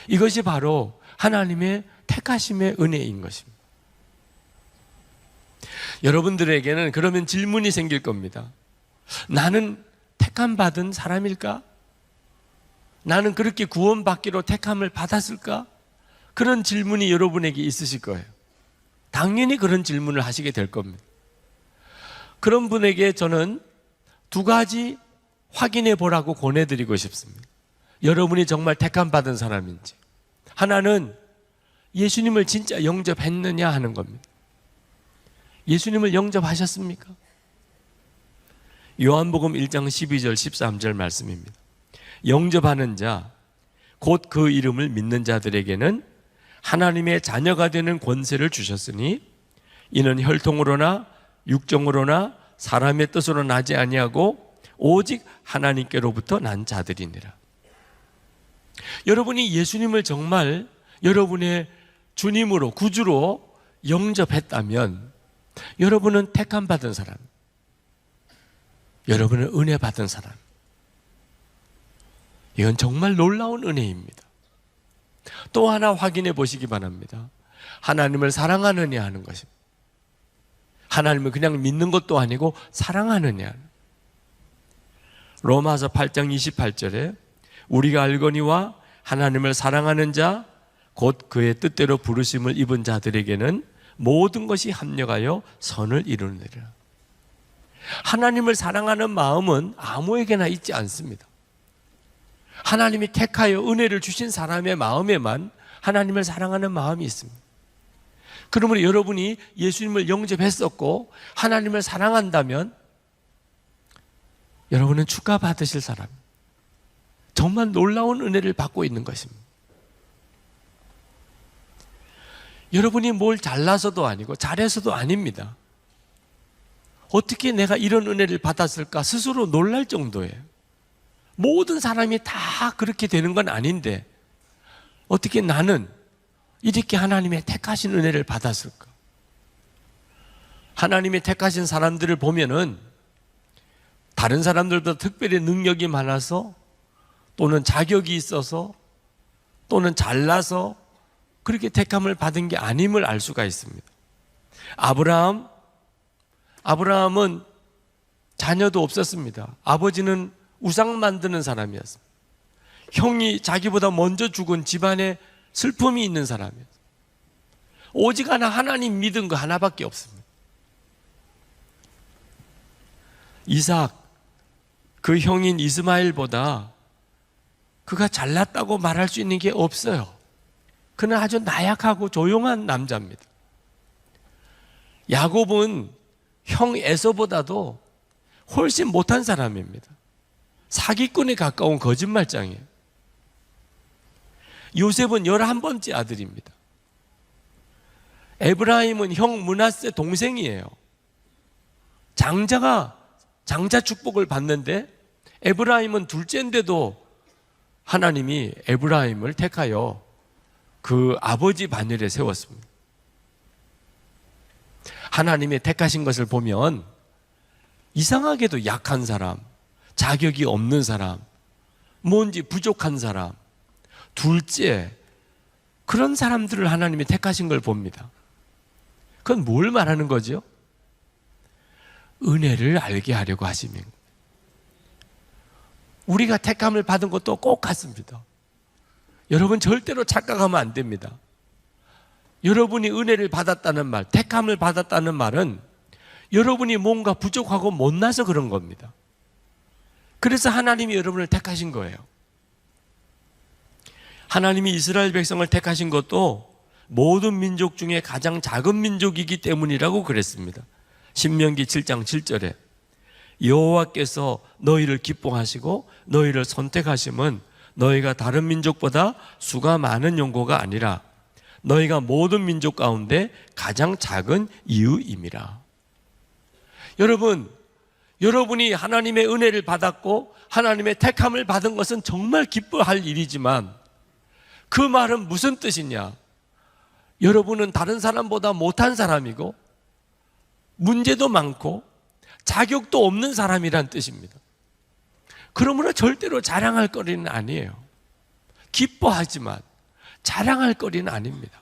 이것이 바로 하나님의 택하심의 은혜인 것입니다. 여러분들에게는 그러면 질문이 생길 겁니다. 나는 택함 받은 사람일까? 나는 그렇게 구원받기로 택함을 받았을까? 그런 질문이 여러분에게 있으실 거예요. 당연히 그런 질문을 하시게 될 겁니다. 그런 분에게 저는 2가지 확인해 보라고 권해드리고 싶습니다. 여러분이 정말 택함 받은 사람인지. 하나는 예수님을 진짜 영접했느냐 하는 겁니다. 예수님을 영접하셨습니까? 요한복음 1장 12절 13절 말씀입니다. 영접하는 자, 곧 그 이름을 믿는 자들에게는 하나님의 자녀가 되는 권세를 주셨으니 이는 혈통으로나 육정으로나 사람의 뜻으로 나지 아니하고 오직 하나님께로부터 난 자들이니라. 여러분이 예수님을 정말 여러분의 주님으로 구주로 영접했다면 여러분은 택함 받은 사람, 여러분은 은혜 받은 사람. 이건 정말 놀라운 은혜입니다. 또 하나 확인해 보시기 바랍니다. 하나님을 사랑하느냐 하는 것입니다. 하나님을 그냥 믿는 것도 아니고 사랑하느냐. 로마서 8장 28절에 우리가 알거니와 하나님을 사랑하는 자 곧 그의 뜻대로 부르심을 입은 자들에게는 모든 것이 합력하여 선을 이루느니라. 하나님을 사랑하는 마음은 아무에게나 있지 않습니다. 하나님이 택하여 은혜를 주신 사람의 마음에만 하나님을 사랑하는 마음이 있습니다. 그러므로 여러분이 예수님을 영접했었고 하나님을 사랑한다면 여러분은 축하받으실 사람, 정말 놀라운 은혜를 받고 있는 것입니다. 여러분이 뭘 잘나서도 아니고 잘해서도 아닙니다. 어떻게 내가 이런 은혜를 받았을까 스스로 놀랄 정도예요. 모든 사람이 다 그렇게 되는 건 아닌데 어떻게 나는 이렇게 하나님의 택하신 은혜를 받았을까? 하나님이 택하신 사람들을 보면은 다른 사람들보다 특별히 능력이 많아서 또는 자격이 있어서 또는 잘나서 그렇게 택함을 받은 게 아님을 알 수가 있습니다. 아브라함은 자녀도 없었습니다. 아버지는 우상 만드는 사람이었습니다. 형이 자기보다 먼저 죽은 집안에 슬픔이 있는 사람이었습니다. 오직 하나님 믿은 거 하나밖에 없습니다. 이삭, 그 형인 이스마엘보다 그가 잘났다고 말할 수 있는 게 없어요. 그는 아주 나약하고 조용한 남자입니다. 야곱은 형 에서보다도 훨씬 못한 사람입니다. 사기꾼에 가까운 거짓말장이에요. 요셉은 11번째 아들입니다. 에브라임은 형 므낫세 동생이에요. 장자 축복을 받는데 에브라임은 둘째인데도 하나님이 에브라임을 택하여 그 아버지 반열에 세웠습니다. 하나님의 택하신 것을 보면 이상하게도 약한 사람, 자격이 없는 사람, 뭔지 부족한 사람, 둘째, 그런 사람들을 하나님이 택하신 걸 봅니다. 그건 뭘 말하는 거죠? 은혜를 알게 하려고 하시면. 우리가 택함을 받은 것도 꼭 같습니다. 여러분 절대로 착각하면 안 됩니다. 여러분이 은혜를 받았다는 말, 택함을 받았다는 말은 여러분이 뭔가 부족하고 못나서 그런 겁니다. 그래서 하나님이 여러분을 택하신 거예요. 하나님이 이스라엘 백성을 택하신 것도 모든 민족 중에 가장 작은 민족이기 때문이라고 그랬습니다. 신명기 7장 7절에 여호와께서 너희를 기뻐하시고 너희를 선택하심은 너희가 다른 민족보다 수가 많은 용고가 아니라 너희가 모든 민족 가운데 가장 작은 이유임이라. 여러분이 하나님의 은혜를 받았고 하나님의 택함을 받은 것은 정말 기뻐할 일이지만 그 말은 무슨 뜻이냐? 여러분은 다른 사람보다 못한 사람이고 문제도 많고 자격도 없는 사람이란 뜻입니다. 그러므로 절대로 자랑할 거리는 아니에요. 기뻐하지만 자랑할 거리는 아닙니다.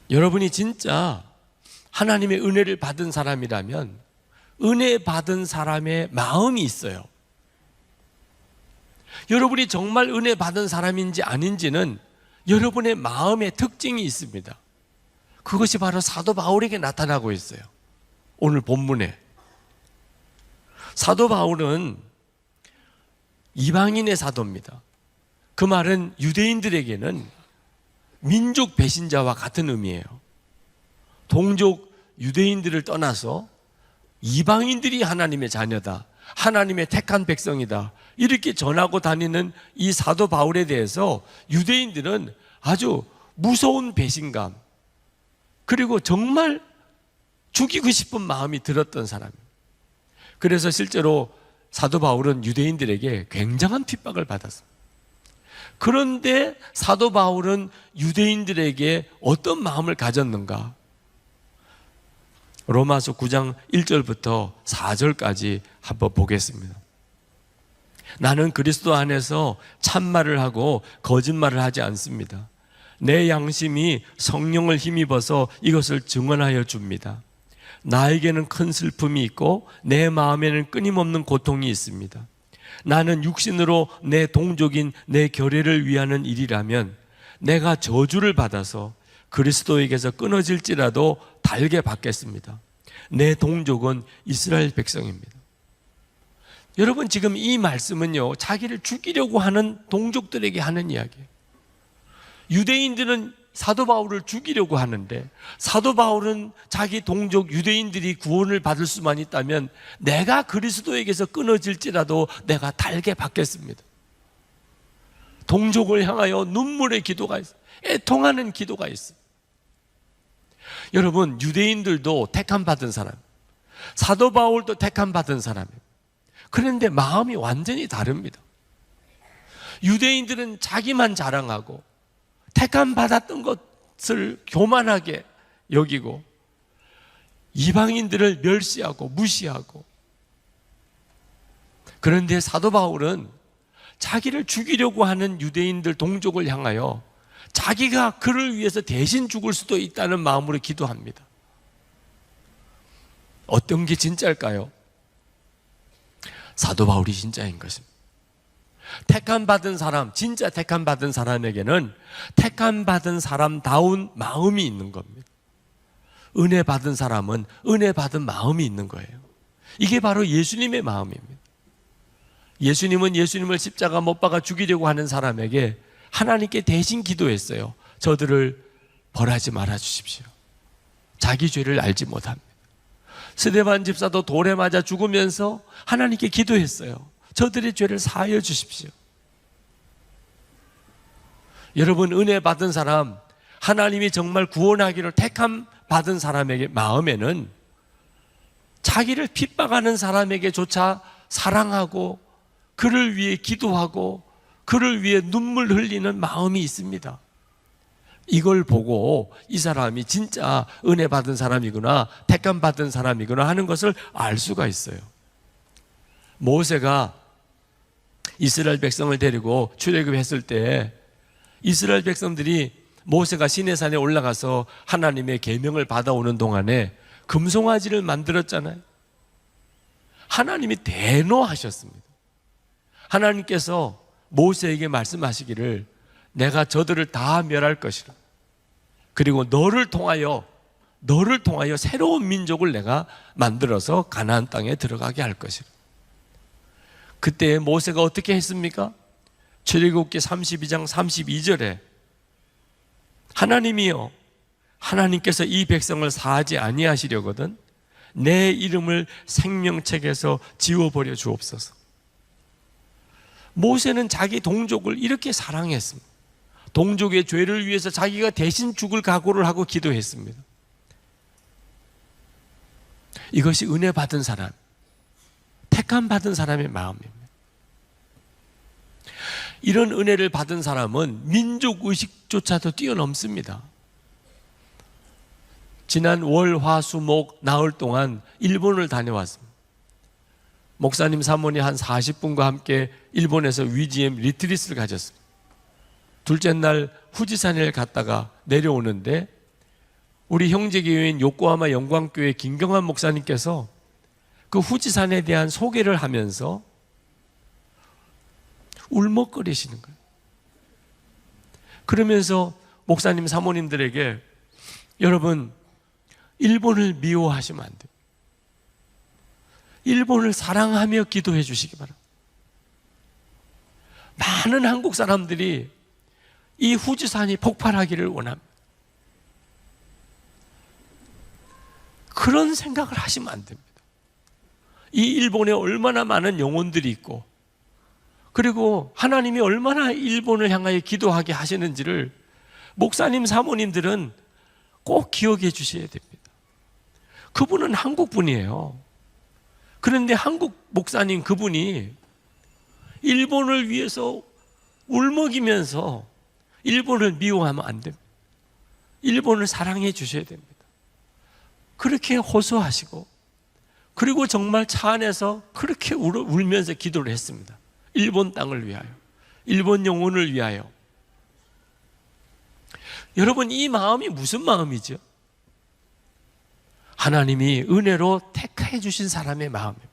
여러분이 진짜 하나님의 은혜를 받은 사람이라면 은혜 받은 사람의 마음이 있어요. 여러분이 정말 은혜 받은 사람인지 아닌지는 여러분의 마음의 특징이 있습니다. 그것이 바로 사도 바울에게 나타나고 있어요. 오늘 본문에 사도 바울은 이방인의 사도입니다. 그 말은 유대인들에게는 민족 배신자와 같은 의미예요. 동족 유대인들을 떠나서 이방인들이 하나님의 자녀다, 하나님의 택한 백성이다, 이렇게 전하고 다니는 이 사도 바울에 대해서 유대인들은 아주 무서운 배신감, 그리고 정말 죽이고 싶은 마음이 들었던 사람입니다. 그래서 실제로 사도 바울은 유대인들에게 굉장한 핍박을 받았습니다. 그런데 사도 바울은 유대인들에게 어떤 마음을 가졌는가? 로마서 9장 1절부터 4절까지 한번 보겠습니다. 나는 그리스도 안에서 참말을 하고 거짓말을 하지 않습니다. 내 양심이 성령을 힘입어서 이것을 증언하여 줍니다. 나에게는 큰 슬픔이 있고 내 마음에는 끊임없는 고통이 있습니다. 나는 육신으로 내 동족인 내 결례를 위하는 일이라면 내가 저주를 받아서 그리스도에게서 끊어질지라도 달게 받겠습니다. 내 동족은 이스라엘 백성입니다. 여러분, 지금 이 말씀은요, 자기를 죽이려고 하는 동족들에게 하는 이야기예요. 유대인들은 사도 바울을 죽이려고 하는데, 사도 바울은 자기 동족 유대인들이 구원을 받을 수만 있다면 내가 그리스도에게서 끊어질지라도 내가 달게 받겠습니다. 동족을 향하여 눈물의 기도가 있어요. 애통하는 기도가 있어요. 여러분, 유대인들도 택함 받은 사람, 사도 바울도 택함 받은 사람이에요. 그런데 마음이 완전히 다릅니다. 유대인들은 자기만 자랑하고 택함 받았던 것을 교만하게 여기고 이방인들을 멸시하고 무시하고, 그런데 사도 바울은 자기를 죽이려고 하는 유대인들 동족을 향하여 자기가 그를 위해서 대신 죽을 수도 있다는 마음으로 기도합니다. 어떤 게 진짜일까요? 사도 바울이 진짜인 것입니다. 택함 받은 사람, 진짜 택함 받은 사람에게는 택함 받은 사람다운 마음이 있는 겁니다. 은혜 받은 사람은 은혜 받은 마음이 있는 거예요. 이게 바로 예수님의 마음입니다. 예수님은 예수님을 십자가 못 박아 죽이려고 하는 사람에게 하나님께 대신 기도했어요. 저들을 벌하지 말아 주십시오. 자기 죄를 알지 못합니다. 스데반 집사도 돌에 맞아 죽으면서 하나님께 기도했어요. 저들의 죄를 사하여 주십시오. 여러분, 은혜 받은 사람, 하나님이 정말 구원하기를 택함 받은 사람에게 마음에는 자기를 핍박하는 사람에게조차 사랑하고 그를 위해 기도하고 그를 위해 눈물 흘리는 마음이 있습니다. 이걸 보고 이 사람이 진짜 은혜 받은 사람이구나, 택함 받은 사람이구나 하는 것을 알 수가 있어요. 모세가 이스라엘 백성을 데리고 출애굽했을 때 이스라엘 백성들이 모세가 시내산에 올라가서 하나님의 계명을 받아오는 동안에 금송아지를 만들었잖아요. 하나님이 대노하셨습니다. 하나님께서 모세에게 말씀하시기를 내가 저들을 다 멸할 것이라. 그리고 너를 통하여 새로운 민족을 내가 만들어서 가나안 땅에 들어가게 할 것이라. 그때 모세가 어떻게 했습니까? 출애굽기 32장 32절에 하나님이여, 하나님께서 이 백성을 사하지 아니하시려거든 내 이름을 생명책에서 지워버려 주옵소서. 모세는 자기 동족을 이렇게 사랑했습니다. 동족의 죄를 위해서 자기가 대신 죽을 각오를 하고 기도했습니다. 이것이 은혜 받은 사람, 택함 받은 사람의 마음입니다. 이런 은혜를 받은 사람은 민족의식조차도 뛰어넘습니다. 지난 월, 화, 수, 목, 나흘 동안 일본을 다녀왔습니다. 목사님 사모님 한 40분과 함께 일본에서 위지엠 리트리스를 가졌습니다. 둘째 날 후지산을 갔다가 내려오는데 우리 형제교회인 요코하마 영광교회 김경환 목사님께서 그 후지산에 대한 소개를 하면서 울먹거리시는 거예요. 그러면서 목사님 사모님들에게 여러분, 일본을 미워하시면 안 돼요. 일본을 사랑하며 기도해 주시기 바랍니다. 많은 한국 사람들이 이 후지산이 폭발하기를 원합니다. 그런 생각을 하시면 안 됩니다. 이 일본에 얼마나 많은 영혼들이 있고, 그리고 하나님이 얼마나 일본을 향하여 기도하게 하시는지를 목사님 사모님들은 꼭 기억해 주셔야 됩니다. 그분은 한국 분이에요. 그런데 한국 목사님 그분이 일본을 위해서 울먹이면서 일본을 미워하면 안 됩니다. 일본을 사랑해 주셔야 됩니다. 그렇게 호소하시고, 그리고 정말 차 안에서 그렇게 울면서 기도를 했습니다. 일본 땅을 위하여, 일본 영혼을 위하여. 여러분, 이 마음이 무슨 마음이죠? 하나님이 은혜로 택해 주신 사람의 마음입니다.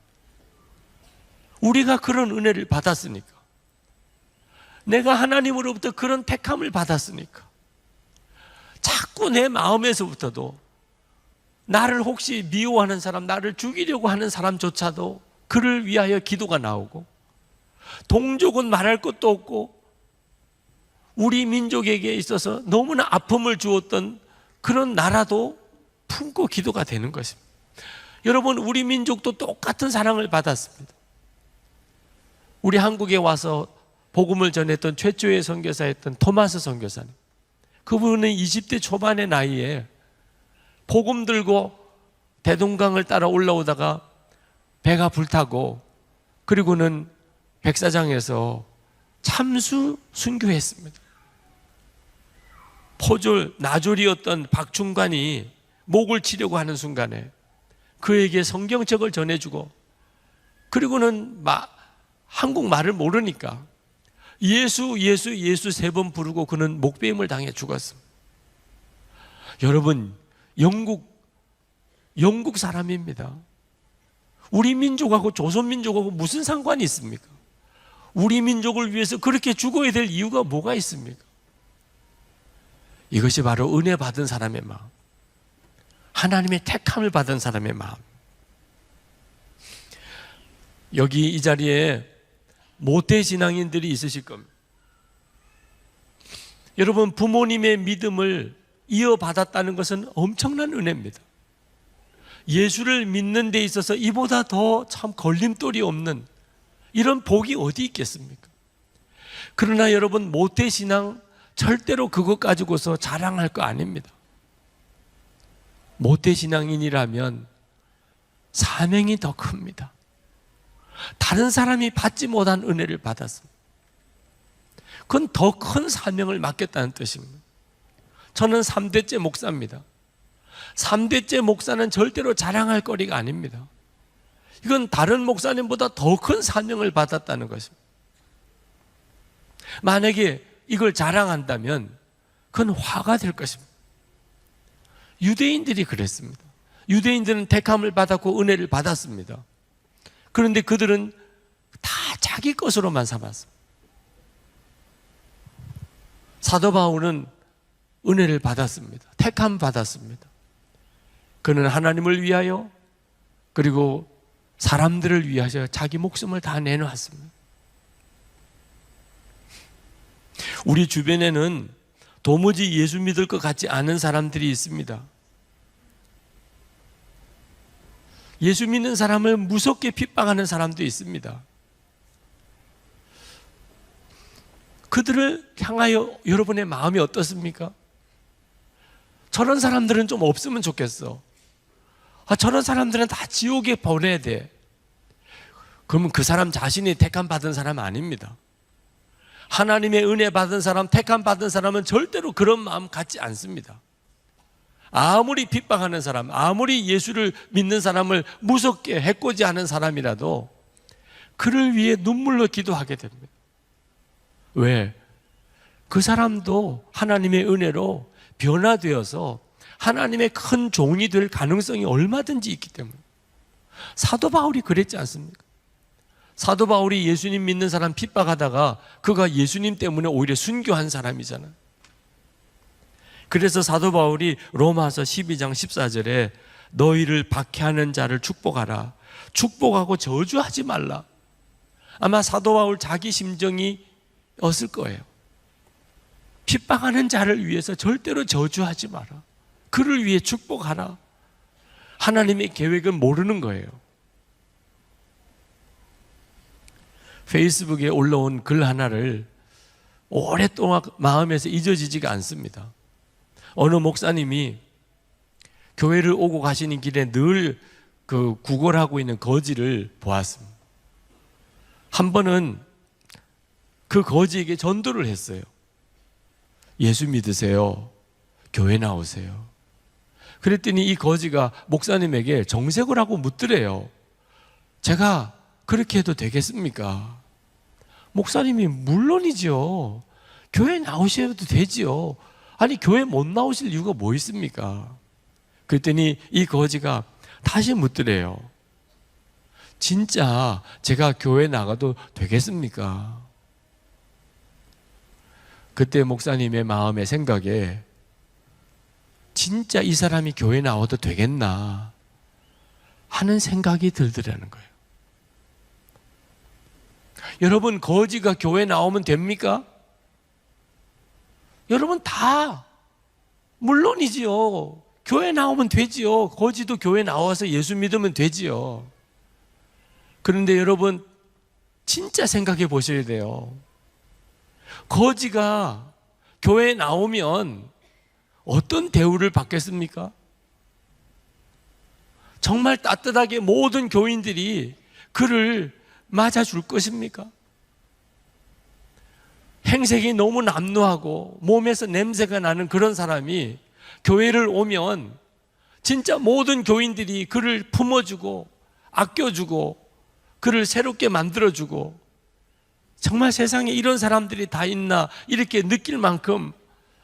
우리가 그런 은혜를 받았으니까, 내가 하나님으로부터 그런 택함을 받았으니까 자꾸 내 마음에서부터도 나를 혹시 미워하는 사람, 나를 죽이려고 하는 사람조차도 그를 위하여 기도가 나오고, 동족은 말할 것도 없고 우리 민족에게 있어서 너무나 아픔을 주었던 그런 나라도 품고 기도가 되는 것입니다. 여러분, 우리 민족도 똑같은 사랑을 받았습니다. 우리 한국에 와서 복음을 전했던 최초의 선교사였던 토마스 선교사님, 그분은 20대 초반의 나이에 복음 들고 대동강을 따라 올라오다가 배가 불타고, 그리고는 백사장에서 참수 순교했습니다. 포졸 나졸이었던 박충관이 목을 치려고 하는 순간에 그에게 성경책을 전해주고, 그리고는 한국말을 모르니까 예수 예수 예수 3번 부르고 그는 목배임을 당해 죽었습니다. 여러분, 영국 사람입니다. 우리 민족하고 조선민족하고 무슨 상관이 있습니까? 우리 민족을 위해서 그렇게 죽어야 될 이유가 뭐가 있습니까? 이것이 바로 은혜 받은 사람의 마음, 하나님의 택함을 받은 사람의 마음. 여기 이 자리에 모태신앙인들이 있으실 겁니다. 여러분, 부모님의 믿음을 이어받았다는 것은 엄청난 은혜입니다. 예수를 믿는 데 있어서 이보다 더 참 걸림돌이 없는 이런 복이 어디 있겠습니까? 그러나 여러분, 모태신앙 절대로 그것 가지고서 자랑할 거 아닙니다. 모태신앙인이라면 사명이 더 큽니다. 다른 사람이 받지 못한 은혜를 받았습니다. 그건 더 큰 사명을 맡겼다는 뜻입니다. 저는 3대째 목사입니다. 3대째 목사는 절대로 자랑할 거리가 아닙니다. 이건 다른 목사님보다 더 큰 사명을 받았다는 것입니다. 만약에 이걸 자랑한다면 그건 화가 될 것입니다. 유대인들이 그랬습니다. 유대인들은 택함을 받았고 은혜를 받았습니다. 그런데 그들은 다 자기 것으로만 삼았습니다. 사도 바울은 은혜를 받았습니다. 택함 받았습니다. 그는 하나님을 위하여 그리고 사람들을 위하여 자기 목숨을 다 내놓았습니다. 우리 주변에는 도무지 예수 믿을 것 같지 않은 사람들이 있습니다. 예수 믿는 사람을 무섭게 핍박하는 사람도 있습니다. 그들을 향하여 여러분의 마음이 어떻습니까? 저런 사람들은 좀 없으면 좋겠어. 저런 사람들은 다 지옥에 보내야 돼. 그러면 그 사람 자신이 택함 받은 사람 아닙니다. 하나님의 은혜 받은 사람, 택함 받은 사람은 절대로 그런 마음 갖지 않습니다. 아무리 핍박하는 사람, 아무리 예수를 믿는 사람을 무섭게 해코지하는 사람이라도 그를 위해 눈물로 기도하게 됩니다. 왜? 그 사람도 하나님의 은혜로 변화되어서 하나님의 큰 종이 될 가능성이 얼마든지 있기 때문에. 사도 바울이 그랬지 않습니까? 사도 바울이 예수님 믿는 사람 핍박하다가 그가 예수님 때문에 오히려 순교한 사람이잖아요. 그래서 사도 바울이 로마서 12장 14절에 너희를 박해하는 자를 축복하라. 축복하고 저주하지 말라. 아마 사도 바울 자기 심정이 었을 거예요. 핍박하는 자를 위해서 절대로 저주하지 마라. 그를 위해 축복하라. 하나님의 계획은 모르는 거예요. 페이스북에 올라온 글 하나를 오랫동안 마음에서 잊어지지가 않습니다. 어느 목사님이 교회를 오고 가시는 길에 늘 그 구걸하고 있는 거지를 보았습니다. 한 번은 그 거지에게 전도를 했어요. 예수 믿으세요. 교회 나오세요. 그랬더니 이 거지가 목사님에게 정색을 하고 묻더래요. 제가 그렇게 해도 되겠습니까? 목사님이 물론이죠. 교회 나오셔도 되지요. 아니 교회 못 나오실 이유가 뭐 있습니까? 그랬더니 이 거지가 다시 묻더래요. 진짜 제가 교회 나가도 되겠습니까? 그때 목사님의 마음의 생각에 진짜 이 사람이 교회 나와도 되겠나 하는 생각이 들더라는 거예요. 여러분, 거지가 교회 나오면 됩니까? 여러분 다 물론이지요. 교회 나오면 되지요. 거지도 교회 나와서 예수 믿으면 되지요. 그런데 여러분 진짜 생각해 보셔야 돼요. 거지가 교회에 나오면 어떤 대우를 받겠습니까? 정말 따뜻하게 모든 교인들이 그를 맞아줄 것입니까? 행색이 너무 남루하고 몸에서 냄새가 나는 그런 사람이 교회를 오면 진짜 모든 교인들이 그를 품어주고 아껴주고 그를 새롭게 만들어주고, 정말 세상에 이런 사람들이 다 있나 이렇게 느낄 만큼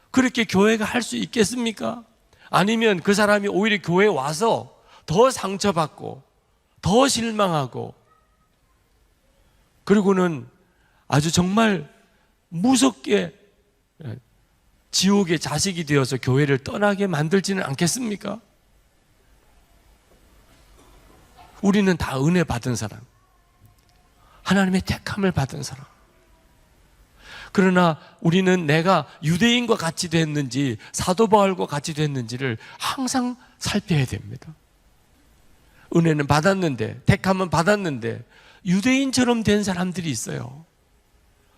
그렇게 교회가 할 수 있겠습니까? 아니면 그 사람이 오히려 교회에 와서 더 상처받고 더 실망하고, 그리고는 아주 정말 무섭게 지옥의 자식이 되어서 교회를 떠나게 만들지는 않겠습니까? 우리는 다 은혜 받은 사람, 하나님의 택함을 받은 사람. 그러나 우리는 내가 유대인과 같이 됐는지 사도 바울과 같이 됐는지를 항상 살펴야 됩니다. 은혜는 받았는데, 택함은 받았는데 유대인처럼 된 사람들이 있어요.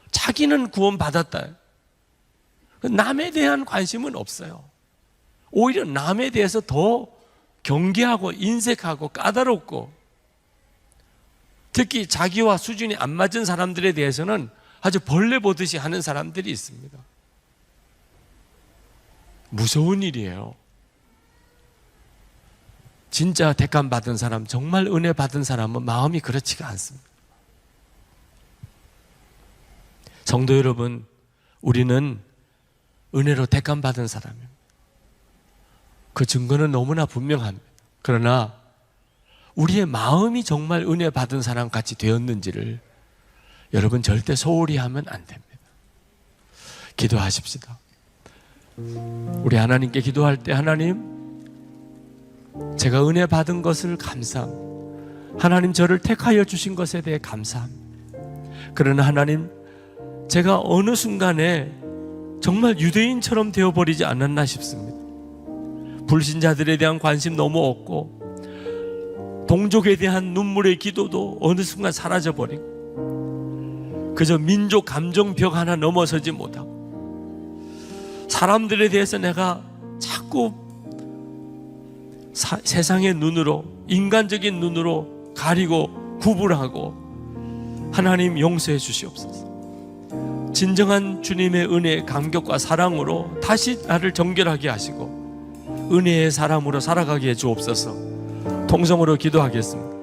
자기는 구원받았다. 남에 대한 관심은 없어요. 오히려 남에 대해서 더 경계하고 인색하고 까다롭고, 특히 자기와 수준이 안 맞은 사람들에 대해서는 아주 벌레 보듯이 하는 사람들이 있습니다. 무서운 일이에요. 진짜 택함 받은 사람, 정말 은혜 받은 사람은 마음이 그렇지가 않습니다. 성도 여러분, 우리는 은혜로 택함 받은 사람입니다. 그 증거는 너무나 분명합니다. 그러나 우리의 마음이 정말 은혜 받은 사람 같이 되었는지를 여러분 절대 소홀히 하면 안 됩니다. 기도하십시다. 우리 하나님께 기도할 때, 하나님, 제가 은혜 받은 것을 감사합니다. 하나님, 저를 택하여 주신 것에 대해 감사합니다. 그러나 하나님, 제가 어느 순간에 정말 유대인처럼 되어버리지 않았나 싶습니다. 불신자들에 대한 관심 너무 없고, 동족에 대한 눈물의 기도도 어느 순간 사라져버리고, 그저 민족 감정벽 하나 넘어서지 못하고, 사람들에 대해서 내가 자꾸 세상의 눈으로, 인간적인 눈으로 가리고 구분하고, 하나님 용서해 주시옵소서. 진정한 주님의 은혜의 감격과 사랑으로 다시 나를 정결하게 하시고 은혜의 사람으로 살아가게 해 주옵소서. 통성으로 기도하겠습니다.